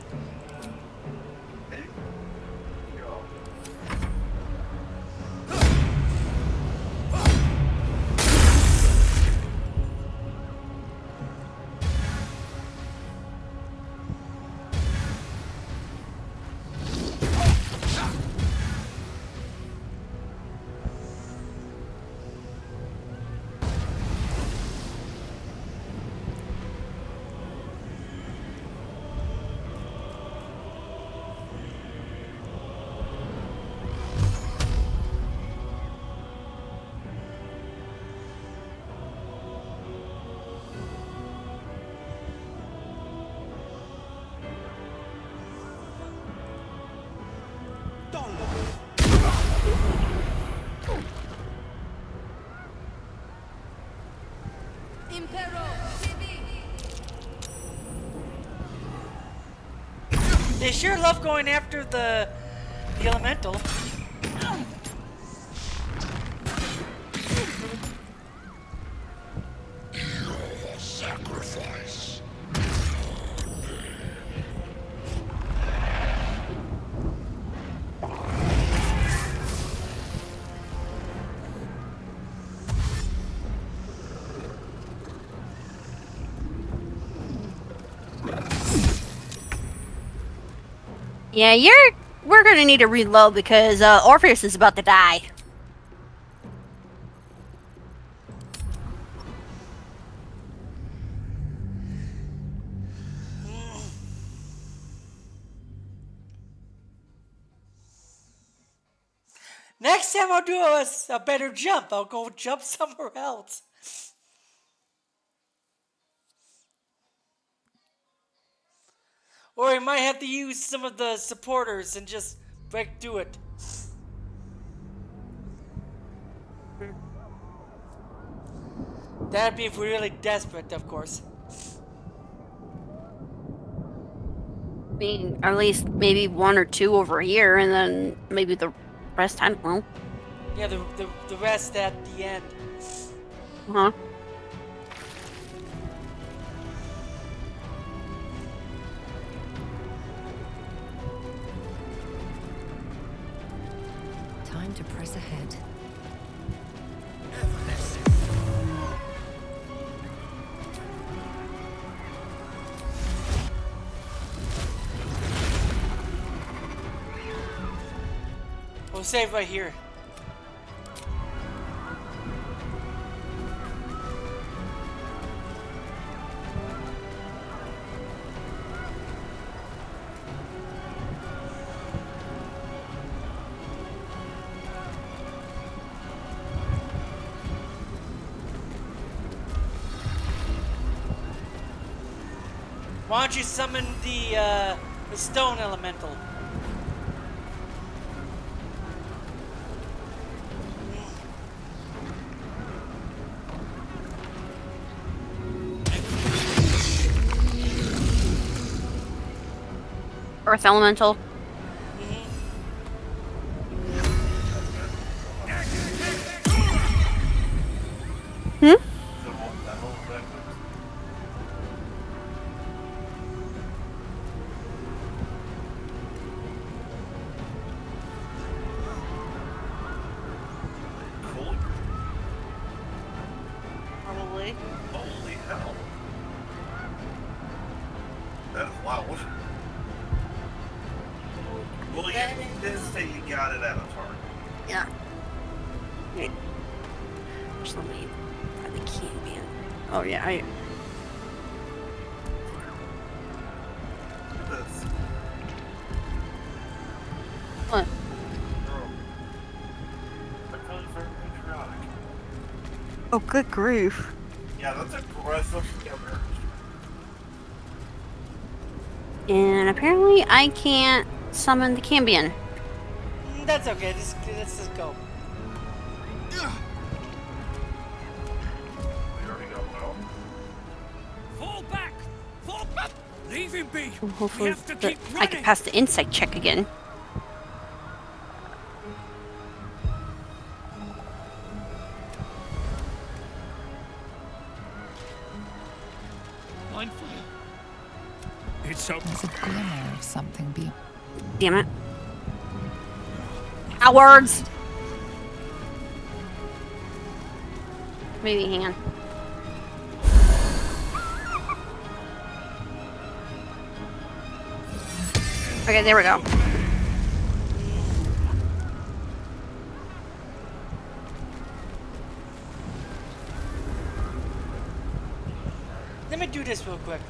They sure love going after the elemental. Sacrifice. Yeah, we're gonna need to reload because Orpheus is about to die. Next time I'll do a better jump. I'll go jump somewhere else. Or I might have to use some of the supporters and just break through it. That'd be if we're really desperate, of course. I mean, or at least maybe 1 or 2 over here, and then maybe the rest, I don't know. Yeah, the rest at the end. Uh-huh. Time to press ahead. We'll save right here. Why don't you summon the stone elemental? Earth elemental. Hmm? Probably. Holy hell. That is loud. Well, you did say you got it at a target. Yeah. Wait. Just let me find the Cambion. Oh yeah, This. What? I'm feeling very patriotic. Oh, good grief. Yeah, that's aggressive. And apparently I can't summon the Cambion. That's okay. Let's just go. Fall back! Fall back! Leave him be! And hopefully We have to keep I can pass the insight check again. Mindful. It's There's a glimmer of something beyond. Damn it. Cowards! Maybe hang on. Okay, there we go. Let me do this real quick.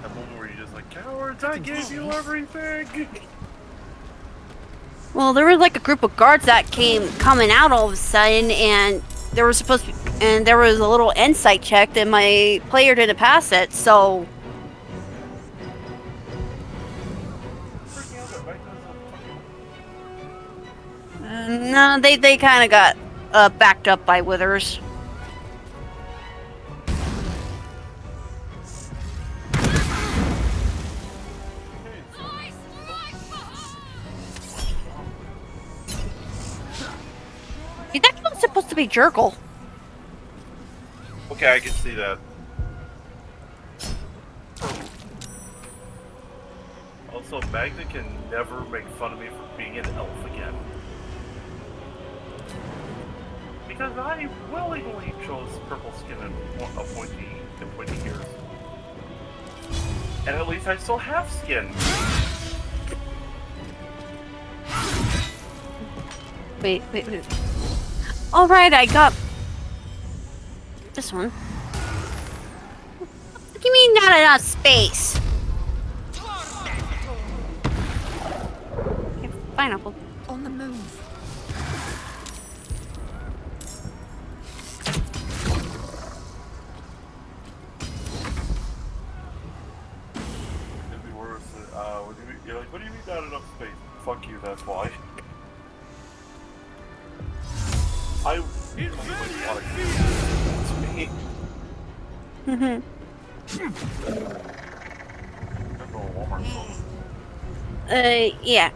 That moment where you're just like, cowards, I gave you everything. Well, there was like a group of guards that came coming out all of a sudden, and there was supposed to be, and there was a little insight check, and my player didn't pass it, so. No, they kind of got backed up by withers. be Jerkle. Okay, I can see that. Also, Magna can never make fun of me for being an elf again. Because I willingly chose purple skin and pointy ears. And at least I still have skin. Wait. Alright, I got this one. What do you mean not enough space? Okay, pineapple. On the move. It'd be worse. You're like, what do you mean not enough space? Fuck you, that's why. I really want to it's me. Mm-hmm. Yeah.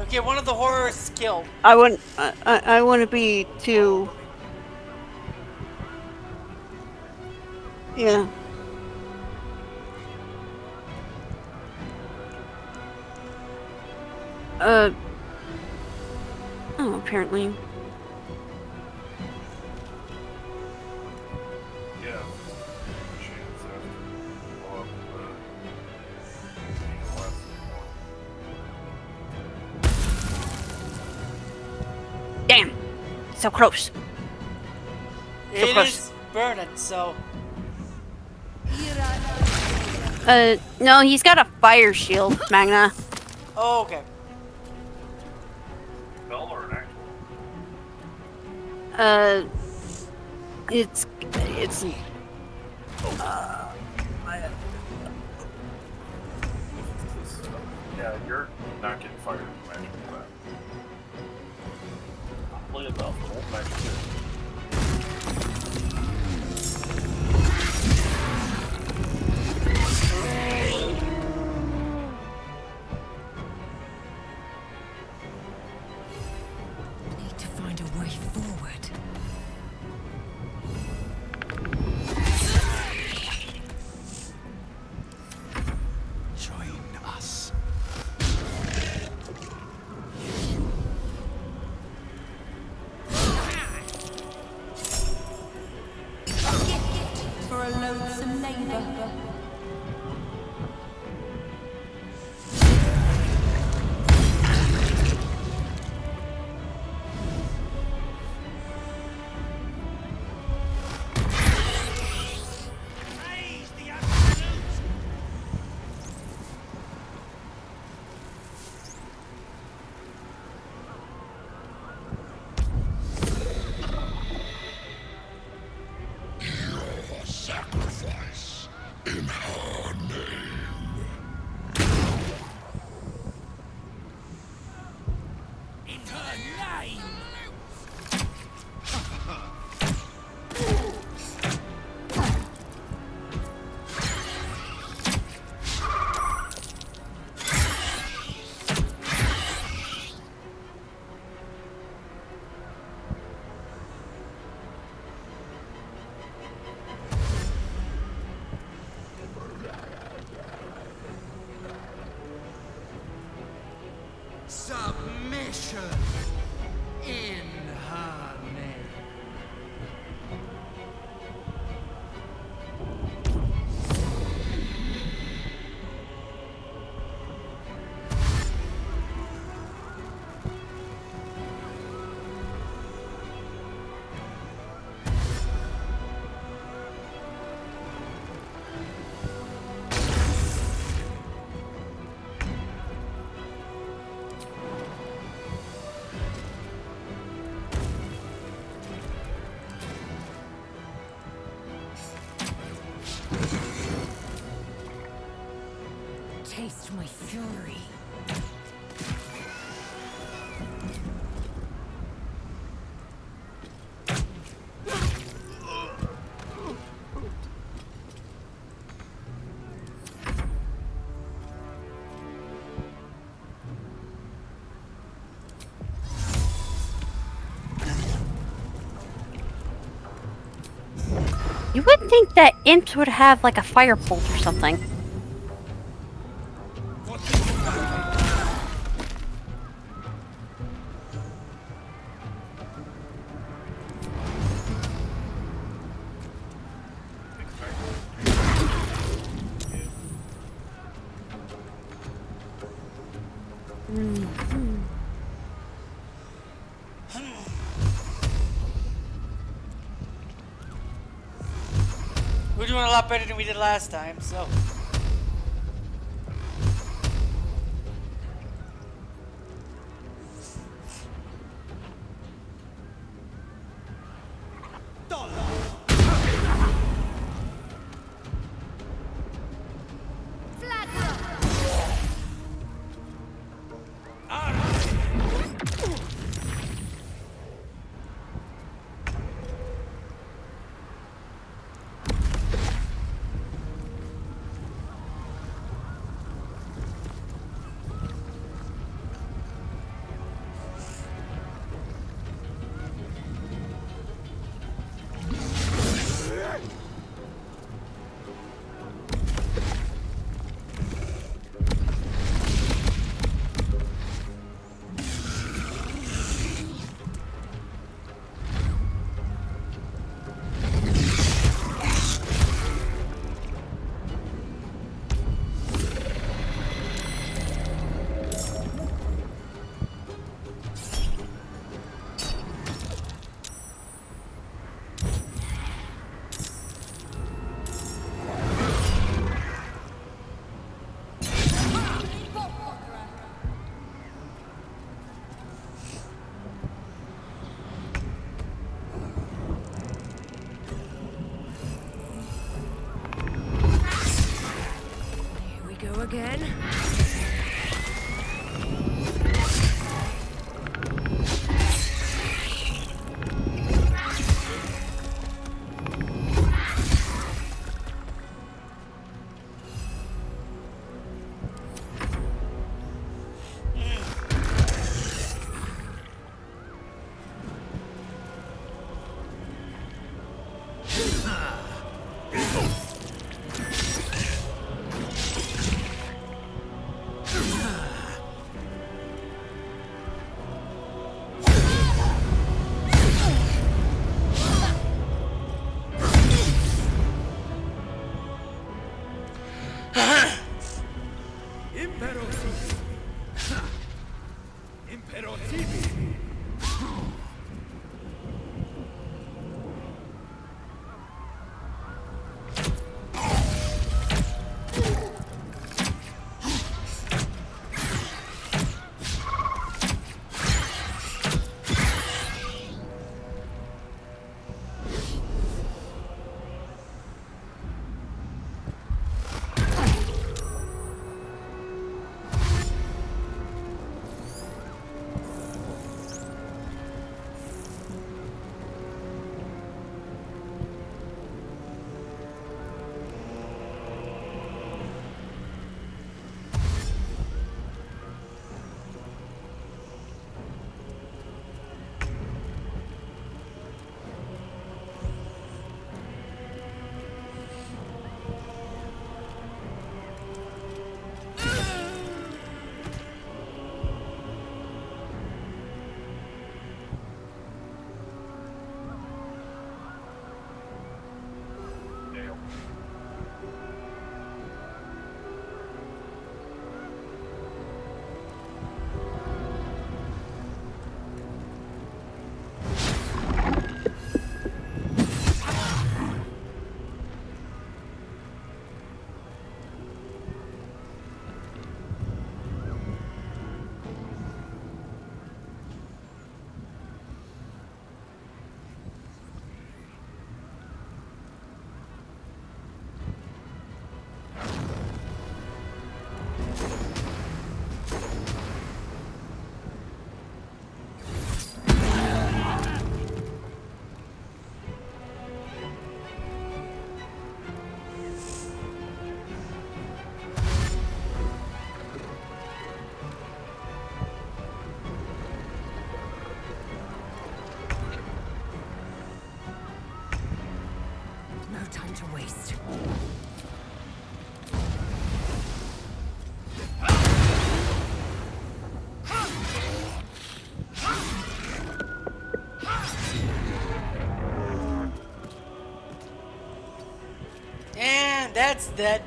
Okay, one of the horrors is killed. I wouldn't be too. Yeah. Oh, apparently. Yeah. Damn. So close. It is burning, so. No, he's got a fire shield, Magna. Oh, okay. It's. Yeah, you're not getting fired in the match for that. Look at the whole match too. Need to find a way forward. Join us. For a loathsome neighbor. Your sacrifice in her name. In her name! Submission in her name. Taste my fury. You would think that imps would have like a fire bolt or something. We're doing a lot better than we did last time, so. Go again. dead.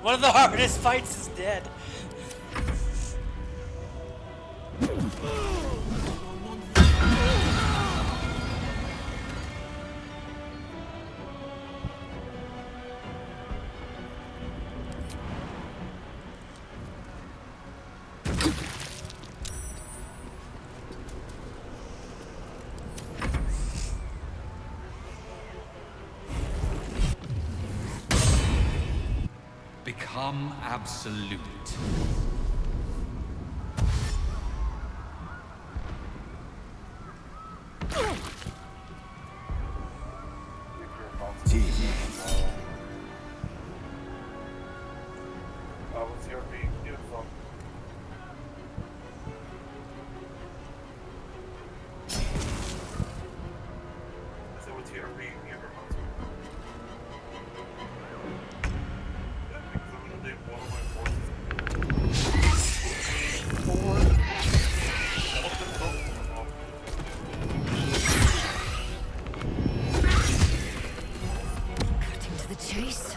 One of the hardest fights is dead. Become absolute. What's your being beautiful? I said, what's your being beautiful? Cutting to the chase.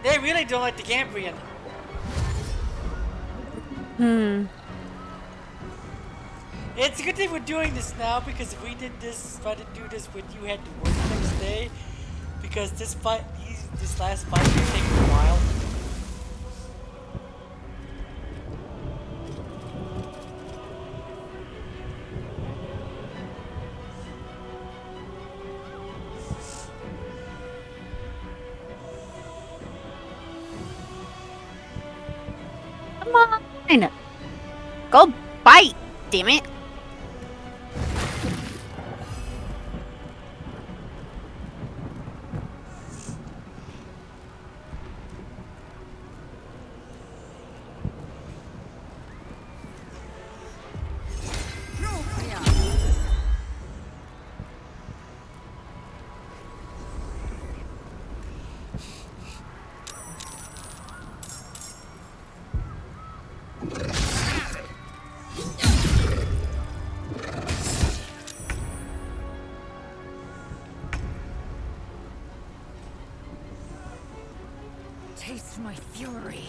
They really don't like the Cambrian. It's a good thing we're doing this now, because if we did this, tried to do this when you had to work the next day, because this fight, this last fight is taking a while. Come on! Go bite, damn it! Taste my fury.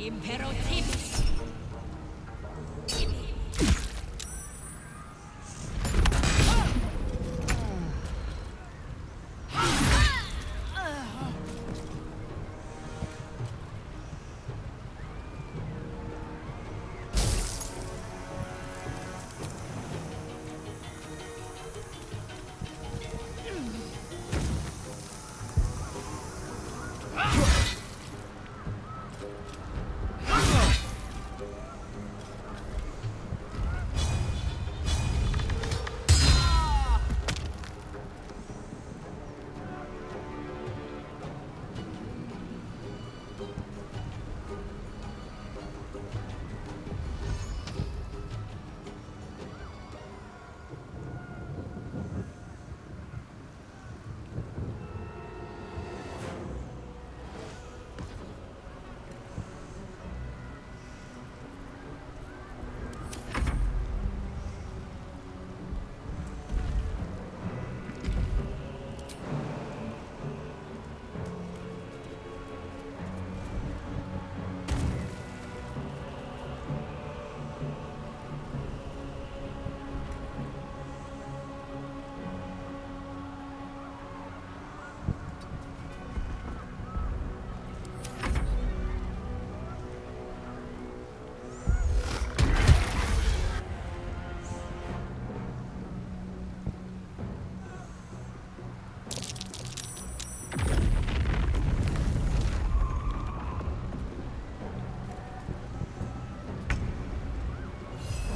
Imperativ.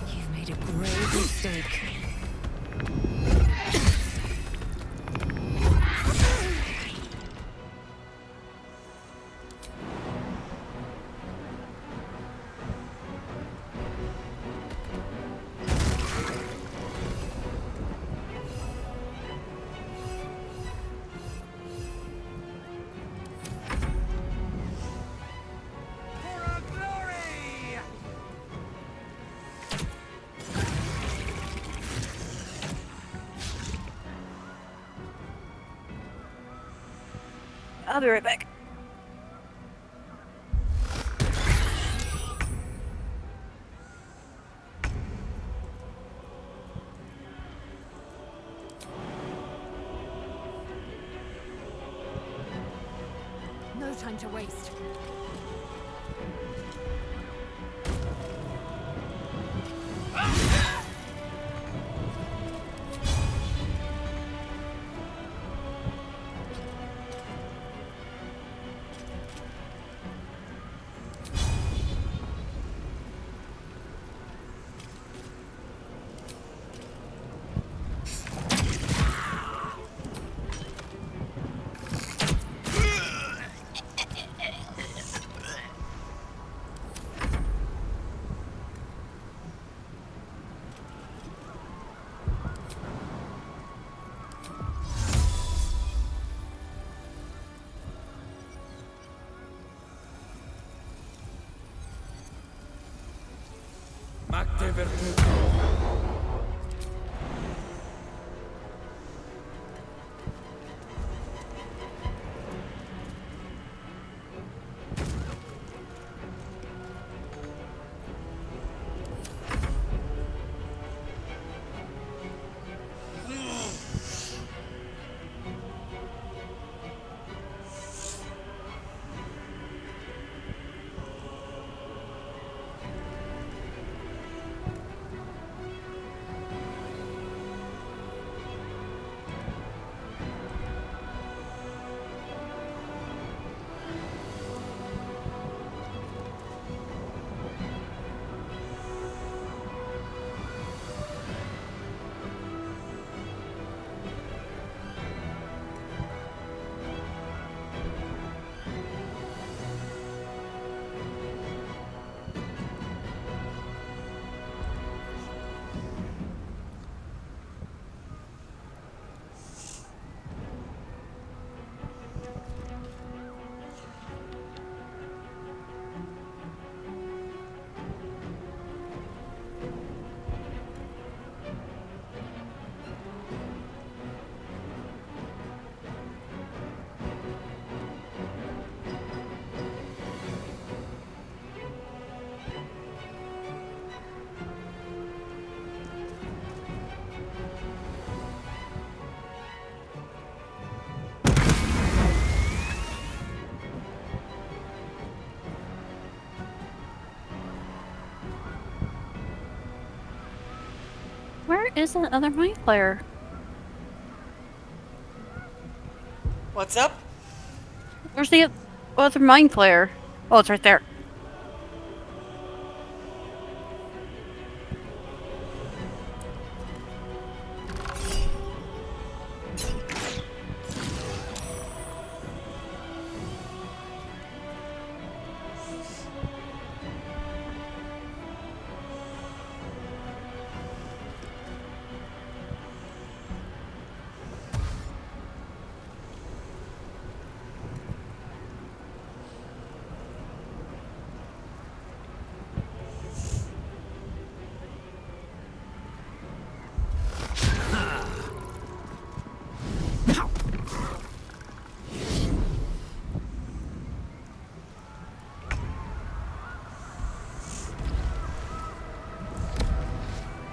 You've made a grave mistake. I'll be right back. No time to waste. Magde Virtuto. is that other mind player? What's up? Where's the other mind player? Oh, it's right there.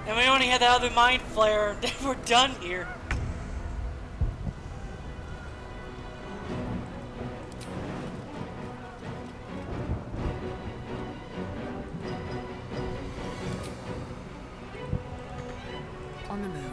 And we only had the other mind flare. We're done here. On the move.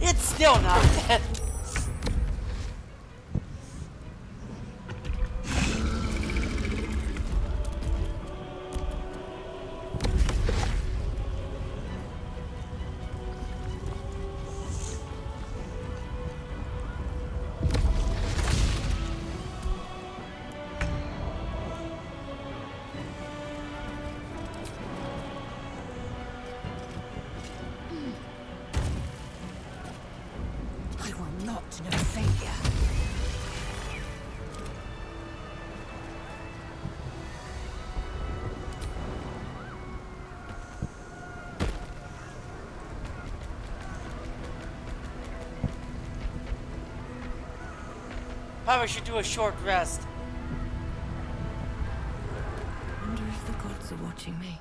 It's still not dead. I will not know failure. Probably should do a short rest. Wonder if the gods are watching me.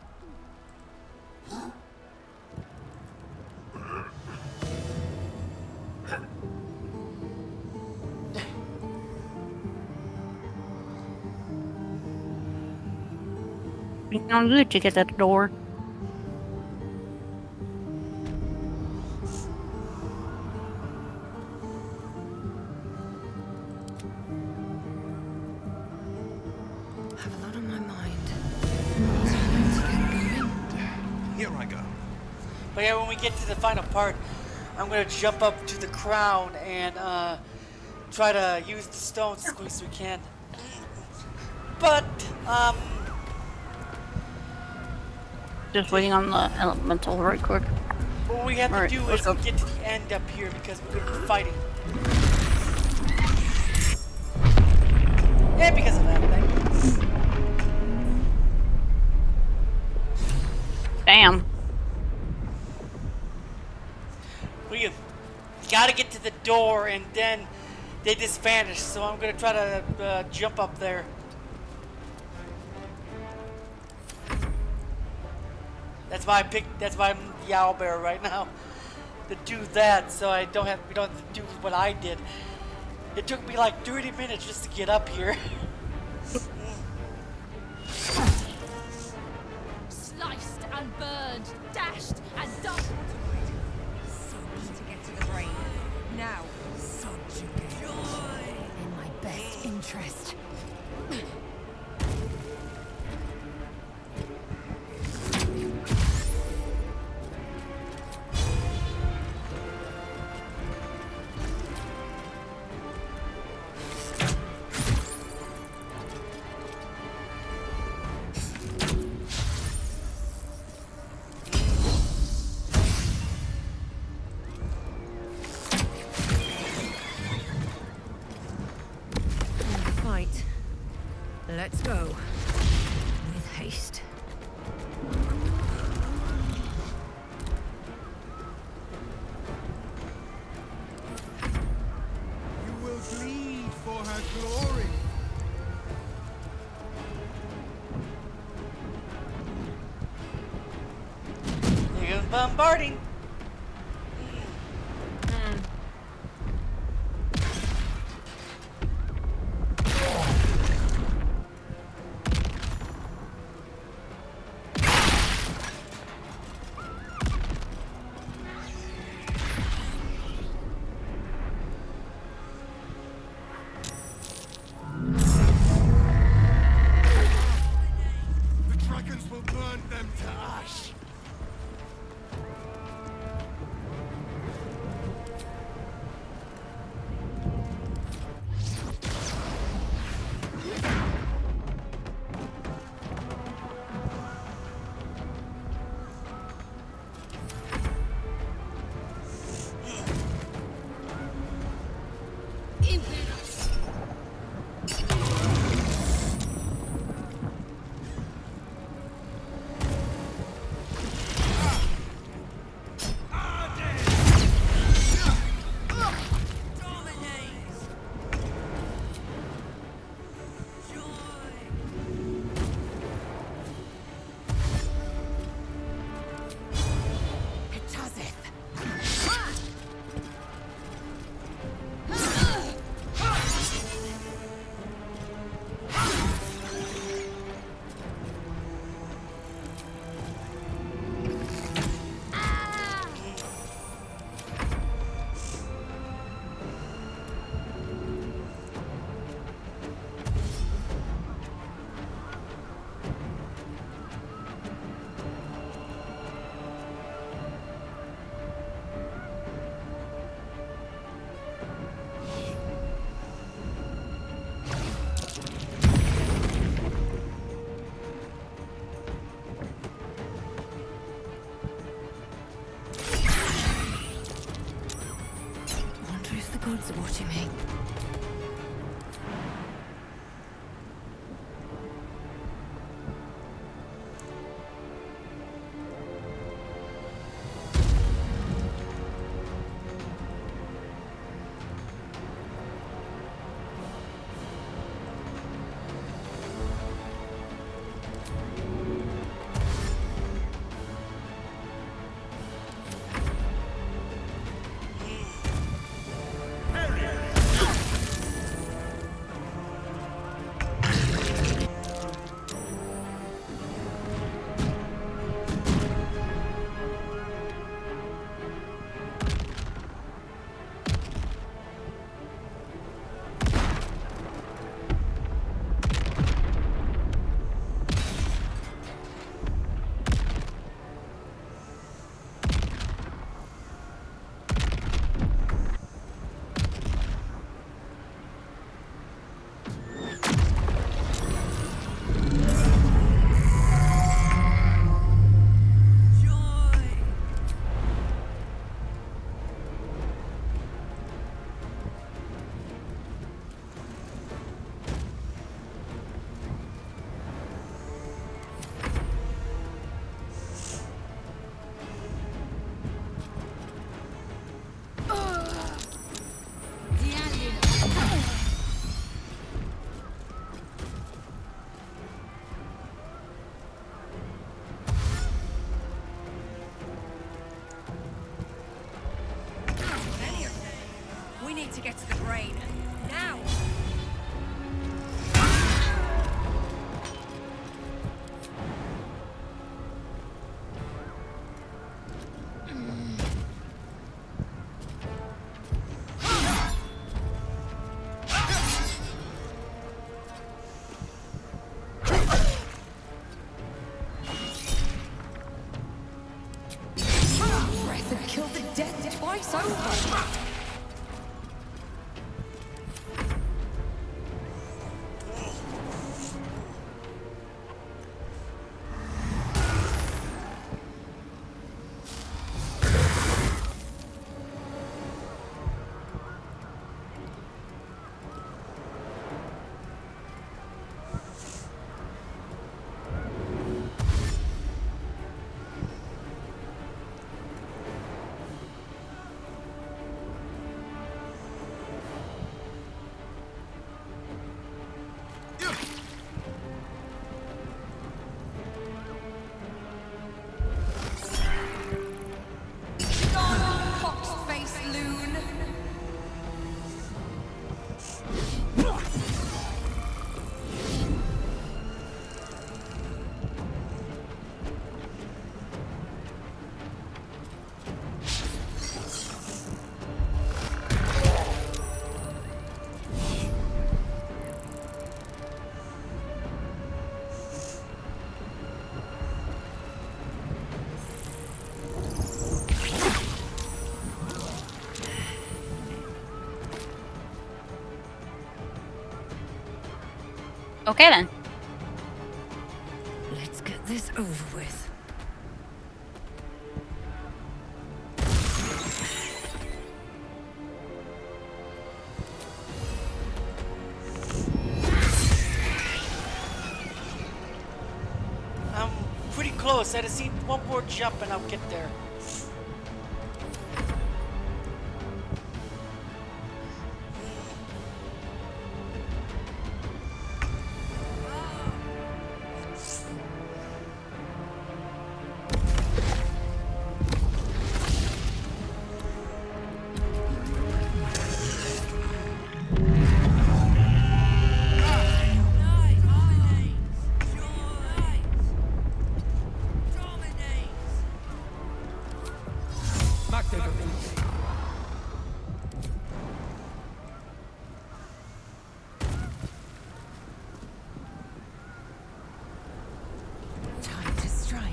I'm good to get at the door. I have a lot on my mind. Here I go. But yeah, when we get to the final part, I'm gonna jump up to the crown and try to use the stones as quick as we can. But Just waiting on the elemental right quick. what we have Alright, to do let's is go. get to the end up here because we're gonna be fighting. Yeah, because of that thing. Damn. We gotta get to the door and then they just vanish. So I'm gonna try to jump up there. That's why I picked. That's why I'm the owlbear right now to do that. So we don't have to do what I did. It took me like 30 minutes just to get up here. Sliced and burned, dashed and done. So keen to get to the brain. Now, subjugate. Joy. In my best interest. Fight. Let's go. With haste. You will bleed for her glory. Bombarding. The dragons will burn them to ash. Gods are watching me. We need to get to the brain. Now! Breath and kill the dead twice over. Okay then. Let's get this over with. I'm pretty close. I just need one more jump and I'll get there. Time to strike.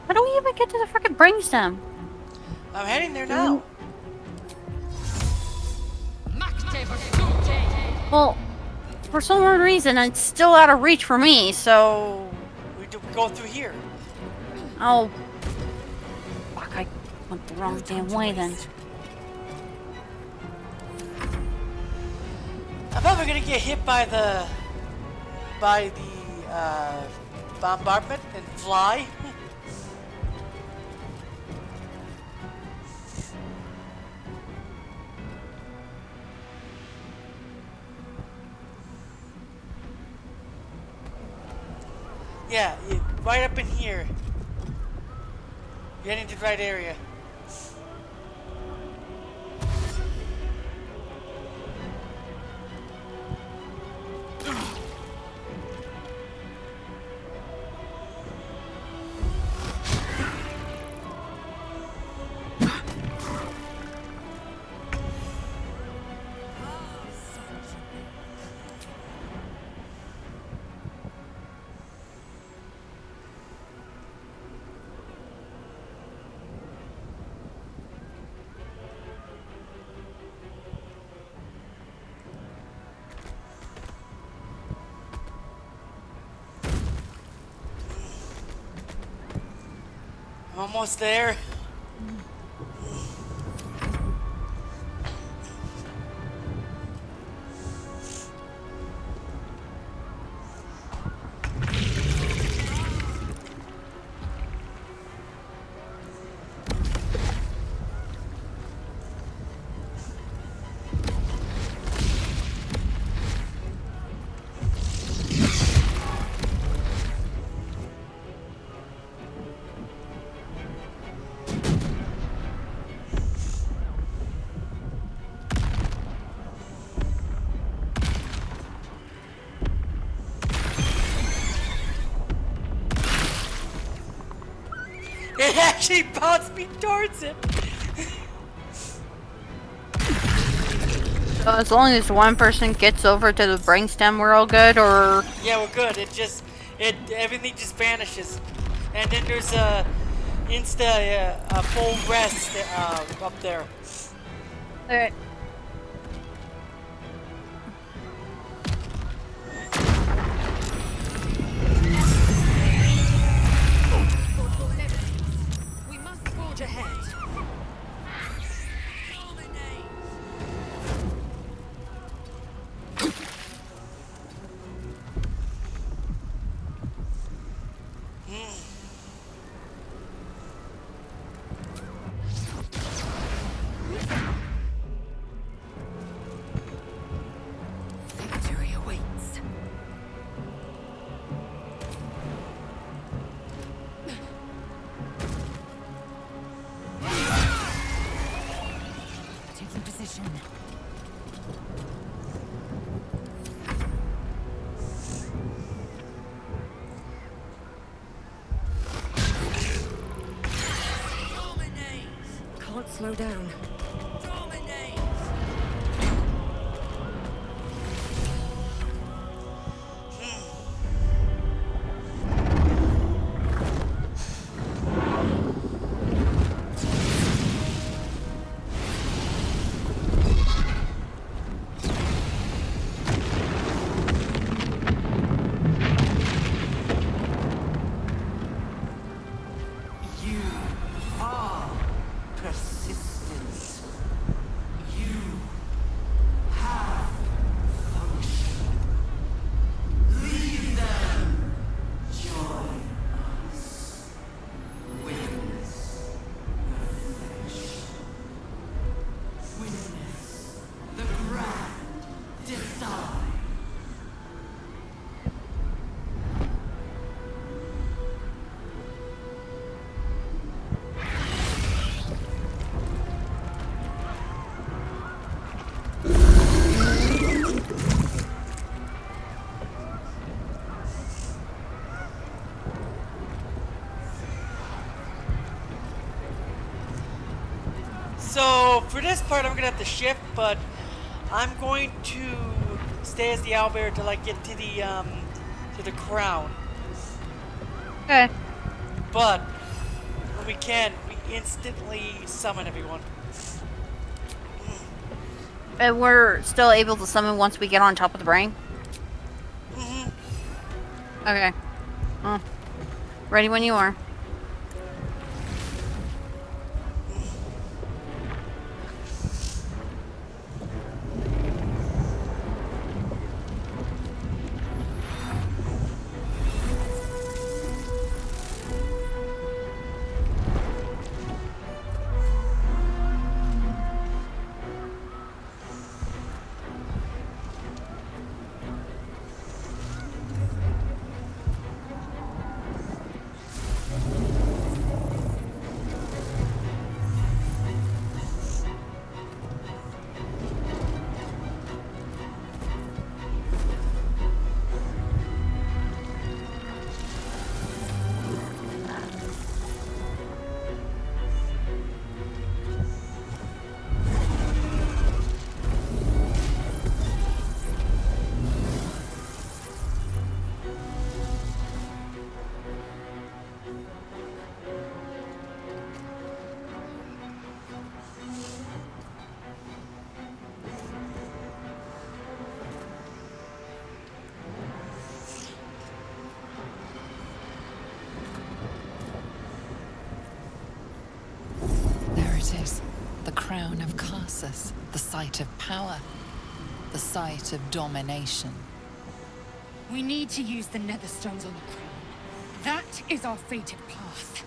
How do we even get to the frickin' brainstem? I'm heading there now. Well, for some weird reason, it's still out of reach for me, so... We do go through here. Oh. Fuck, I went the wrong damn way then. I'm probably gonna get hit by the bombardment and fly. Yeah, right up in here. You're heading to the right area. I'm almost there. It actually bounced me towards it. So as long as one person gets over to the brainstem, we're all good, or... Yeah, we're good. Everything just vanishes. And then there's a full rest up there. Alright. We must forge ahead. Victory awaits. Taking position. Can't slow down. So for this part, I'm gonna have to shift, but I'm going to stay as the owlbear till I get to the crown. Okay. But when we can, we instantly summon everyone. And we're still able to summon once we get on top of the brain? Mm-hmm. Okay. Oh. Ready when you are. There it is. The crown of Karsus. The site of power. The site of domination. We need to use the netherstones on the crown. That is our fated path.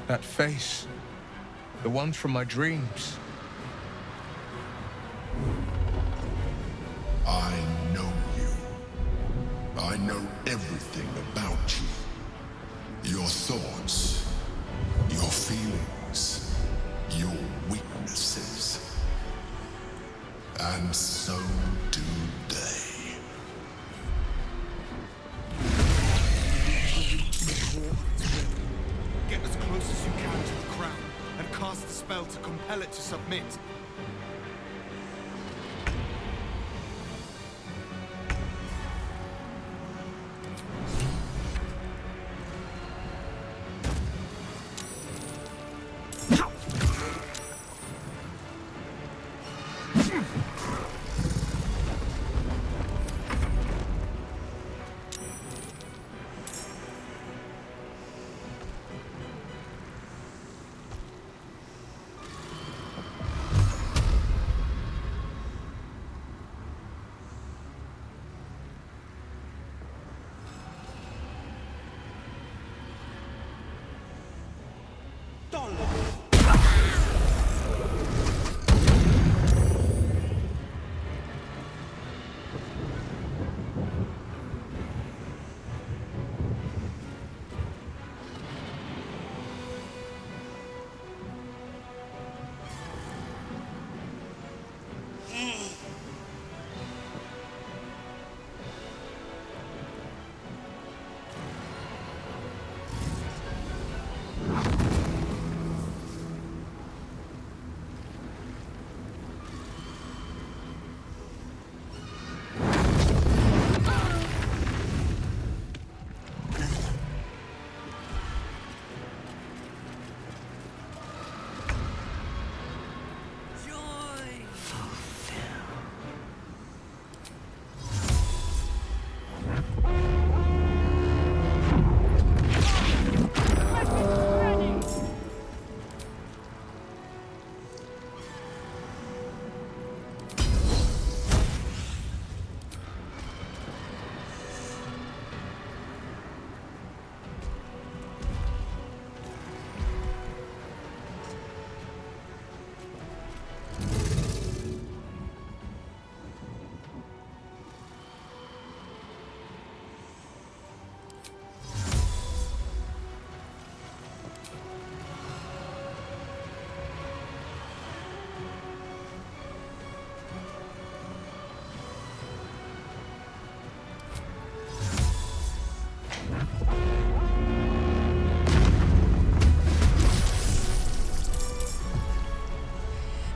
That face. The one from my dreams. I know you. I know everything about you. Your thoughts, your feelings, your weaknesses. And so do they. Get as close as you can to the crown, and cast the spell to compel it to submit.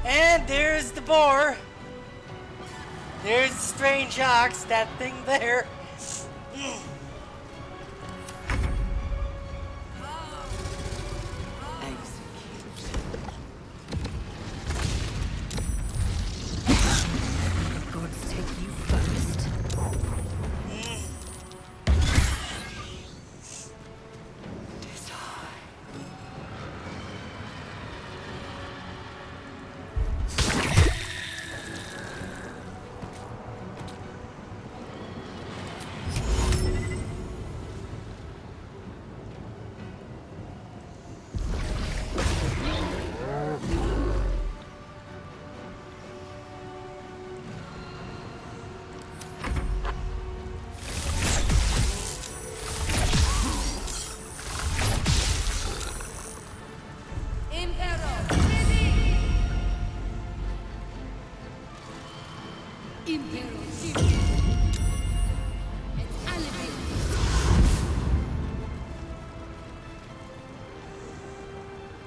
And there's the boar. There's the strange ox, that thing there. Gods take you first.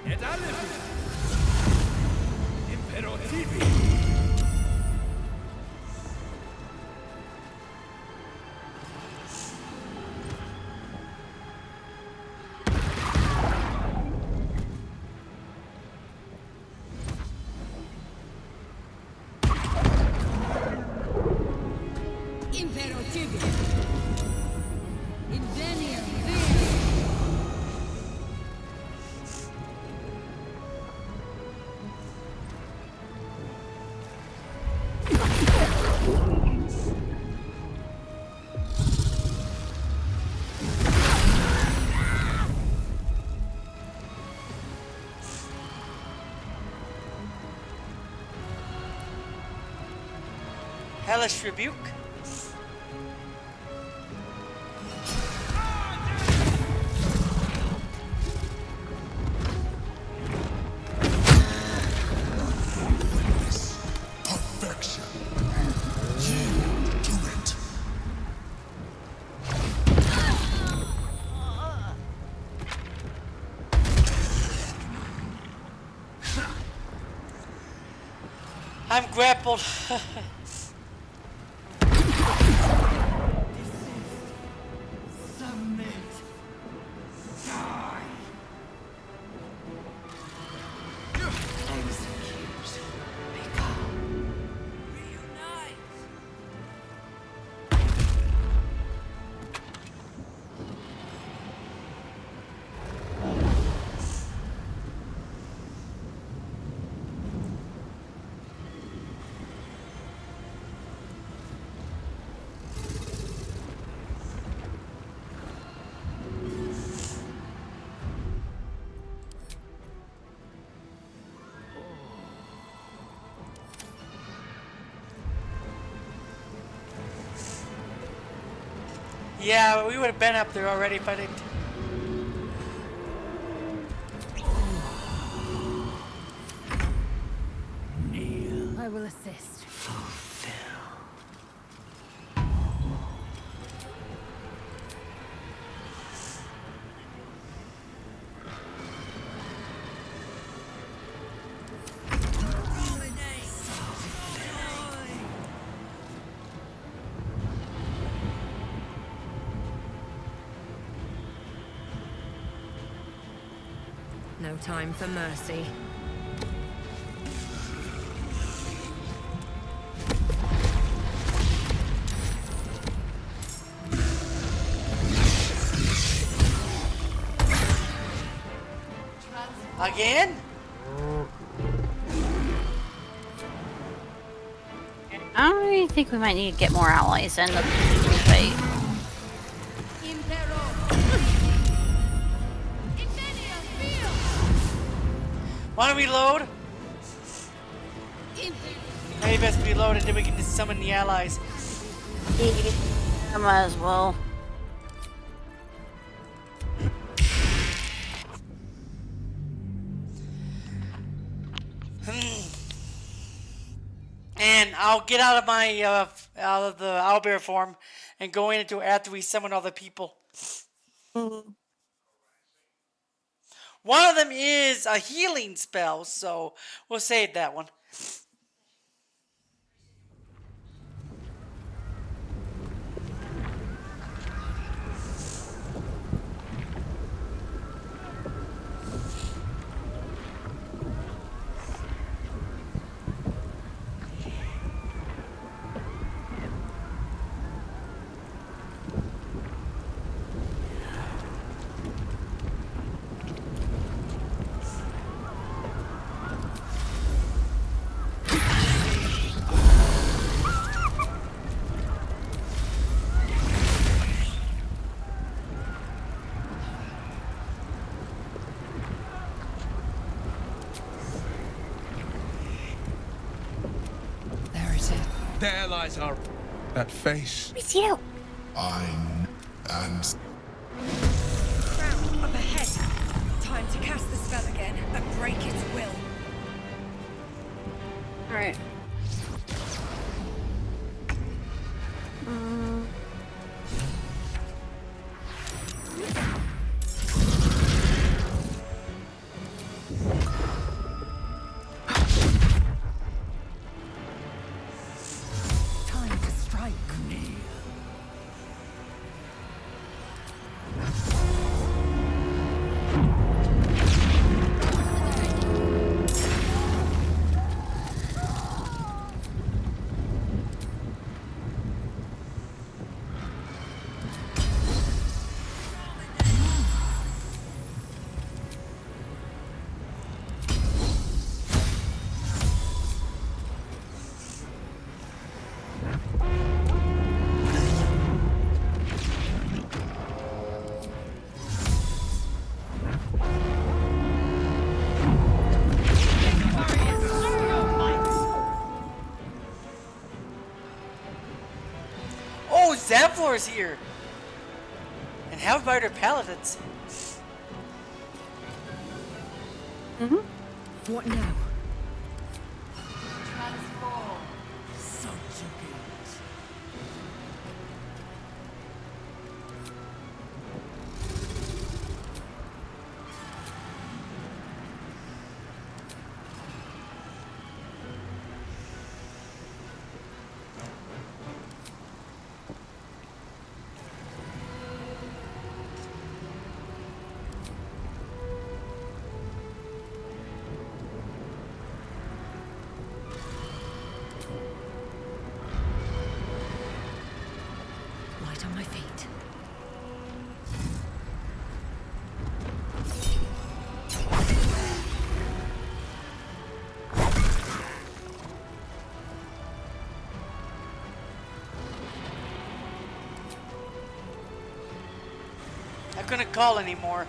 Et alevin. Impero tibi. Impero tibi. Invenium Hellish rebuke. Perfection. Yield to it. I'm grappled. Submit. Die. Execute. Become. Reunite. Yeah, we would have been up there already if I didn't. I will assist. No time for mercy. Again? I think we might need to get more allies in the fight. Want to reload? Maybe best reload and then we can just summon the allies. I might as well. And I'll get out of my out of the owlbear form and go into after we summon all the people. One of them is a healing spell, so we'll save that one. There it is. There lies our... That face. It's you. I'm... and... Crown, up ahead. Time to cast the spell again and break its will. Alright. Time to strike. Oh, Zamflor's here! And how about our paladins? What now? Light on my feet. I couldn't call anymore.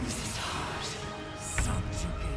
This is hard. Subjugate.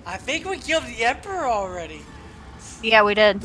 I think we killed the Emperor already. Yeah, we did.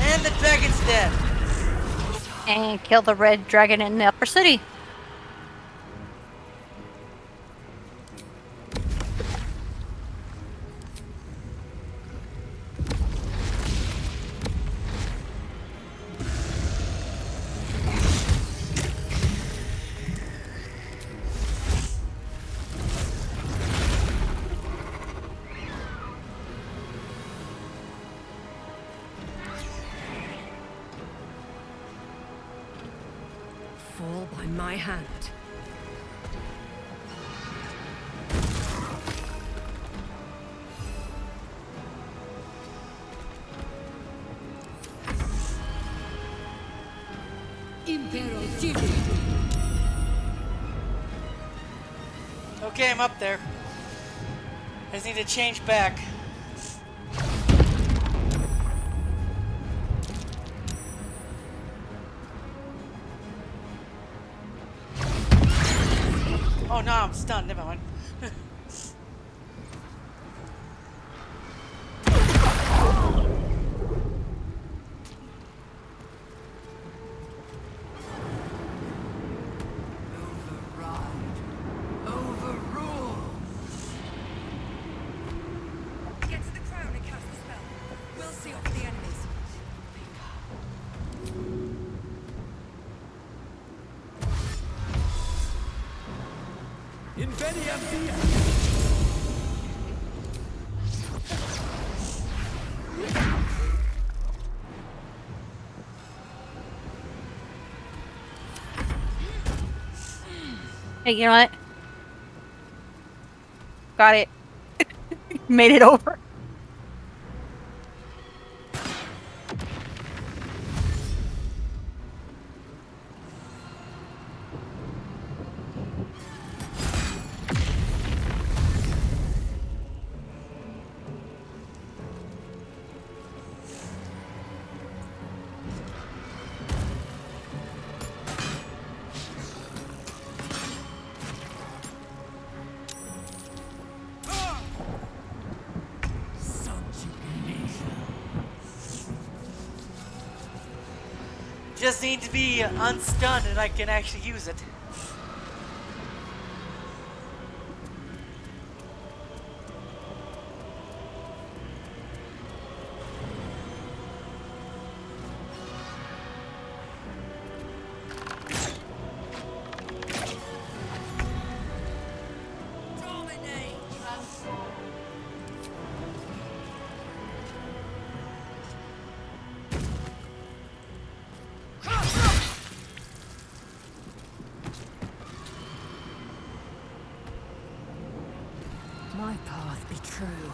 And the dragon's dead. And kill the red dragon in the upper city. Fall by my hand. Okay, I'm up there. I just need to change back. Oh no, I'm stunned. Never mind. Get to the crown and cast the spell. We'll see off the enemies. Inveria via! Hey, you know what? Got it. Made it over. Just need to be unstunned and I can actually use it. My path be true.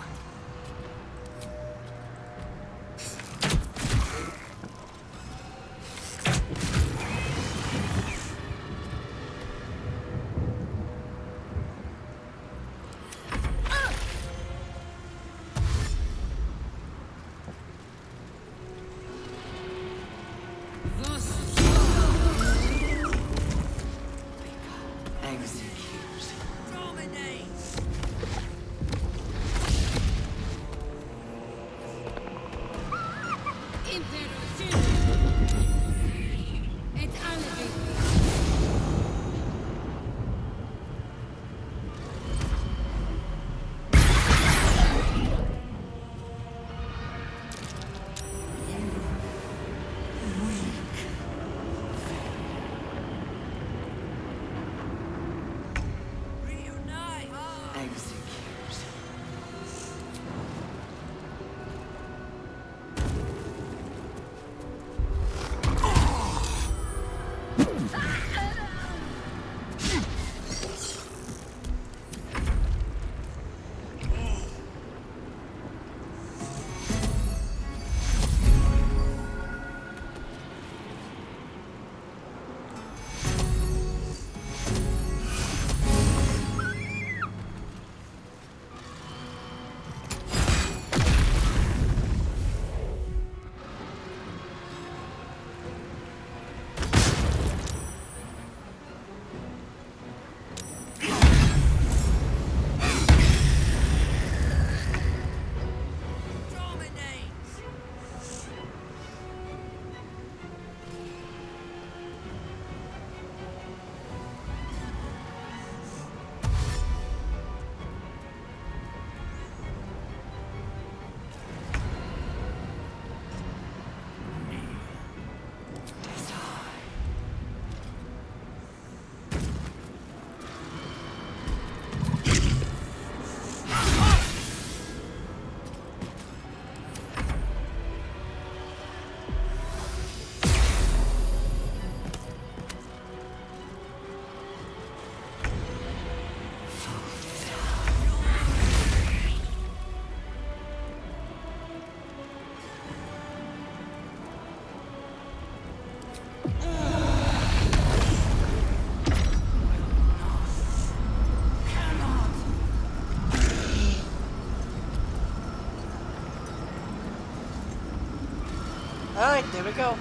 Alright, there we go.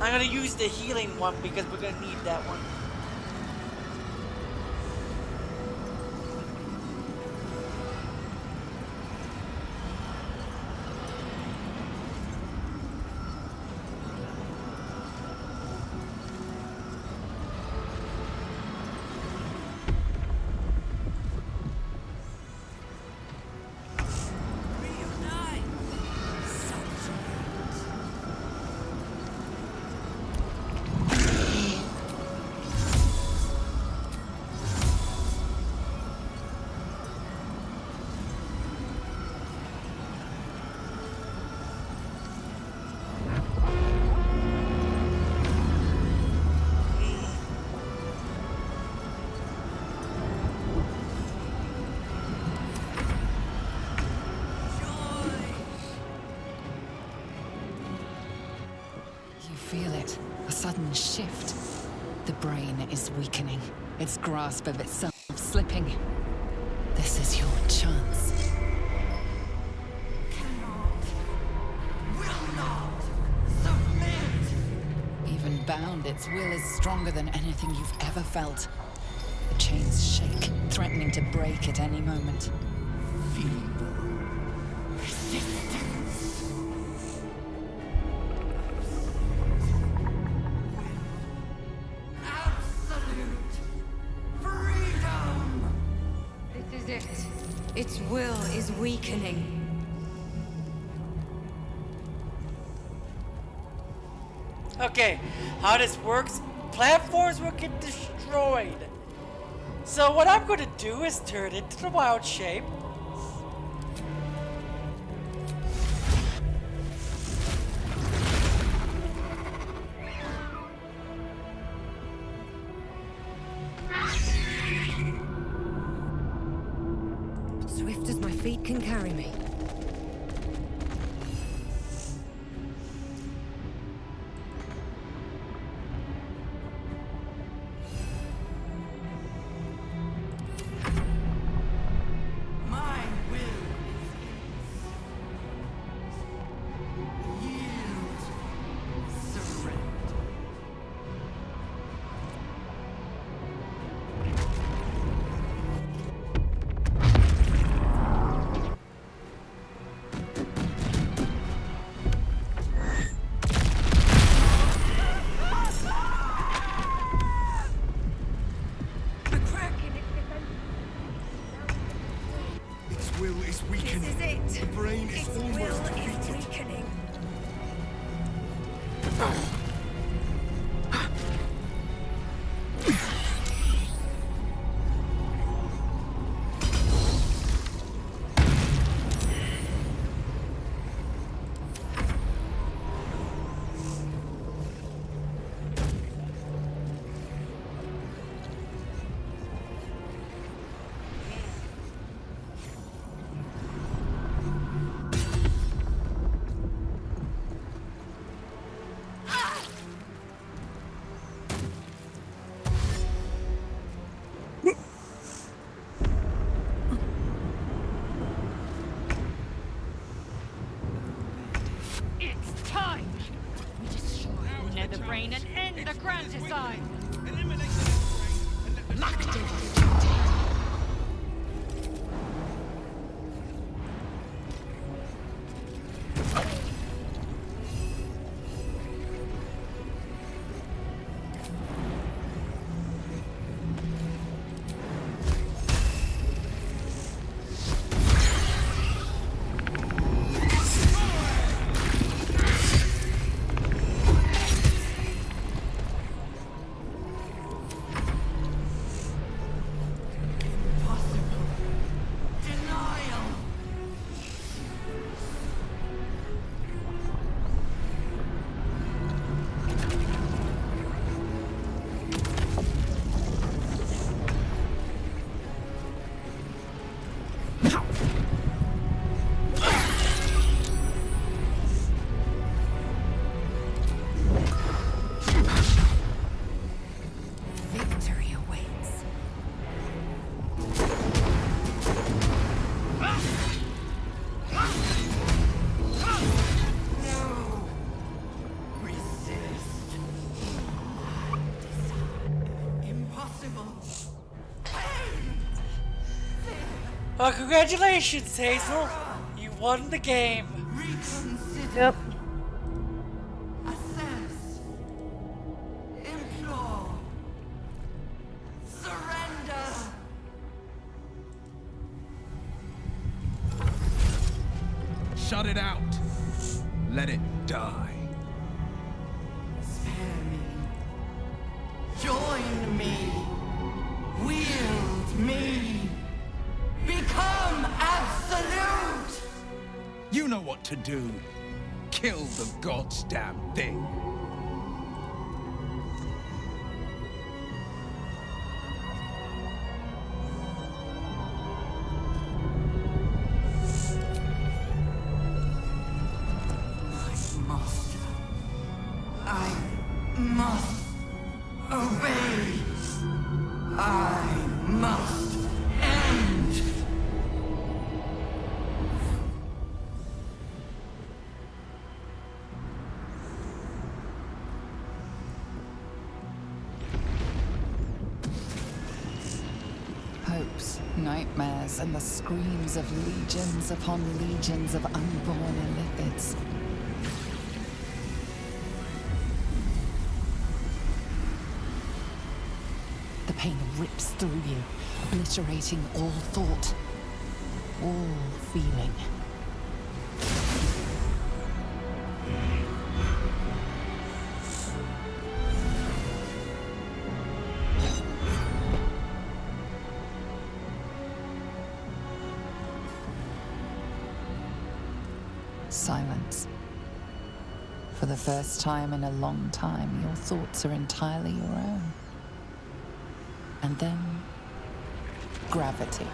I'm gonna use the healing one because we're gonna need that one. You feel it. A sudden shift. The brain is weakening. Its grasp of itself slipping. This is your chance. Even bound, its will is stronger than anything you've ever felt. The chains shake, threatening to break at any moment. This is it. Its will is weakening. Okay, how this works, platforms will get destroyed. So what I'm gonna do is turn it into the wild shape. Swift as my feet can carry me. Its will is weakening. This is it. The brain is Its almost will defeated. is weakening. It's time! We destroy the nether brain and end the grand design! Oh, congratulations, Hazel! You won the game. Yep. Assess. Implore. Surrender. Shut it out. Let it die. Spare me. Join me. Wield me. Become absolute. You know what to do. Kill the goddamn thing. I must obey. I must end. Hopes, nightmares, and the screams of legions upon legions of unborn Illithids. The pain rips through you, obliterating all thought, all feeling. Silence. For the first time in a long time, your thoughts are entirely your own. And then, gravity.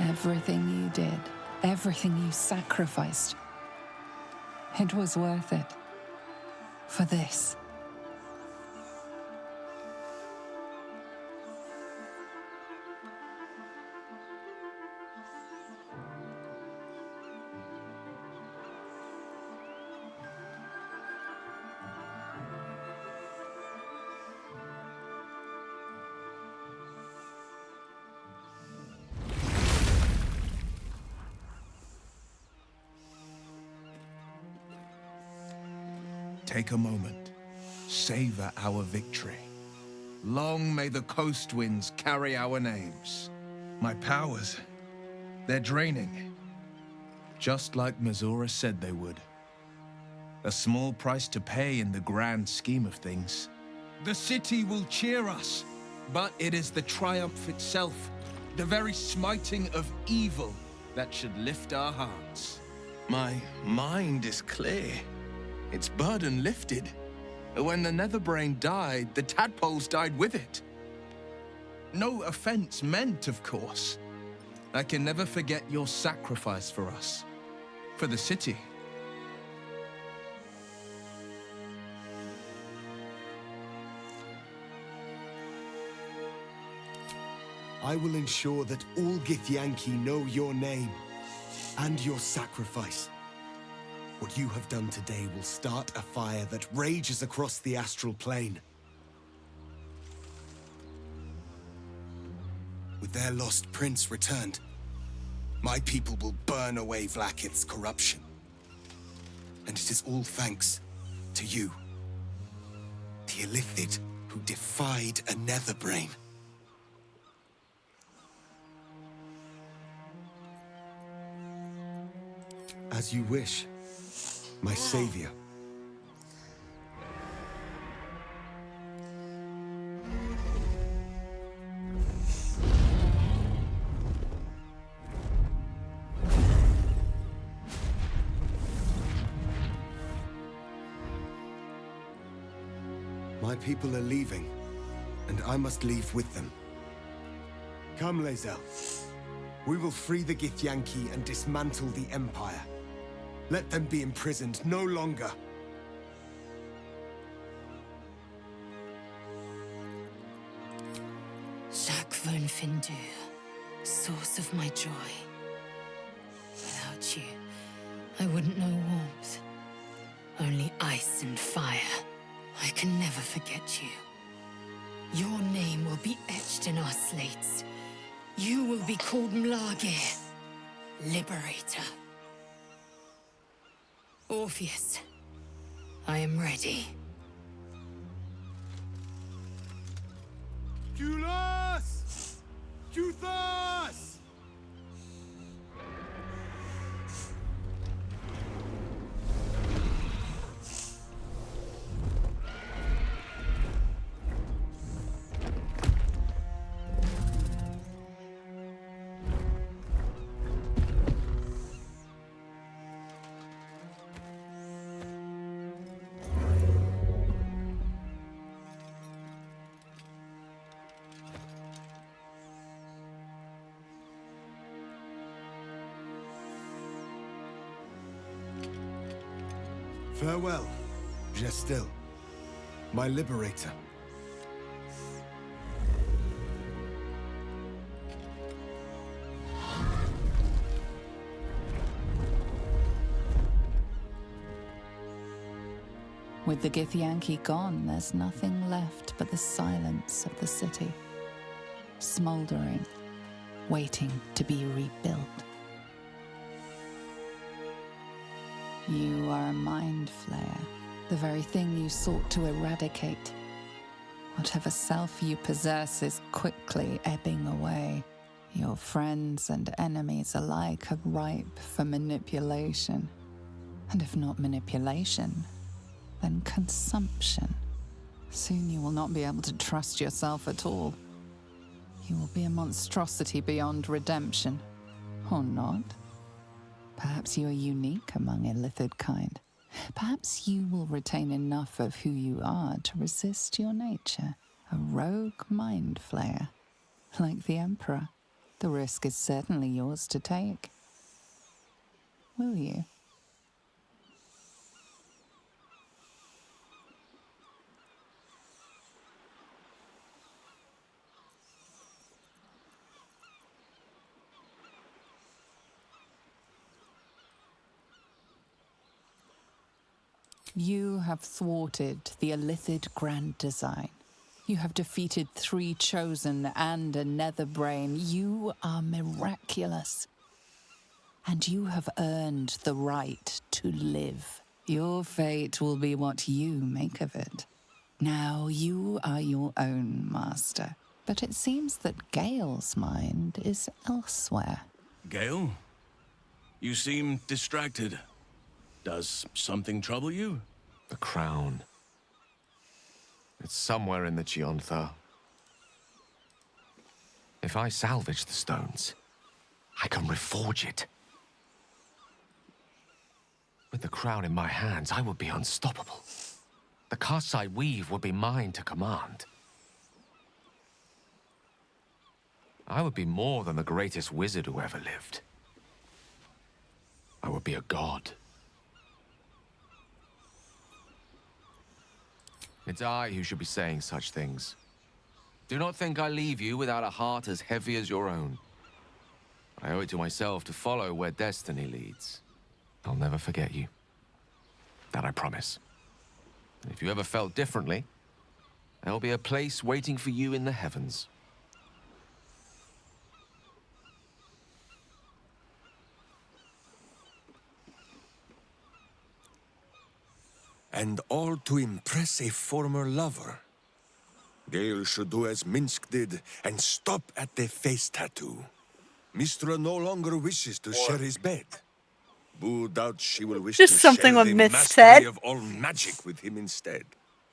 Everything you did, everything you sacrificed, it was worth it. For this. Take a moment. Savor our victory. Long may the coast winds carry our names. My powers, they're draining. Just like Mizora said they would. A small price to pay in the grand scheme of things. The city will cheer us, but it is the triumph itself, the very smiting of evil, that should lift our hearts. My mind is clear. Its burden lifted. When the Netherbrain died, the tadpoles died with it. No offense meant, of course. I can never forget your sacrifice for us. For the city. I will ensure that all Githyanki know your name and your sacrifice. What you have done today will start a fire that rages across the astral plane. With their lost prince returned, my people will burn away Vlaakith's corruption. And it is all thanks to you, the Illithid who defied a Netherbrain. As you wish, my savior. My people are leaving, and I must leave with them. Come, Lae'zel. We will free the Githyanki and dismantle the Empire. Let them be imprisoned no longer. Shakvun Findur, source of my joy. Without you, I wouldn't know warmth. Only ice and fire. I can never forget you. Your name will be etched in our slates. You will be called Mlagir, Liberator. Orpheus, I am ready. Julas! Juthas! Farewell, Gestil, my liberator. With the Githyanki gone, there's nothing left but the silence of the city. Smoldering, waiting to be rebuilt. You are a mind flayer, the very thing you sought to eradicate. Whatever self you possess is quickly ebbing away. Your friends and enemies alike are ripe for manipulation. And if not manipulation, then consumption. Soon you will not be able to trust yourself at all. You will be a monstrosity beyond redemption. Or not. Perhaps you are unique among Illithid kind. Perhaps you will retain enough of who you are to resist your nature. A rogue mind flayer. Like the Emperor, the risk is certainly yours to take. Will you? You have thwarted the Illithid Grand Design. You have defeated 3 Chosen and a Netherbrain. You are miraculous. And you have earned the right to live. Your fate will be what you make of it. Now you are your own master. But it seems that Gale's mind is elsewhere. Gale? You seem distracted. Does something trouble you? The crown. It's somewhere in the Gionthar. If I salvage the stones, I can reforge it. With the crown in my hands, I would be unstoppable. The casts I weave would be mine to command. I would be more than the greatest wizard who ever lived. I would be a god. It's I who should be saying such things. Do not think I leave you without a heart as heavy as your own. I owe it to myself to follow where destiny leads. I'll never forget you. That I promise. And if you ever felt differently, there'll be a place waiting for you in the heavens. And all to impress a former lover. Gale should do as Minsk did and stop at the face tattoo. Mistra no longer wishes to share his bed. Boo doubts she will wish Just to something share with the Mist mastery said. of all magic with him instead.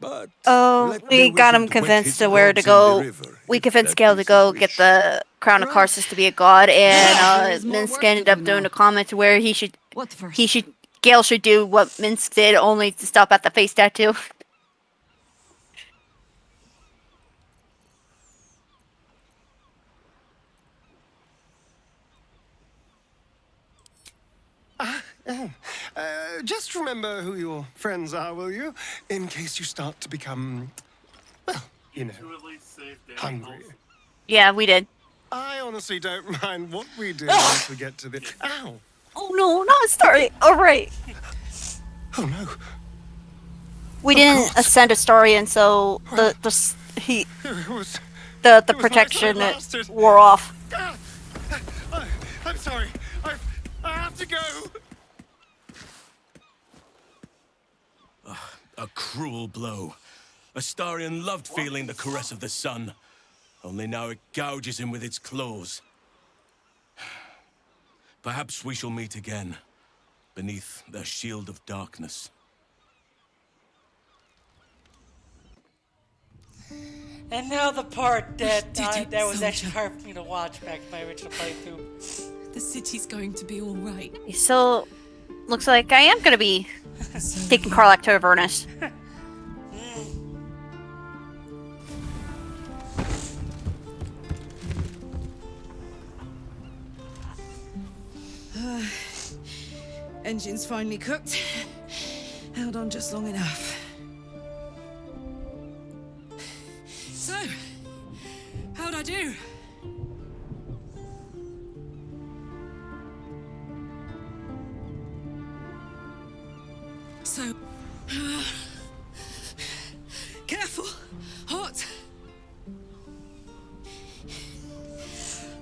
But Oh, let we the got him wizard wet convinced his to where to robes in the go. river, We if convinced that Gale is to his go wish. get the Crown of Karsus to be a god, and There's more Minsk work to ended do up doing now. a comment where he should first? Gale should do what Minsk did, only to stop at the face tattoo. Just remember who your friends are, will you? In case you start to become, well, you know, hungry. Yeah, we did. I honestly don't mind what we do once we get to the... Ow! Oh no, not story. All right. Oh no. We didn't ascend a story, and so the protection wore off. I'm sorry. I have to go. A cruel blow. Astarion loved feeling the caress of the sun. Only now it gouges him with its claws. Perhaps we shall meet again, beneath the shield of darkness. And now the part that that was actually hard for me to watch back in my original playthrough. The city's going to be all right. So, looks like I am gonna be taking Karlach to Avernus. Engine's finally cooked. Held on just long enough. So, how'd I do? So, careful, hot.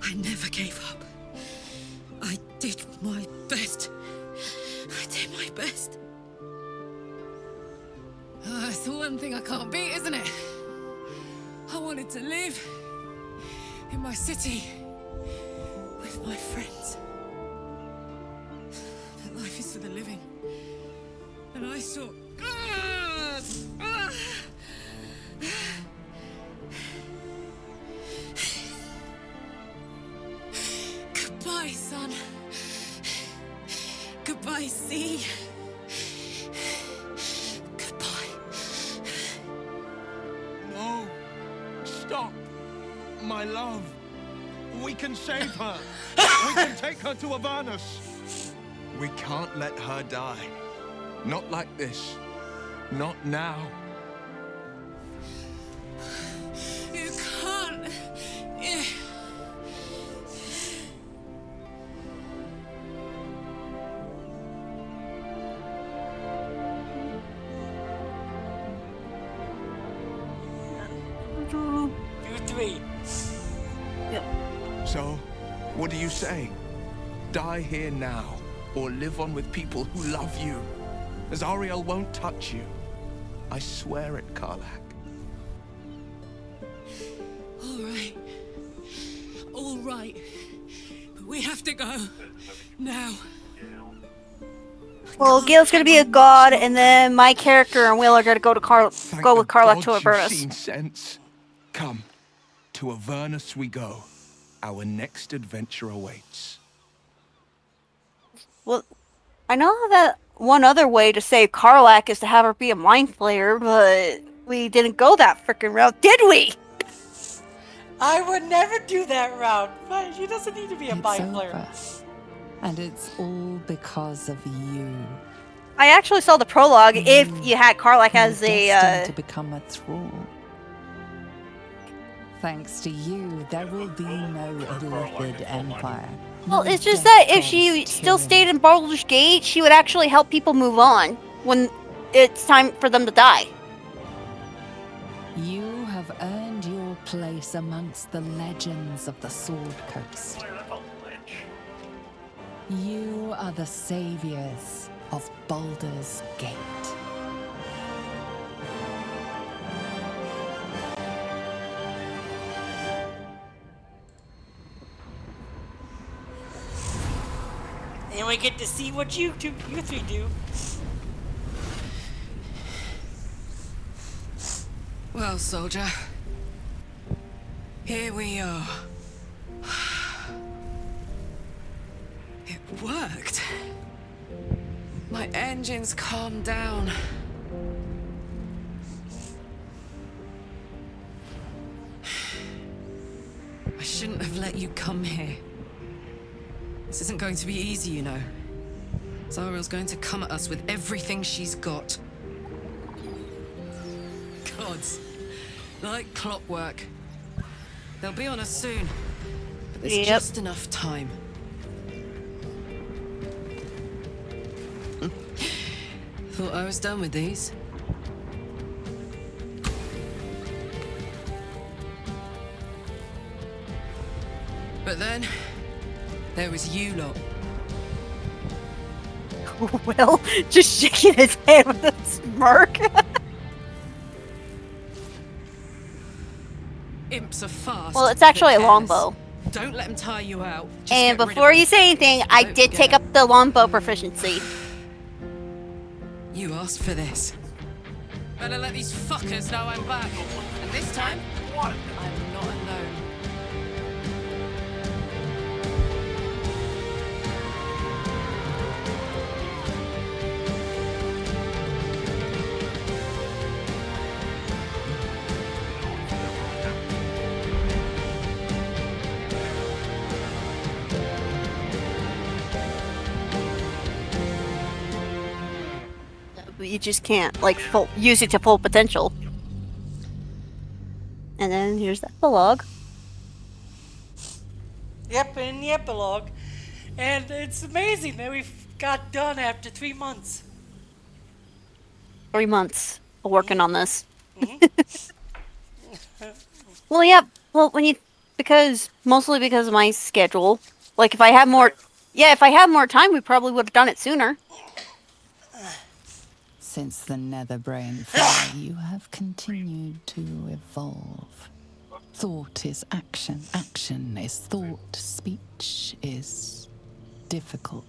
I never gave up. I did my best. I did my best. It's the one thing I can't beat, isn't it? I wanted to live in my city with my friends. But life is for the living. And I saw... Goodbye, sun. Goodbye, sea. Goodbye. No. Stop. My love. We can save her. We can take her to Avernus. We can't let her die. Not like this. Not now. You can't. You three. So, what do you say? Die here now, or live on with people who love you? Azariel won't touch you. I swear it, Karlak. All right. All right. But we have to go. Now. Well, Gale's gonna be a god, and then my character and Will are gonna go with Karlak to Avernus. You've seen sense. Come, to Avernus we go. Our next adventure awaits. Well, I know that one other way to save Karlak is to have her be a mind flayer, but we didn't go that freaking route, did we? I would never do that route. But she doesn't need to be a mind flayer. And it's all because of you. I actually saw the prologue. If you had Karlak as destined to become a thrall. Thanks to you, there will be no Illithid Empire. Well, it's just that if she still stayed in Baldur's Gate, she would actually help people move on when it's time for them to die. You have earned your place amongst the legends of the Sword Coast. You are the saviors of Baldur's Gate. And we get to see what you three do. Well, soldier. Here we are. It worked. My engines calmed down. I shouldn't have let you come here. This isn't going to be easy, you know. Zariel's going to come at us with everything she's got. Gods. Like clockwork. They'll be on us soon. But there's just enough time. Thought I was done with these. But then, there was you lot. Will just shaking his head with a smirk. Imps are fast. Well, it's actually a but longbow. Don't let them tire you out. Just And get rid before of you say anything, I did take up the longbow proficiency. You asked for this. Better let these fuckers know I'm back. And this time, I'm not alone. You just can't like use it to full potential. And then here's the epilogue. Yep, in the epilogue. And it's amazing that we've got done after 3 months. 3 months of working on this. Well, yeah. Well, mostly because of my schedule. Like, if I had more, if I had more time, we probably would have done it sooner. Since the Netherbrain fell, you have continued to evolve. Thought is action, action is thought, speech is difficult.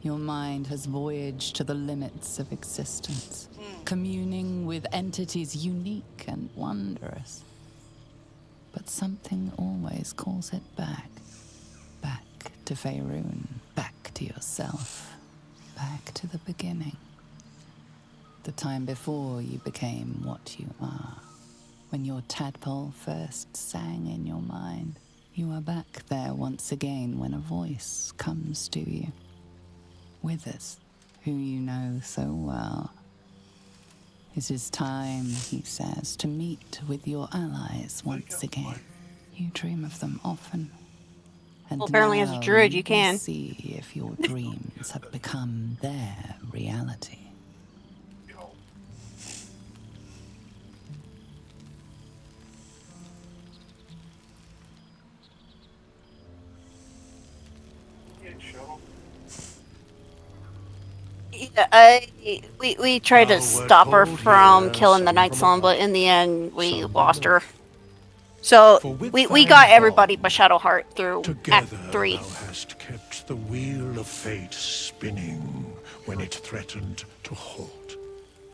Your mind has voyaged to the limits of existence, communing with entities unique and wondrous. But something always calls it back. Back to Faerun, back to yourself, back to the beginning. The time before you became what you are. When your tadpole first sang in your mind, you are back there once again when a voice comes to you. Withers, who you know so well. It is time, he says, to meet with your allies once again. You dream of them often. And well, apparently as a druid you can. See if your dreams have become their reality. Yeah, we tried to Thou wert stop her told from here, killing the some Night from Song, but above, in the end, we some lost her. beneath. So For with we thy got everybody but bond, Shadowheart through Act together 3. thou hast kept the wheel of fate spinning when it threatened to halt.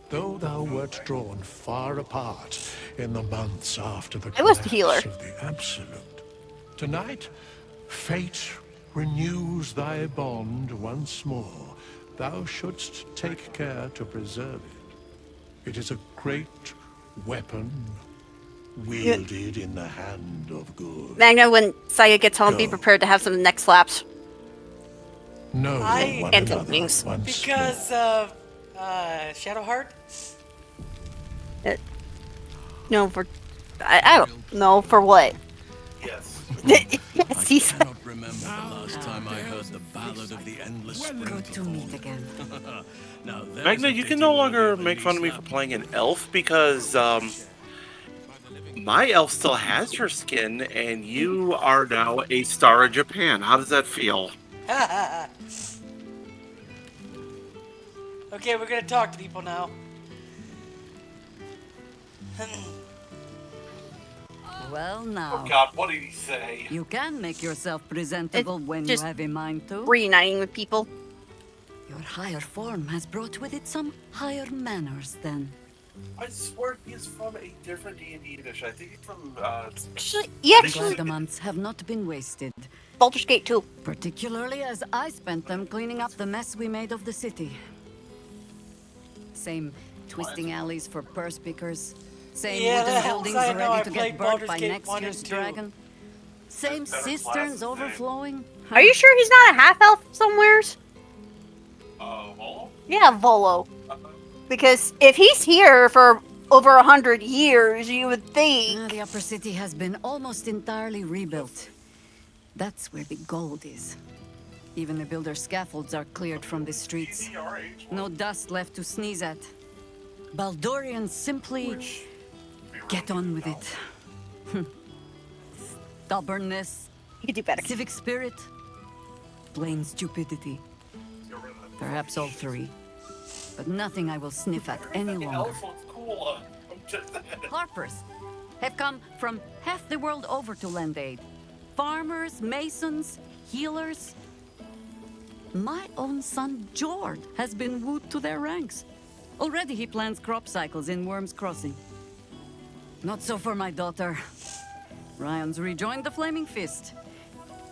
Though thou wert drawn far apart in the months after the I was the healer. collapse of the Absolute, tonight, fate renews thy bond once more. Thou shouldst take care to preserve it. It is a great weapon wielded in the hand of good. Magna, when Saya gets home, be prepared to have some neck slaps. Know one and another wings. once Because of Shadowheart? No, for I don't know for what. Yes. Yes, he said. I cannot remember the last time I heard the ballad of the endless spring. Good to meet again. Now, there's Magna, a you pity can no worthy longer of a make knee fun of me for slap. playing an elf because my elf still has your skin, and you are now a star of Japan. How does that feel? Okay, we're gonna talk to people now. Well, now. Oh God, what did he say? You can make yourself presentable when you just have a mind to. Reuniting with people. Your higher form has brought with it some higher manners, then. I swear he's from a different D&D edition. I think he's from, I'm glad the months have not been wasted. Baldur's Gate 2. Particularly as I spent them cleaning up the mess we made of the city. Same twisting alleys for purse pickers. Same Yeah, wooden that helps. buildings I know, I ready to played get burnt Baldur's by Gate next 1 and year's 2. dragon. Same cisterns overflowing. Are you sure he's not a half elf somewheres? Volo? Yeah, Volo. Because if he's here for over 100 years, you would think. The upper city has been almost entirely rebuilt. That's where the gold is. Even the builder's scaffolds are cleared from the streets. No dust left to sneeze at. Baldurians simply get on with it. Stubbornness, you do better. Civic spirit, plain stupidity. Perhaps all three. But nothing I will sniff at any longer. Harpers have come from half the world over to lend aid. Farmers, masons, healers. My own son, Jord, has been wooed to their ranks. Already he plans crop cycles in Worm's Crossing. Not so for my daughter. Ryan's rejoined the Flaming Fist.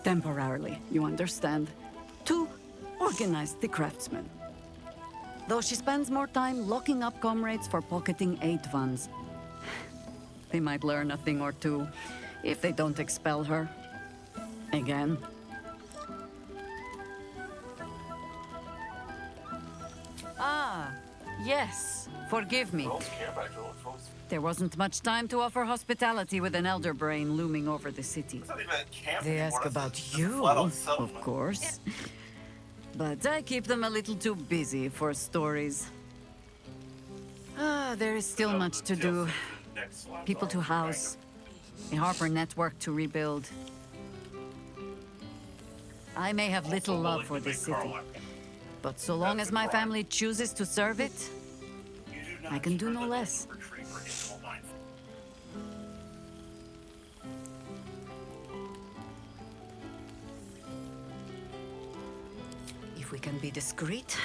Temporarily, you understand. To organize the craftsmen. Though she spends more time locking up comrades for pocketing aid funds. They might learn a thing or two, if they don't expel her. Again. Ah, yes. Forgive me. There wasn't much time to offer hospitality with an elder brain looming over the city. They ask about you, of course. But I keep them a little too busy for stories. There is still much to do. People to house. A Harper network to rebuild. I may have little love for this city. But so long as my family chooses to serve it, I can do no less. If we can be discreet,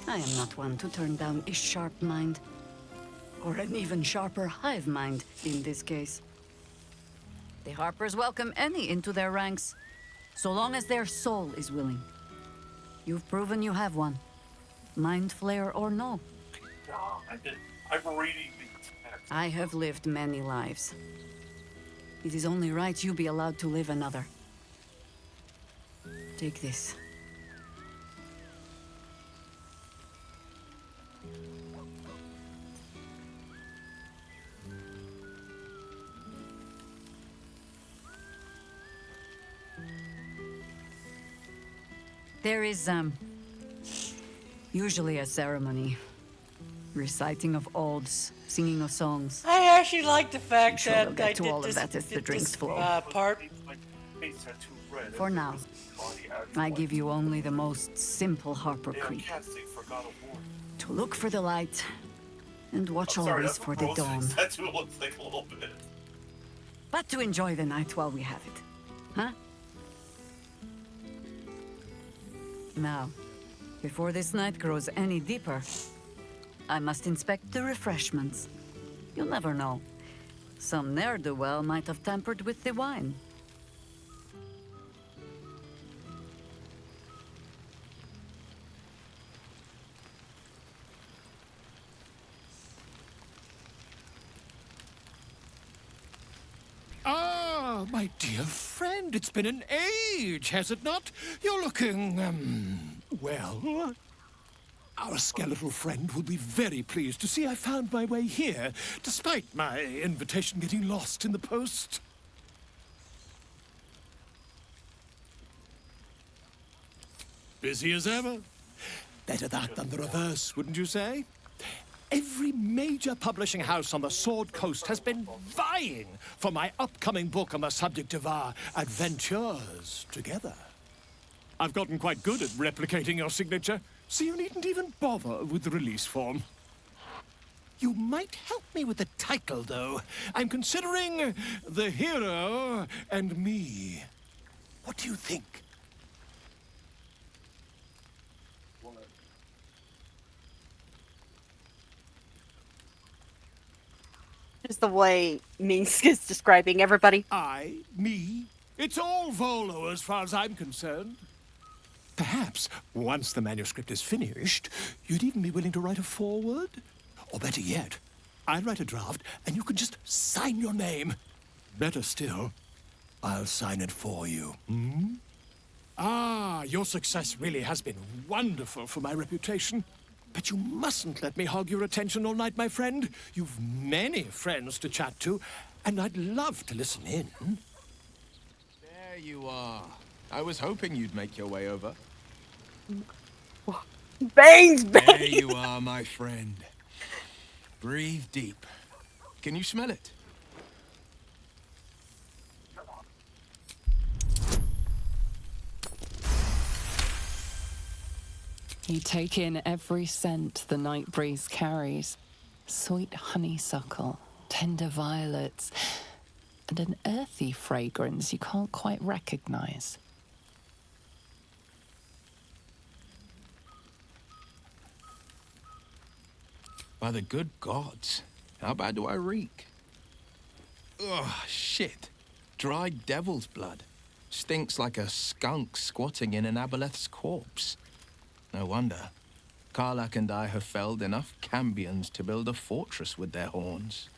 I am not one to turn down a sharp mind. Or an even sharper hive mind, in this case. The Harpers welcome any into their ranks, so long as their soul is willing. You've proven you have one. Mind flare or no. I'm reading these texts. I have lived many lives. It is only right you be allowed to live another. Take this. There is, usually a ceremony. Reciting of odes, singing of songs. I actually like the fact Sure we'll that get I to did all of this, that as the did drinks this flow. part face tattoo red. For now, I give you only the most simple Harper Creed. For God of War. To look for the light, and watch I'm sorry, always that's for what the Rose dawn. face tattoo looks like a little bit. But to enjoy the night while we have it. Huh? Now, before this night grows any deeper, I must inspect the refreshments. You'll never know. Some ne'er-do-well might have tampered with the wine. Ah, my dear friend, it's been an age, has it not? You're looking, well. Our skeletal friend will be very pleased to see I found my way here, despite my invitation getting lost in the post. Busy as ever. Better that than the reverse, wouldn't you say? Every major publishing house on the Sword Coast has been vying for my upcoming book on the subject of our adventures together. I've gotten quite good at replicating your signature, so you needn't even bother with the release form. You might help me with the title, though. I'm considering The Hero and Me. What do you think? Just the way Minsk is describing everybody. Me? It's all Volo as far as I'm concerned. Perhaps, once the manuscript is finished, you'd even be willing to write a foreword? Or better yet, I'll write a draft and you can just sign your name. Better still, I'll sign it for you. Hmm? Ah, your success really has been wonderful for my reputation. But you mustn't let me hog your attention all night, my friend. You've many friends to chat to, and I'd love to listen in. There you are. I was hoping you'd make your way over. Bangs, bangs! There you are, my friend. Breathe deep. Can you smell it? You take in every scent the night breeze carries. Sweet honeysuckle, tender violets, and an earthy fragrance you can't quite recognize. By the good gods, how bad do I reek? Ugh, shit. Dried devil's blood. Stinks like a skunk squatting in an aboleth's corpse. No wonder. Karlach and I have felled enough Cambions to build a fortress with their horns.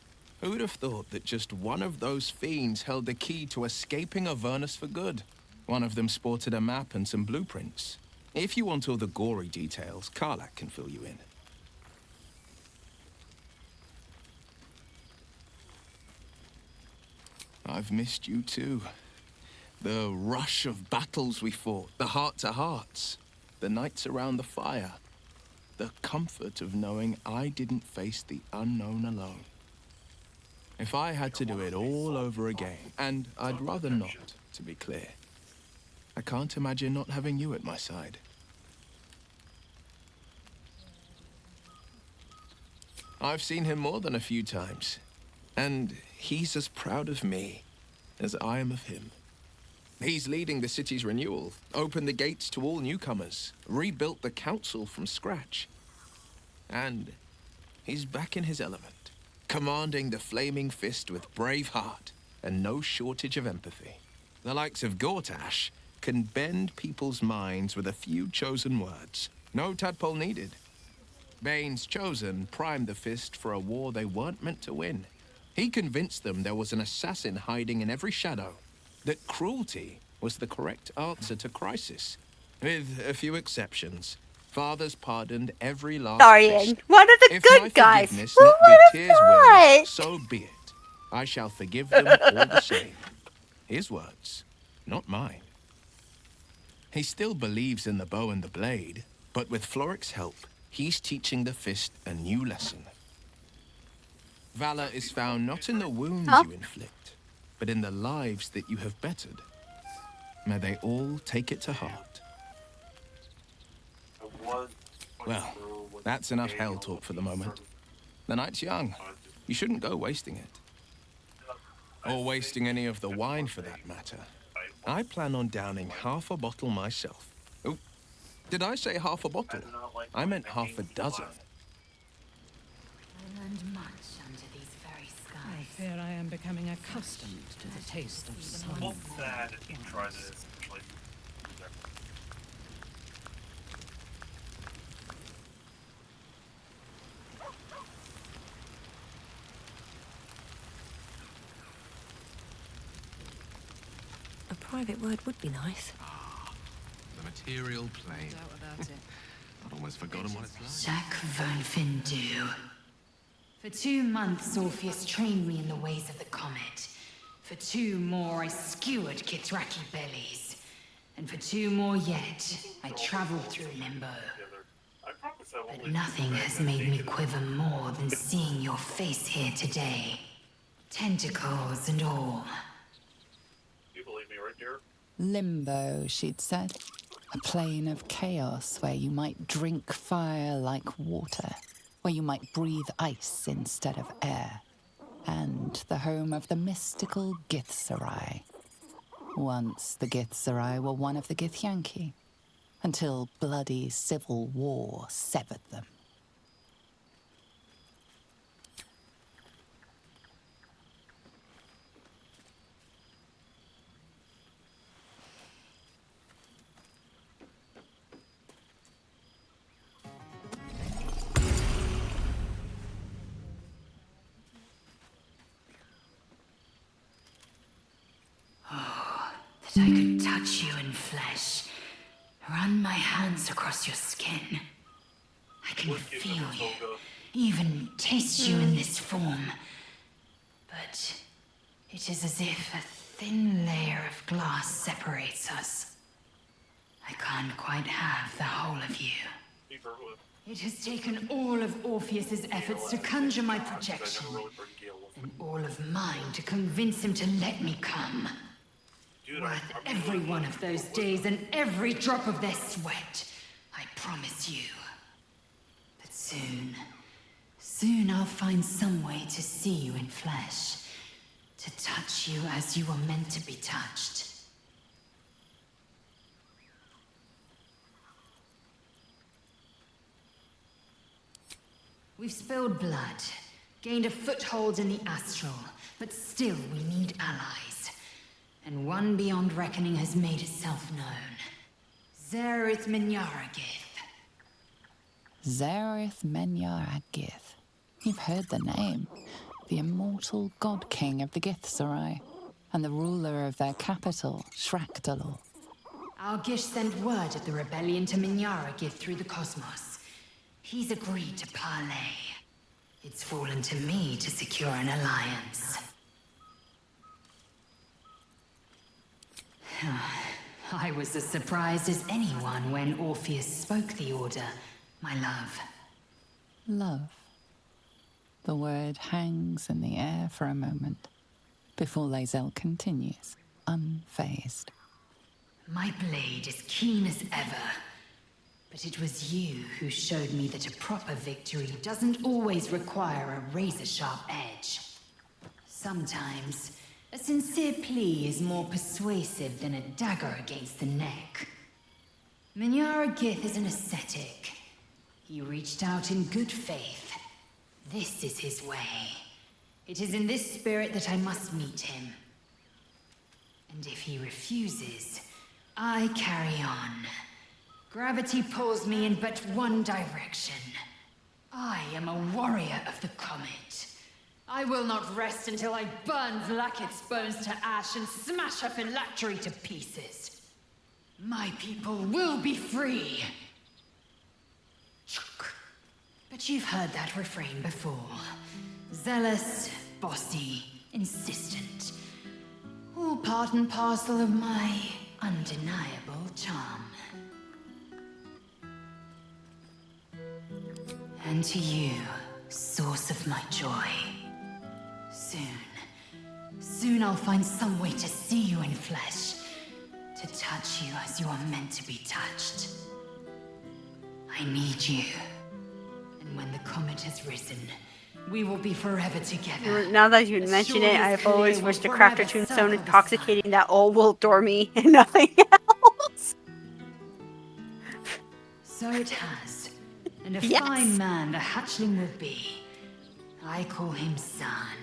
Who'd have thought that just one of those fiends held the key to escaping Avernus for good? One of them sported a map and some blueprints. If you want all the gory details, Karlach can fill you in. I've missed you too. The rush of battles we fought, the heart-to-hearts, the nights around the fire, the comfort of knowing I didn't face the unknown alone. If I had to do it all over again, and I'd rather not, to be clear, I can't imagine not having you at my side. I've seen him more than a few times, and he's as proud of me as I am of him. He's leading the city's renewal, opened the gates to all newcomers, rebuilt the council from scratch. And he's back in his element, commanding the Flaming Fist with brave heart and no shortage of empathy. The likes of Gortash can bend people's minds with a few chosen words. No tadpole needed. Bane's Chosen primed the Fist for a war they weren't meant to win. He convinced them there was an assassin hiding in every shadow, that cruelty was the correct answer to crisis. With a few exceptions, fathers pardoned every last Starring one of the If good my guys. forgiveness Who not would be have tears thought? well, so be it. I shall forgive them all the same. His words, not mine. He still believes in the bow and the blade, but with Floric's help, he's teaching the Fist a new lesson. Valor is found not in the wounds you inflict, but in the lives that you have bettered. May they all take it to heart. Well, that's enough hell talk for the moment. The night's young. You shouldn't go wasting it. Or wasting any of the wine, for that matter. I plan on downing half a bottle myself. Oh, did I say half a bottle? I meant half a dozen. I learned much under these very skies. I fear I am becoming accustomed to the taste of sun. Hope that you try this. A private word would be nice. The material plane. I'd almost forgotten what it's like. Jacques Vernfindu. For 2 months, Orpheus trained me in the ways of the comet. For 2 more, I skewered Kithraki bellies. And for 2 more yet, I traveled through Limbo. But nothing has made me quiver more than seeing your face here today. Tentacles and all. You believe me right here? Limbo, she'd said. A plane of chaos where you might drink fire like water, where you might breathe ice instead of air, and the home of the mystical Githzerai. Once the Githzerai were one of the Githyanki, until bloody civil war severed them. That I could touch you in flesh, run my hands across your skin. I can feel you, even taste you in this form. But it is as if a thin layer of glass separates us. I can't quite have the whole of you. It has taken all of Orpheus's efforts to conjure my projection, and all of mine to convince him to let me come. Worth every one of those days and every drop of their sweat, I promise you. But soon I'll find some way to see you in flesh, to touch you as you were meant to be touched. We've spilled blood, gained a foothold in the astral, but still we need allies. And one beyond reckoning has made itself known. Zerith Minyaragith. Zerith Menyaragith. You've heard the name. The immortal god king of the Githzerai, and the ruler of their capital, Shrakdalor. Algish sent word of the rebellion to Minyaragith through the cosmos. He's agreed to parley. It's fallen to me to secure an alliance. I was as surprised as anyone when Orpheus spoke the order, my love. Love. The word hangs in the air for a moment, before Lae'zel continues, unfazed. My blade is keen as ever, but it was you who showed me that a proper victory doesn't always require a razor-sharp edge. Sometimes, a sincere plea is more persuasive than a dagger against the neck. Minyaragith is an ascetic. He reached out in good faith. This is his way. It is in this spirit that I must meet him. And if he refuses, I carry on. Gravity pulls me in but one direction. I am a warrior of the comet. I will not rest until I burn Vlaakith's bones to ash and smash her phylactery to pieces. My people will be free. But you've heard that refrain before. Zealous, bossy, insistent. All part and parcel of my undeniable charm. And to you, source of my joy. Soon I'll find some way to see you in flesh, to To touch you as you are meant to be touched. I need you. And when the comet has risen, we will be forever together. Now that you mention it, I've always wished to craft a tombstone intoxicating that all will adore me and nothing else. So it has. And a Yes. fine man the hatchling will be. I call him Zahn.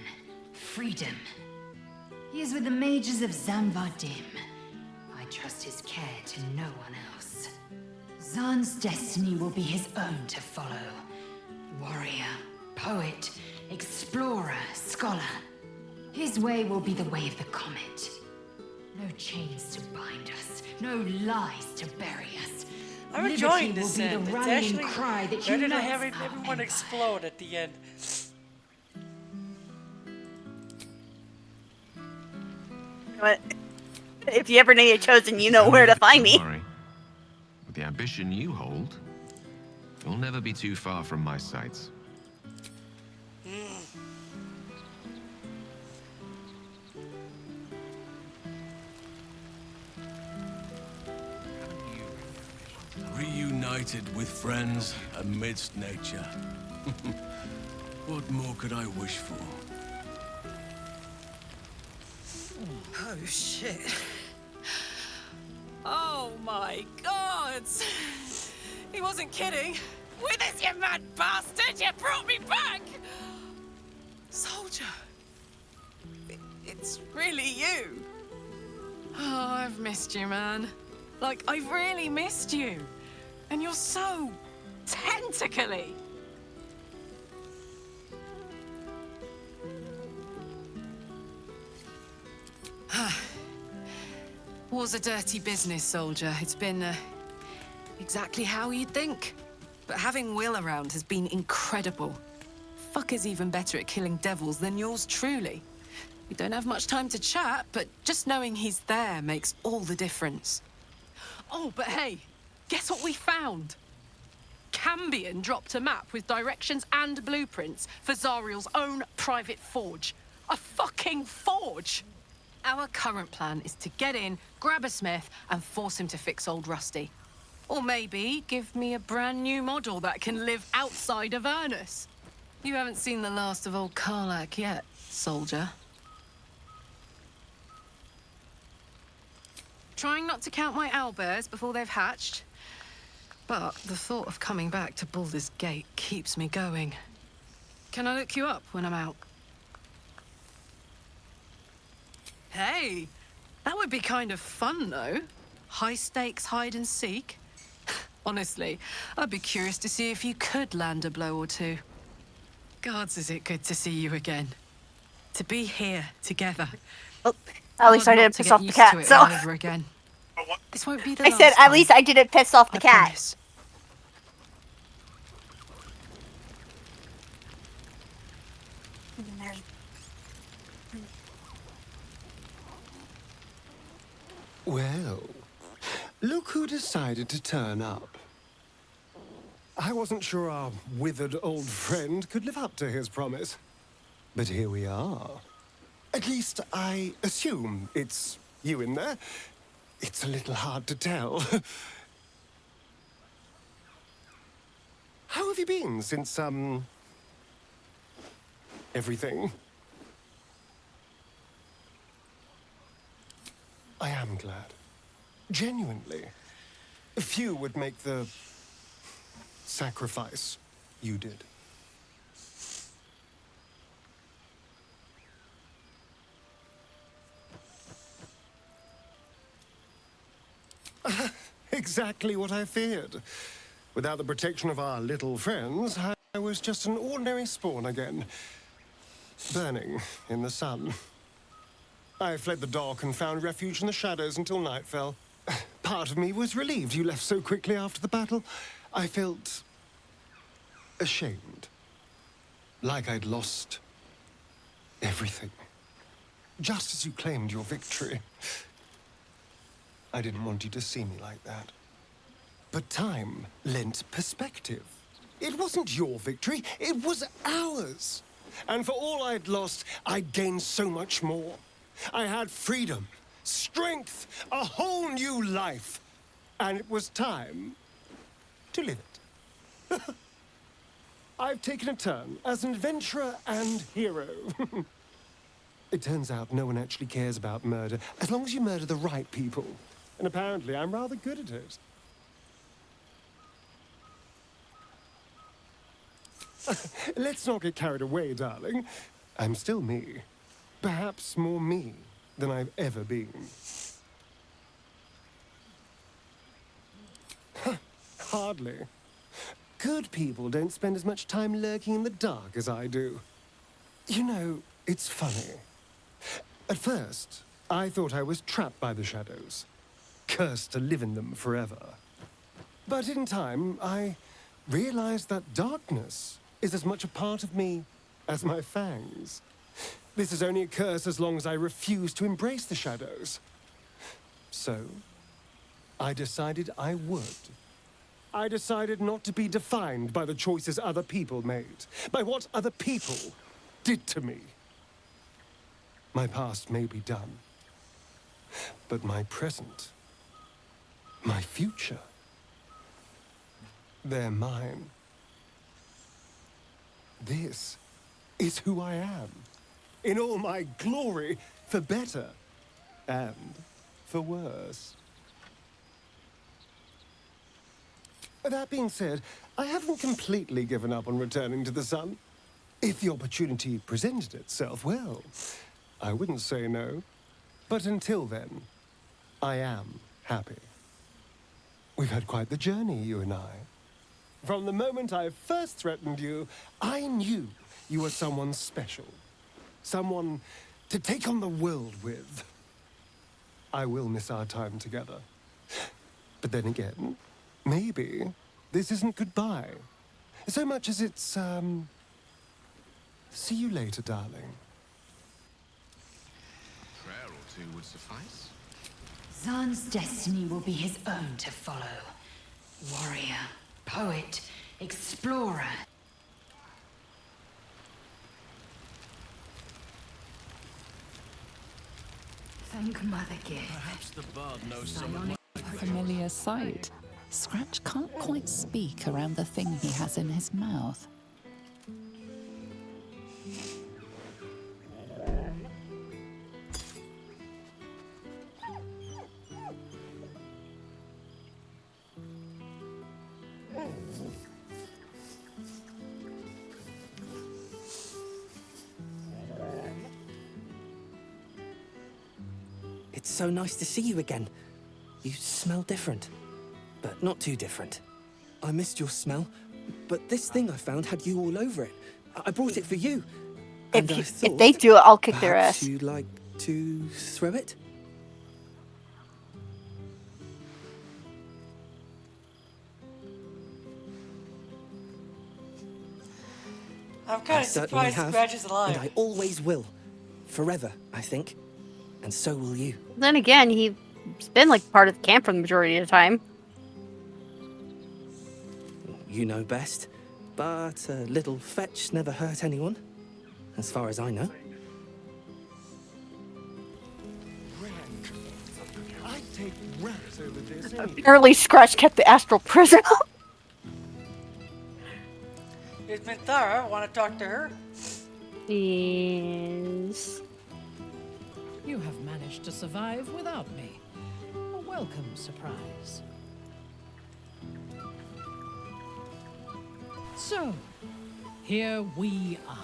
Freedom. He is with the mages of Zamvardim. I trust his care to no one else. Zahn's destiny will be his own to follow. Warrior, poet, explorer, scholar. His way will be the way of the comet. No chains to bind us, no lies to bury us. I'm Liberty enjoying this will be end. the It's rallying actually cry that better than unites having our everyone empire. explode at the end. But if you ever need a chosen, you know where to find me. Don't worry. With the ambition you hold, you'll never be too far from my sights. Reunited with friends amidst nature. What more could I wish for? Oh, shit. Oh, my God. He wasn't kidding. Withers, you mad bastard! You brought me back! Soldier. It's really you. Oh, I've missed you, man. Like, I've really missed you. And you're so tentacly. War's a dirty business, soldier. It's been exactly how you'd think. But having Will around has been incredible. Fucker's even better at killing devils than yours truly. We don't have much time to chat, but just knowing he's there makes all the difference. Oh, but hey, guess what we found? Cambion dropped a map with directions and blueprints for Zariel's own private forge. A fucking forge! Our current plan is to get in, grab a smith, and force him to fix old Rusty. Or maybe give me a brand new model that can live outside of Ernest. You haven't seen the last of old Karlak yet, soldier. Trying not to count my owlbears before they've hatched. But the thought of coming back to Baldur's Gate keeps me going. Can I look you up when I'm out? Hey, that would be kind of fun, though. High stakes hide and seek. Honestly, I'd be curious to see if you could land a blow or two. Gods, is it good to see you again. To be here together. Well, at least I didn't piss off the cat, so. Over again. This won't be the I said, at least I didn't piss off the cat. Promise. Well, look who decided to turn up. I wasn't sure our withered old friend could live up to his promise. But here we are. At least I assume it's you in there. It's a little hard to tell. How have you been since, everything? I am glad. Genuinely. Few would make the sacrifice you did. Exactly what I feared. Without the protection of our little friends, I was just an ordinary spawn again. Burning in the sun. I fled the dock and found refuge in the shadows until night fell. Part of me was relieved you left so quickly after the battle. I felt ashamed. Like I'd lost everything. Just as you claimed your victory. I didn't want you to see me like that. But time lent perspective. It wasn't your victory, it was ours. And for all I'd lost, I'd gained so much more. I had freedom, strength, a whole new life. And it was time to live it. I've taken a turn as an adventurer and hero. It turns out no one actually cares about murder, as long as you murder the right people. And apparently I'm rather good at it. Let's not get carried away, darling. I'm still me. Perhaps more me than I've ever been. Hardly. Good people don't spend as much time lurking in the dark as I do. You know, it's funny. At first, I thought I was trapped by the shadows, cursed to live in them forever. But in time, I realized that darkness is as much a part of me as my fangs. This is only a curse as long as I refuse to embrace the shadows. So, I decided I would. I decided not to be defined by the choices other people made, by what other people did to me. My past may be done, but my present, my future, they're mine. This is who I am, in all my glory, for better and for worse. That being said, I haven't completely given up on returning to the sun. If the opportunity presented itself, well, I wouldn't say no. But until then, I am happy. We've had quite the journey, you and I. From the moment I first threatened you, I knew you were someone special. Someone to take on the world with. I will miss our time together. But then again, maybe this isn't goodbye. So much as it's, see you later, darling. A prayer or two would suffice. Zan's destiny will be his own to follow. Warrior, poet, explorer. Thank Mother Gift. Perhaps the bard knows Someone a familiar sight. Scratch can't quite speak around the thing he has in his mouth. It's so nice to see you again. You smell different, but not too different. I missed your smell, but this thing I found had you all over it. I brought it for you. And I thought, If they do it, I'll kick their perhaps ass. you'd like to throw it? I'm kind I of certainly surprised have, Scratch is alive. and I always will. Forever, I think. And so will you. Then again, he's been like part of the camp for the majority of the time. You know best, but a little fetch never hurt anyone, as far as I know. I'd take rats over this. Apparently, Scratch kept the astral prison. It's Minthara. Want to talk to her? Yes. You have managed to survive without me. A welcome surprise. So, here we are.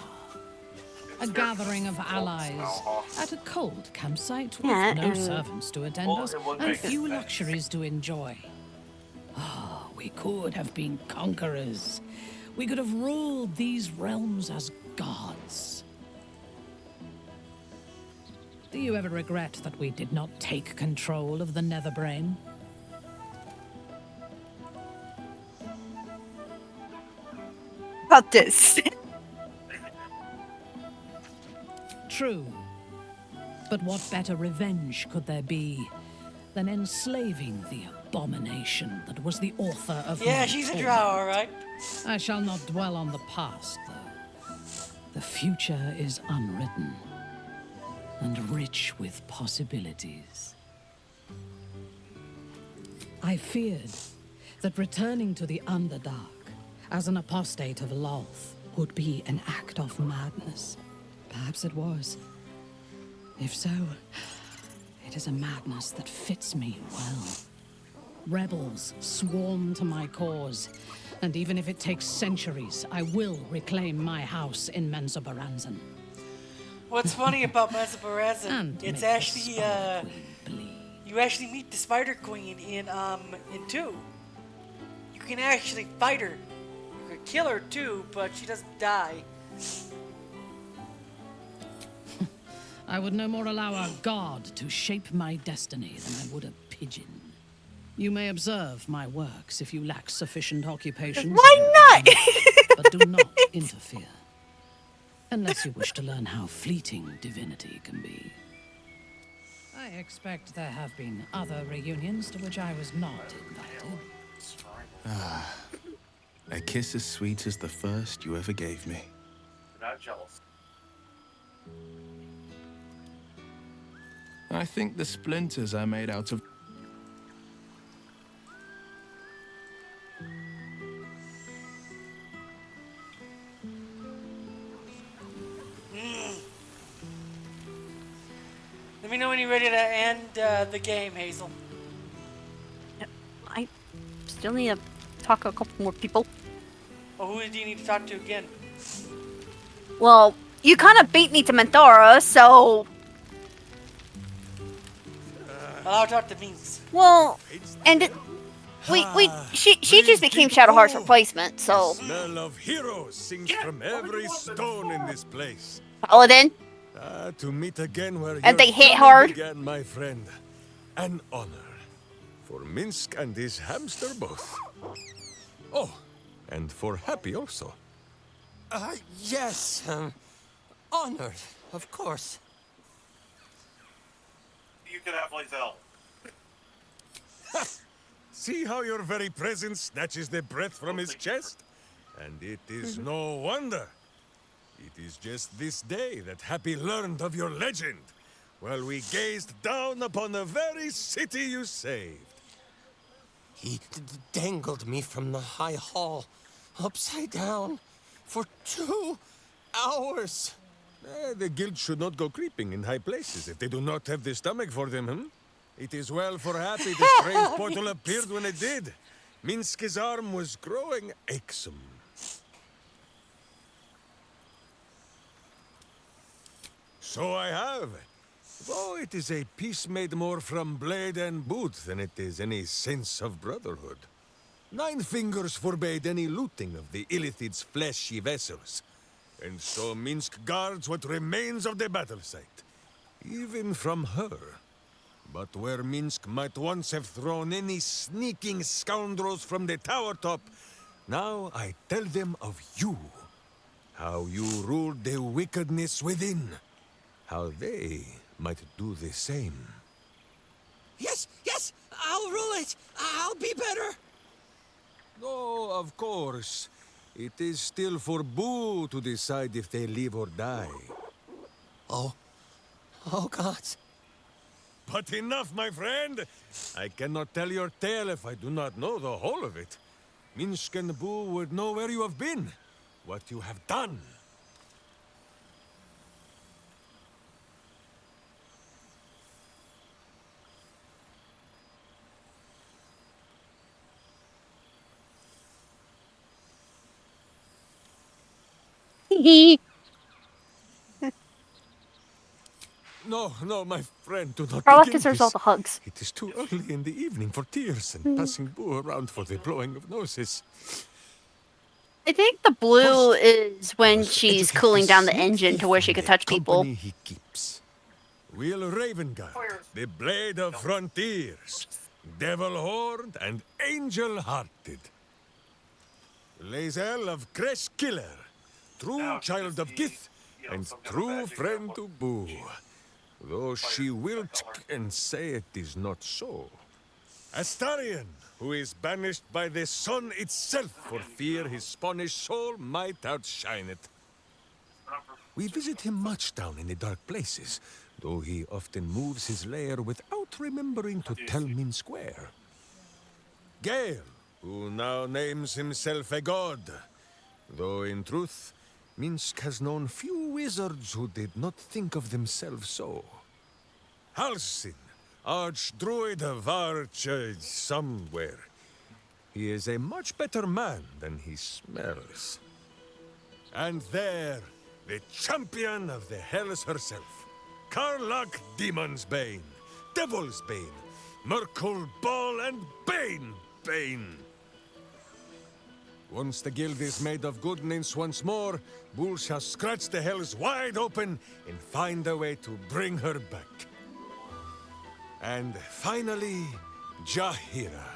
A gathering of allies at a cold campsite with Yeah, no servants to attend us and make few it luxuries to enjoy. Ah, we could have been conquerors. We could have ruled these realms as gods. Do you ever regret that we did not take control of the Netherbrain? About this. True. But what better revenge could there be than enslaving the abomination that was the author of Yeah, my she's a torment? drow, all right. I shall not dwell on the past, though. The future is unwritten. and rich with possibilities. I feared that returning to the Underdark as an apostate of Lolth would be an act of madness. Perhaps it was. If so, it is a madness that fits me well. Rebels swarm to my cause, and even if it takes centuries, I will reclaim my house in Menzoberranzan. What's funny about Menzoberranzan, And it's make the actually, Spider Queen you actually meet the Spider Queen in 2. You can actually fight her. You could kill her too, but she doesn't die. I would no more allow a god to shape my destiny than I would a pigeon. You may observe my works if you lack sufficient occupation. Why not? But do not interfere. Unless you wish to learn how fleeting divinity can be. I expect there have been other reunions to which I was not invited. Ah, a kiss as sweet as the first you ever gave me. You're not jealous. I think the splinters are made out of... Let me know when you're ready to end the game, Hazel. I still need to talk to a couple more people. Oh, who do you need to talk to again? Well, you kind of beat me to Menthora, so... I'll talk to Minx. Well, and she just became Shadowheart's replacement, so... The smell of heroes sings from every stone in this place. Paladin? To meet again where And they your hit journey hard. began, my friend. An honor. For Minsk and his hamster both. Oh, and for Happy also. Yes, honored, of course. You can have Lae'zel. See how your very presence snatches the breath from his chest? And it is no wonder. It is just this day that Happy learned of your legend, while we gazed down upon the very city you saved. He dangled me from the high hall, upside down, for 2 hours. The guild should not go creeping in high places if they do not have the stomach for them, hmm? It is well for Happy the strange portal appeared when it did. Minsk's arm was growing achsome. So I have. Though it is a peace made more from blade and boot than it is any sense of brotherhood. 9 fingers forbade any looting of the Illithid's fleshy vessels. And so Minsk guards what remains of the battle site. Even from her. But where Minsk might once have thrown any sneaking scoundrels from the tower top, now I tell them of you. How you ruled the wickedness within. How they might do the same. Yes, I'll rule it. I'll be better. No, of course. It is still for Boo to decide if they live or die. Oh, gods. But enough, my friend! I cannot tell your tale if I do not know the whole of it. Minsk and Boo would know where you have been, what you have done. No, my friend, do not Carla begin deserves this. all the hugs. It is too early in the evening for tears and passing Boo around for the blowing of noses. I think the blue is when she's cooling down the engine to where she can touch people. He keeps. Will Ravengard, the blade of frontiers, devil-horned and angel-hearted. Lae'zel of Creshkiller, true child of Gith, and true friend to Boo. Though she will and say it is not so. Astarion, who is banished by the sun itself for fear his Spanish soul might outshine it. We visit him much down in the dark places, though he often moves his lair without remembering to tell Minsk where. Gale, who now names himself a god, though in truth, Minsk has known few wizards who did not think of themselves so. Halsin, archdruid of Arch somewhere. He is a much better man than he smells. And there, the champion of the Hells herself, Karlach Demon's Bane, Devil's Bane, Merkul Ball and Bane. Once the guild is made of goodness once more, Bull shall scratch the Hells wide open and find a way to bring her back. And finally, Jahira.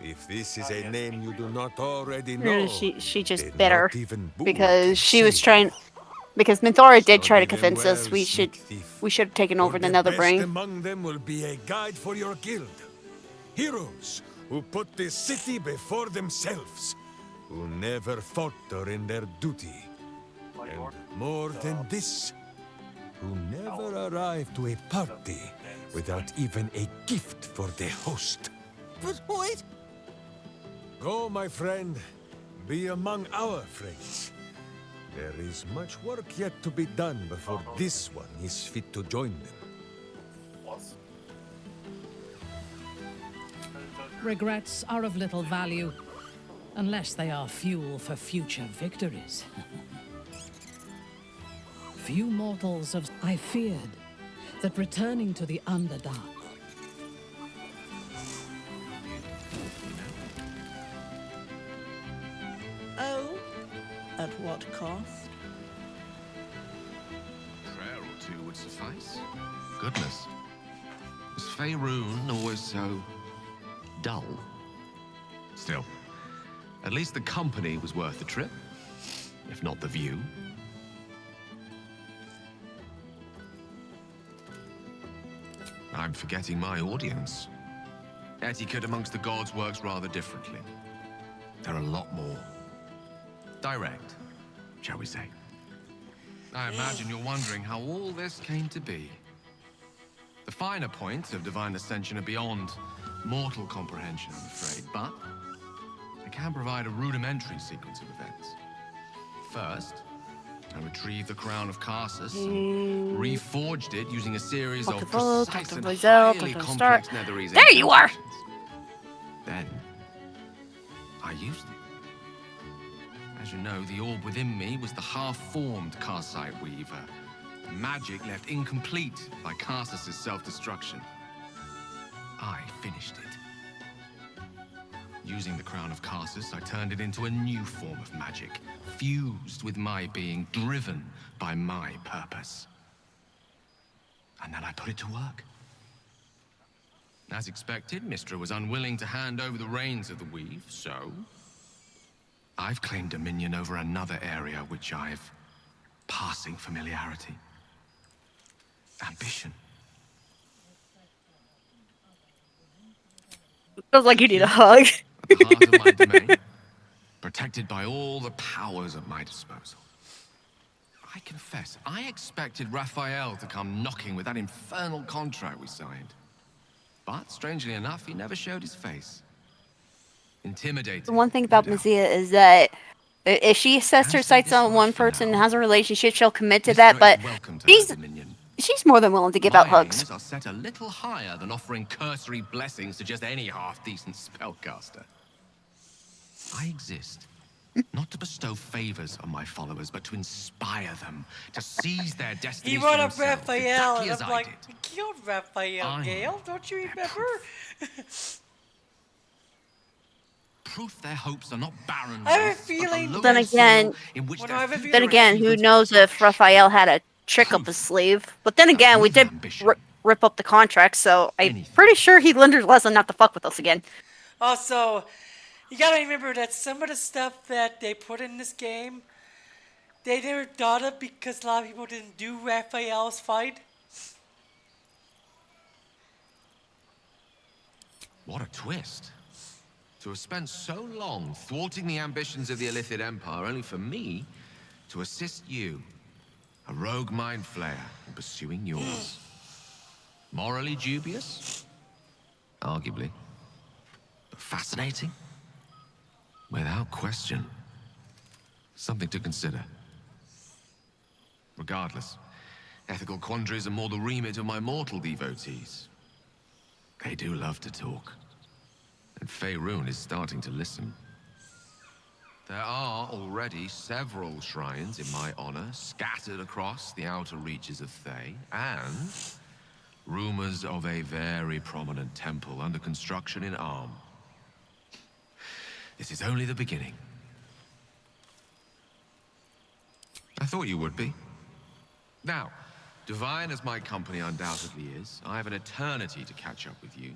If this is a name you do not already know, She just then bit her not even Bull because she can was save trying. Because Minthora did try to Study them convince us well, we sneak should have taken over For the the Nether best Brain. among them will be a guide for your guild. Heroes who put the city before themselves, who never falter in their duty. And more than this, who never arrive to a party without even a gift for the host. But wait! Go, my friend. Be among our friends. There is much work yet to be done before this one is fit to join them. Regrets are of little value, unless they are fuel for future victories. Few mortals have... I feared that returning to the Underdark Oh? At what cost? Prayer or two would suffice. Goodness. Was Faerun always so dull? Still, at least the company was worth the trip, if not the view. I'm forgetting my audience. Etiquette amongst the gods works rather differently. They're a lot more direct, shall we say. I imagine you're wondering how all this came to be. The finer points of divine ascension are beyond mortal comprehension, I'm afraid, but I can provide a rudimentary sequence of events. First, I retrieved the crown of Karsus and reforged it using a series of precise and highly complex netherese There you are! incantations. Then, I used it. As you know, the orb within me was the half-formed Karsite Weaver. Magic left incomplete by Karsus' self-destruction. I finished it. Using the crown of Karsus, I turned it into a new form of magic, fused with my being, driven by my purpose. And then I put it to work. As expected, Mystra was unwilling to hand over the reins of the weave, so I've claimed dominion over another area which I've passing familiarity. Ambition. Feels like you need a hug. At the heart of my domain, protected by all the powers at my disposal. I confess, I expected Raphael to come knocking with that infernal contract we signed. But, strangely enough, he never showed his face. Intimidated. The one thing about Mazia is that if she sets her sights on one person and has a relationship, she'll commit to that, but she's more than willing to give out hugs. Aims are set a little higher than offering cursory blessings to just any half-decent spellcaster. I exist, not to bestow favors on my followers, but to inspire them to seize their destiny. He for brought up themselves, Raphael, exactly and as I'm I like, did. we killed Raphael, Gale, don't you remember? Proof their hopes are not barren. I have a wastes, but the feeling. lotus Then again, soil in which their future then again, who achievements knows if Raphael had a trick up his sleeve? But then again, we did rip up the contract, so I'm pretty sure he learned his lesson not to fuck with us again. Also, you gotta remember that some of the stuff that they put in this game, they never thought of because a lot of people didn't do Raphael's fight. What a twist. To have spent so long thwarting the ambitions of the Illithid Empire only for me to assist you. A rogue mind flayer in pursuing yours. Morally dubious? Arguably. But fascinating? Without question. Something to consider. Regardless, ethical quandaries are more the remit of my mortal devotees. They do love to talk. And Faerun is starting to listen. There are already several shrines in my honor scattered across the outer reaches of Thay, and rumors of a very prominent temple under construction in Arm. This is only the beginning. I thought you would be. Now, divine as my company undoubtedly is, I have an eternity to catch up with you.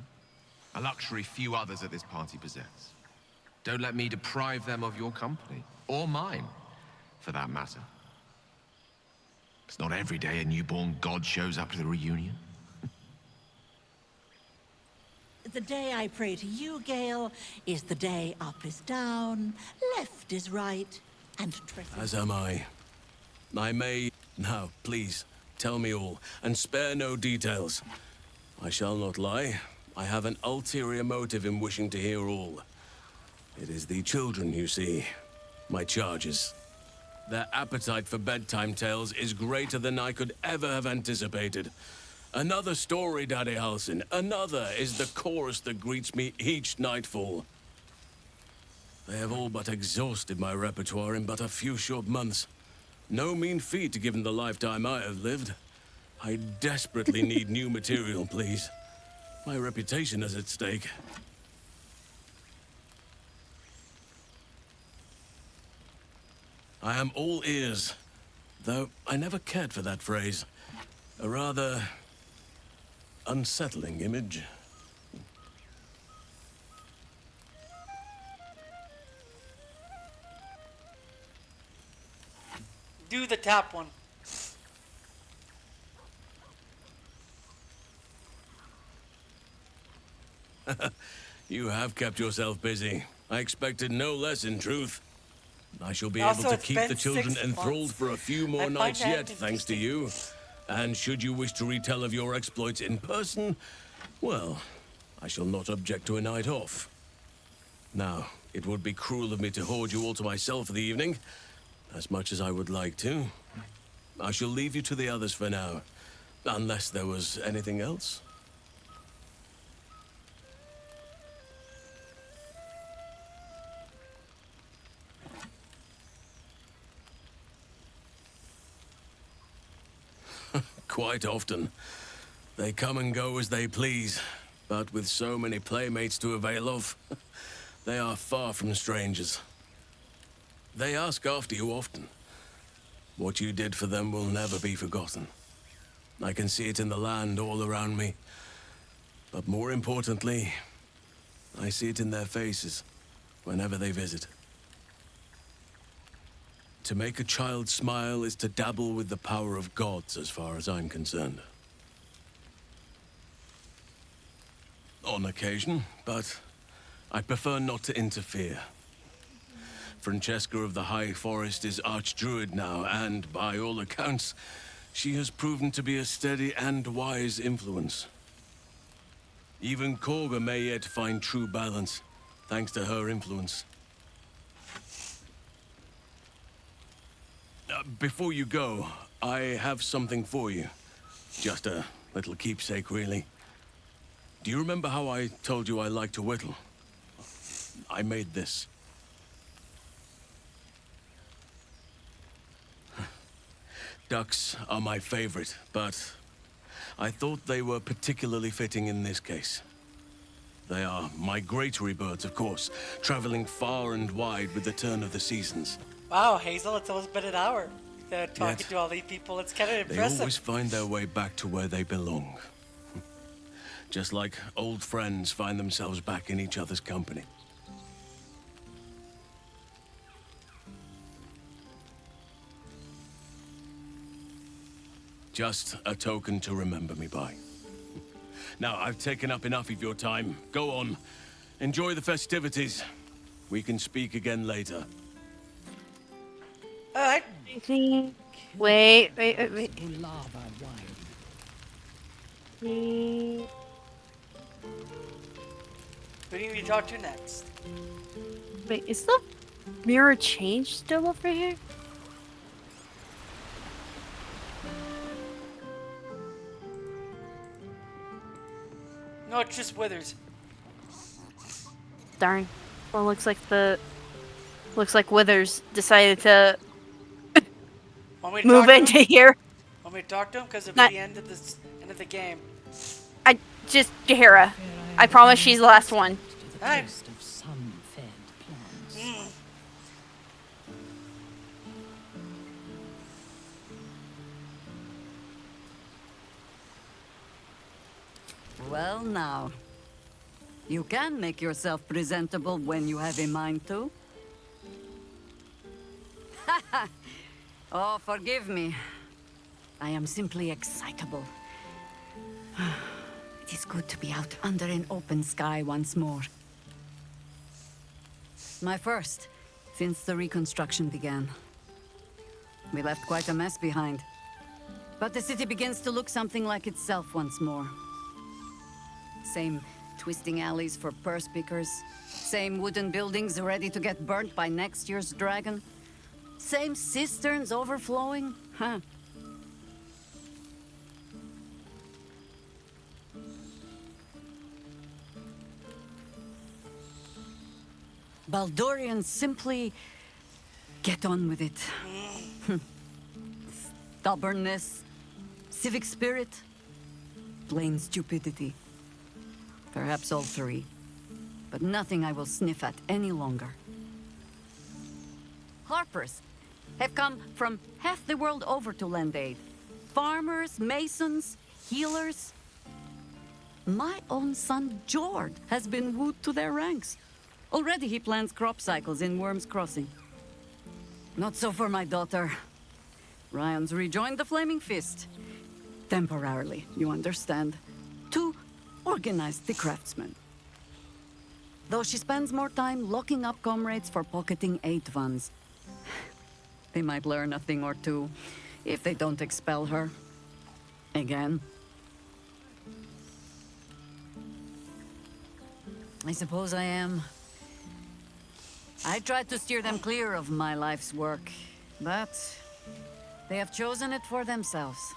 A luxury few others at this party possess. Don't let me deprive them of your company, or mine, for that matter. It's not every day a newborn god shows up to the reunion. The day I pray to you, Gale, is the day up is down, left is right, and As am I. I may... Now, please, tell me all, and spare no details. I shall not lie. I have an ulterior motive in wishing to hear all. It is the children, you see. My charges. Their appetite for bedtime tales is greater than I could ever have anticipated. Another story, Daddy Halsin. Another is the chorus that greets me each nightfall. They have all but exhausted my repertoire in but a few short months. No mean feat given the lifetime I have lived. I desperately need new material, please. My reputation is at stake. I am all ears, though I never cared for that phrase. A rather unsettling image. Do the top one. You have kept yourself busy. I expected no less, in truth. I shall be Also, able to it's keep been the children 6 enthralled months. for a few I more find nights that yet, thanks to you. And should you wish to retell of your exploits in person, well, I shall not object to a night off. Now, it would be cruel of me to hoard you all to myself for the evening, as much as I would like to. I shall leave you to the others for now, unless there was anything else. Quite often. They come and go as they please, but with so many playmates to avail of, they are far from strangers. They ask after you often. What you did for them will never be forgotten. I can see it in the land all around me. But more importantly, I see it in their faces whenever they visit. To make a child smile is to dabble with the power of gods, as far as I'm concerned. On occasion, but I prefer not to interfere. Francesca of the High Forest is Archdruid now, and by all accounts, she has proven to be a steady and wise influence. Even Korga may yet find true balance, thanks to her influence. Before you go, I have something for you. Just a little keepsake, really. Do you remember how I told you I like to whittle? I made this. Ducks are my favorite, but I thought they were particularly fitting in this case. They are migratory birds, of course, traveling far and wide with the turn of the seasons. Wow, Hazel, it's almost been an hour talking Yet, to all these people. It's kind of They impressive. always find their way back to where they belong. Just like old friends find themselves back in each other's company. Just a token to remember me by. Now, I've taken up enough of your time. Go on. Enjoy the festivities. We can speak again later. Alright. Wait. In lava wine. Who do you need to talk to next? Wait, is the mirror change still over here? No, it's just Withers. Darn. Well, looks like Withers decided to Want me to move talk to into him? here. Want me to talk to him? Because it'll Not be the end of the game. I just Jahira. I promise she's the last one. Alright. Of sun-fed plants. Well, now. You can make yourself presentable when you have a mind to. Oh, forgive me. I am simply excitable. It is good to be out under an open sky once more. My first, since the reconstruction began. We left quite a mess behind. But the city begins to look something like itself once more. Same twisting alleys for purse pickers. Same wooden buildings ready to get burnt by next year's dragon. Same cisterns overflowing. Huh. Baldurians simply get on with it. Stubbornness, civic spirit, plain stupidity. Perhaps all three, but nothing I will sniff at any longer. Harpers have come from half the world over to lend aid. Farmers, masons, healers. My own son, Jord, has been wooed to their ranks. Already he plans crop cycles in Worm's Crossing. Not so for my daughter. Ryan's rejoined the Flaming Fist. Temporarily, you understand. To organize the craftsmen. Though she spends more time locking up comrades for pocketing aid funds. They might learn a thing or two, if they don't expel her. Again. I suppose I am. I tried to steer them clear of my life's work, but they have chosen it for themselves.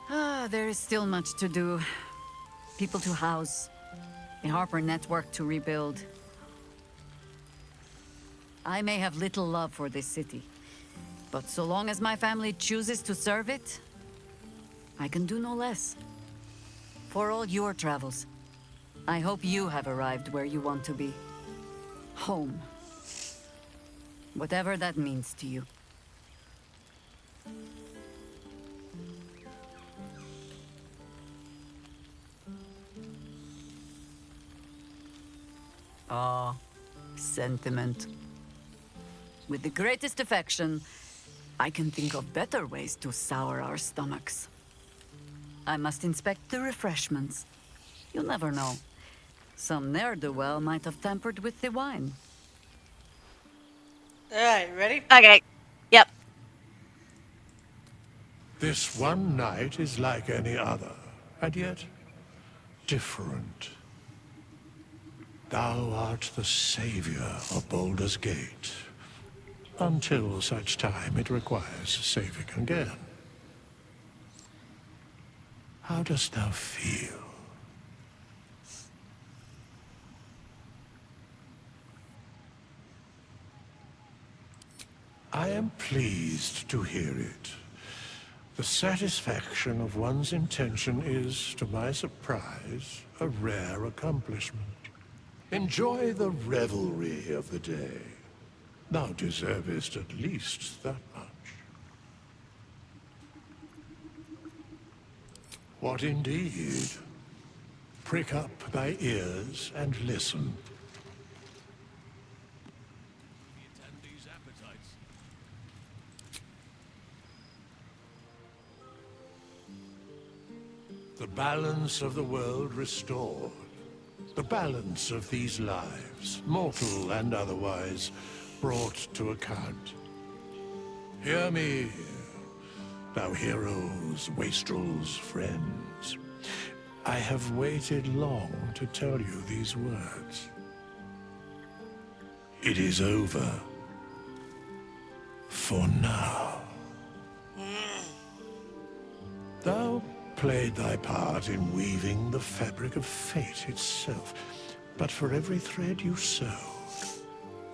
There is still much to do. People to house, a Harper network to rebuild. I may have little love for this city, but so long as my family chooses to serve it, I can do no less. For all your travels, I hope you have arrived where you want to be. Home. Whatever that means to you. Ah, sentiment. With the greatest affection, I can think of better ways to sour our stomachs. I must inspect the refreshments. You'll never know. Some ne'er-do-well might have tampered with the wine. Alright, ready? Okay. Yep. This one night is like any other, and yet different. Thou art the savior of Baldur's Gate, until such time it requires saving again. How dost thou feel? I am pleased to hear it. The satisfaction of one's intention is, to my surprise, a rare accomplishment. Enjoy the revelry of the day. Thou deservest at least that much. What indeed? Prick up thy ears and listen. The balance of the world restored. The balance of these lives, mortal and otherwise, brought to account. Hear me, thou heroes, wastrels, friends. I have waited long to tell you these words. It is over. For now. Thou played thy part in weaving the fabric of fate itself, but for every thread you sewed,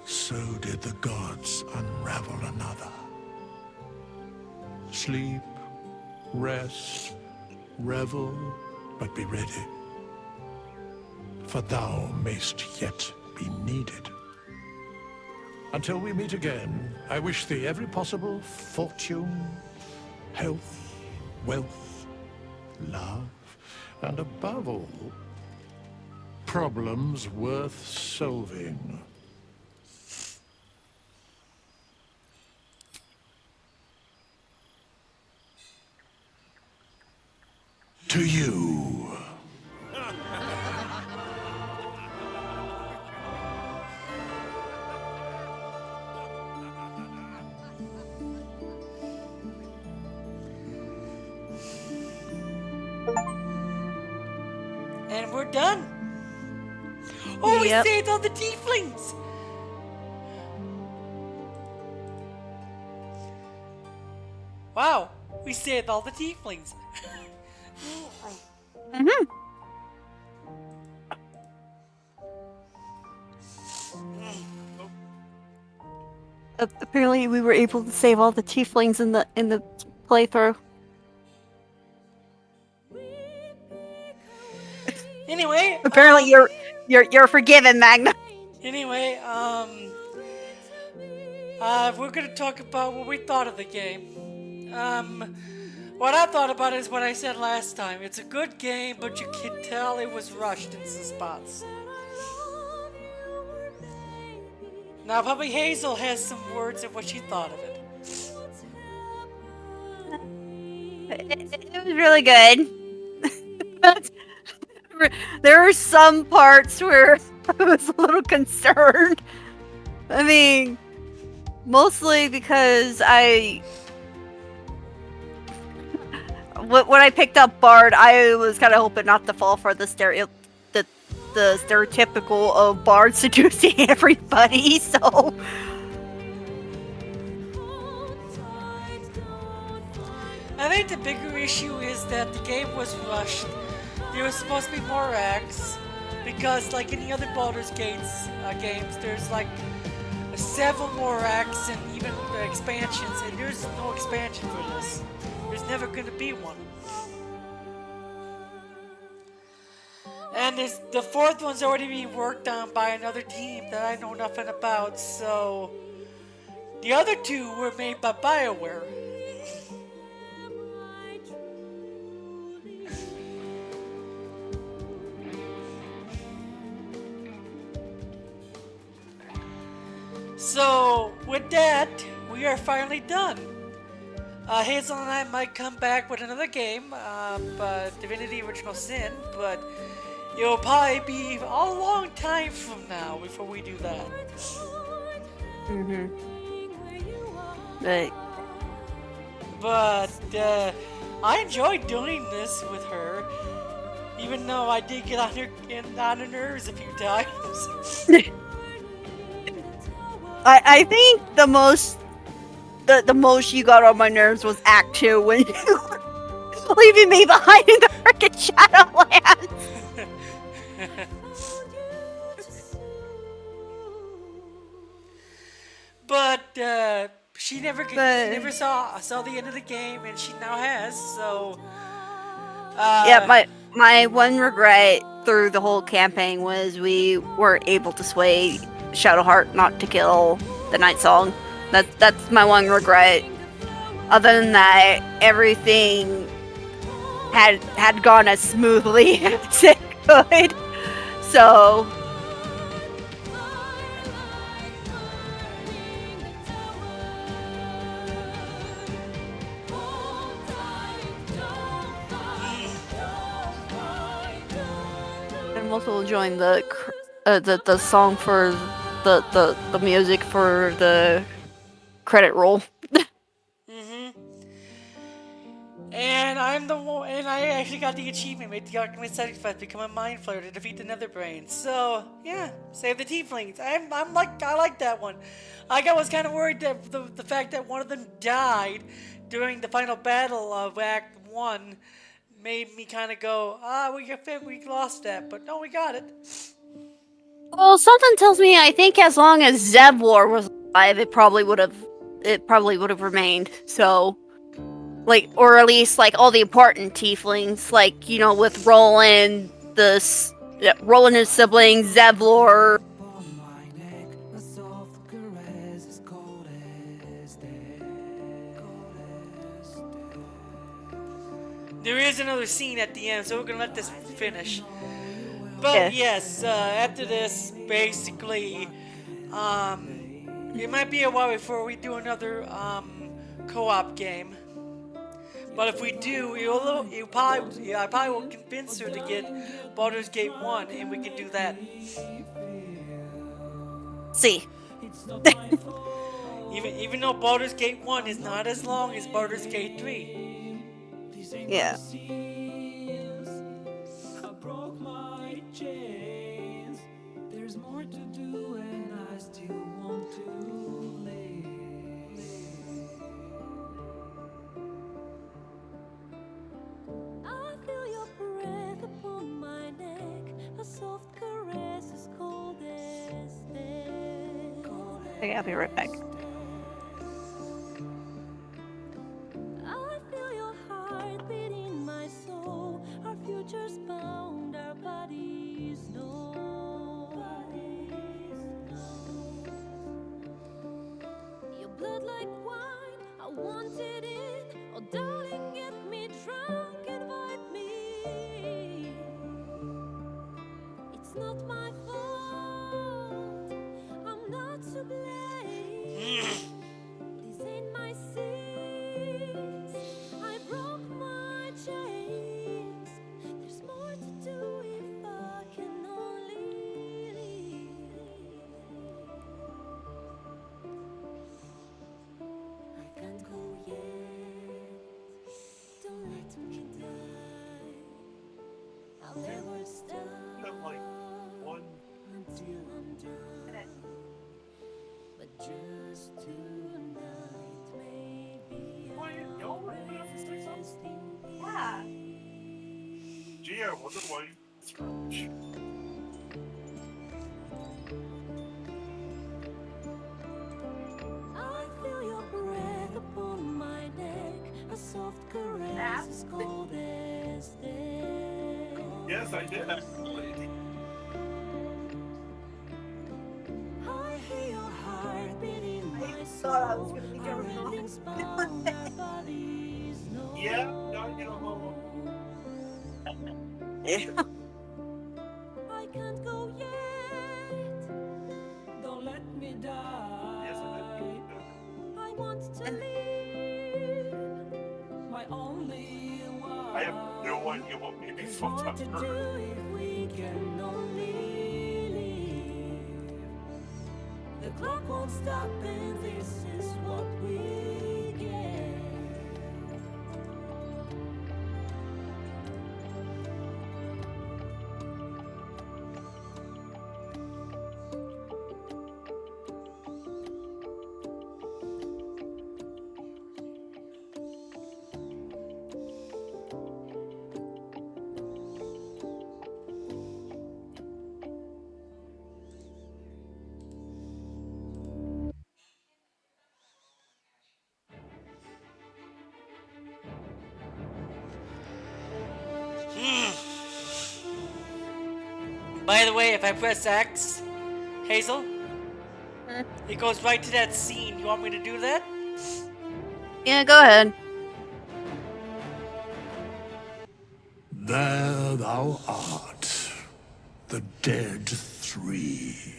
so did the gods unravel another. Sleep, rest, revel, but be ready, for thou mayst yet be needed. Until we meet again, I wish thee every possible fortune, health, wealth, love, and above all, problems worth solving. To you. And we're done. Oh, we Yep. saved all the tieflings. Wow, we saved all the tieflings. Mm-hmm. Apparently, we were able to save all the tieflings in the playthrough. Anyway, Apparently, you're forgiven, Magna. Anyway, we're gonna talk about what we thought of the game. What I thought about it is what I said last time. It's a good game, but you can tell it was rushed in some spots. Now, probably Hazel has some words of what she thought of it. It was really good. But there were some parts where I was a little concerned. I mean, mostly because when I picked up Bard, I was kind of hoping not to fall for the stereotypical of Bard seducing everybody. So I think the bigger issue is that the game was rushed. There was supposed to be more acts, because like any other Baldur's Gates games, there's like several more acts and even expansions, and there's no expansion for this. There's never going to be one. And the fourth one's already being worked on by another team that I know nothing about, so the other two were made by BioWare. So, with that, we are finally done. Hazel and I might come back with another game, Divinity Original Sin, but it'll probably be a long time from now before we do that. But I enjoyed doing this with her, even though I did get on her nerves a few times. I think the most you got on my nerves was Act 2 when you were leaving me behind in the frickin' Shadowlands. But she never saw the end of the game, and she now has. So yeah, my one regret through the whole campaign was we weren't able to sway Shadowheart not to kill the Night Song. That's my one regret. Other than that, everything had gone as smoothly as it could. So I'm also enjoying the song for the music for the credit roll. I'm the one, and I actually got the achievement. Make the Alchemist sacrifice, become a mind flayer to defeat the Netherbrain. So yeah, save the Tieflings. I like that one. I was kind of worried that the fact that one of them died during the final battle of Act 1 made me kind of go, we lost that, but no, we got it. Well, something tells me I think as long as Zevlor was alive, it probably would have remained. So, like, or at least like all the important tieflings, like with Roland, Roland and his siblings, Zevlor. There is another scene at the end, so we're gonna let this finish. But yes, after this, basically, it might be a while before we do another co-op game. But if we do, I probably will convince her to get Baldur's Gate 1, and we can do that. See. even though Baldur's Gate 1 is not as long as Baldur's Gate 3. Yeah. There's more to do and I still want to live. I feel your breath upon my neck, a soft caress as cold as death. Okay, I'll be right back. I feel your heart beat in my soul, our futures bound, our bodies know. Your blood like wine, I want it in. Oh darling, get me drunk, invite me. It's not my fault, I'm not to blame. These ain't my sins, I broke my chains. There's more to do if I can only leave. I can't go yet, don't let me die. I'll never stop until I'm done. But just tonight, maybe I'll rest in peace. Gee, I wonder why you I feel your breath upon my neck, a soft caress as cold as death. Yes, I did actually. I hear your heart beating my soul. Our endings bound, our bodies know. Yeah, no, you know. I can't go yet. Don't let me die. Yes, I want to leave. My only one. I have no idea what made me so More to do if we can only leave. The clock won't stop, and this is what we get. By the way, if I press X, Hazel, it goes right to that scene. You want me to do that? Yeah, go ahead. There thou art, the dead three.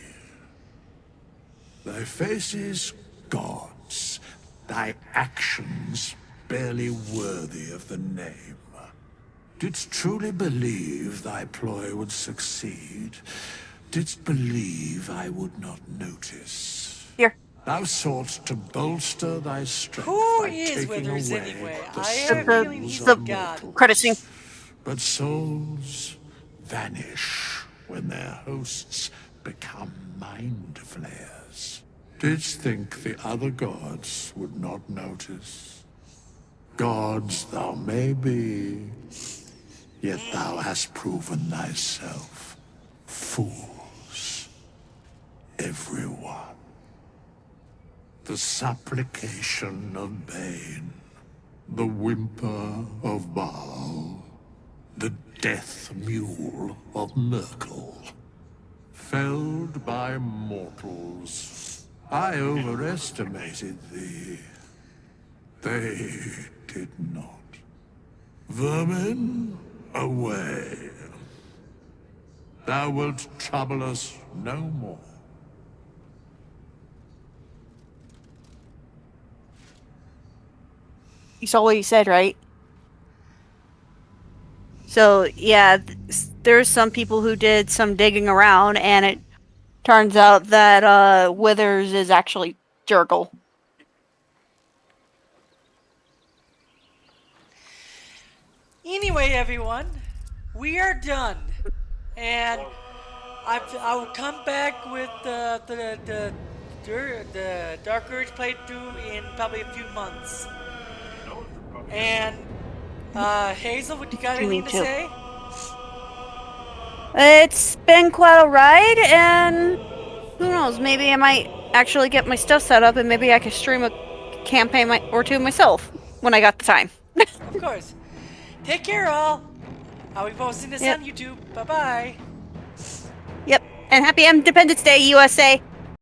Thy faces gods, thy actions barely worthy of the name. Didst truly believe thy ploy would succeed? Didst believe I would not notice? Here. Thou sought to bolster thy strength Who by is taking Withers away anyway? the I have a feeling souls he's of the god. Credit scene. But souls vanish when their hosts become mind flayers. Didst think the other gods would not notice? Gods thou may be, yet thou hast proven thyself fools. Everyone. The supplication of Bane, the whimper of Baal, the death mule of Merkel. Felled by mortals, I overestimated thee. They did not. Vermin, away. Thou wilt trouble us no more. You saw what he said, right? So, yeah, there's some people who did some digging around, and it turns out that Withers is actually Jurgle. Anyway, everyone, we are done, and I will come back with the Dark Urge playthrough in probably a few months. And Hazel, what you got anything to say? It's been quite a ride, and who knows, maybe I might actually get my stuff set up, and maybe I could stream a campaign or two myself when I got the time. Of course. Take care, all. I'll be posting this on YouTube. Bye-bye. Yep, and happy Independence Day, USA!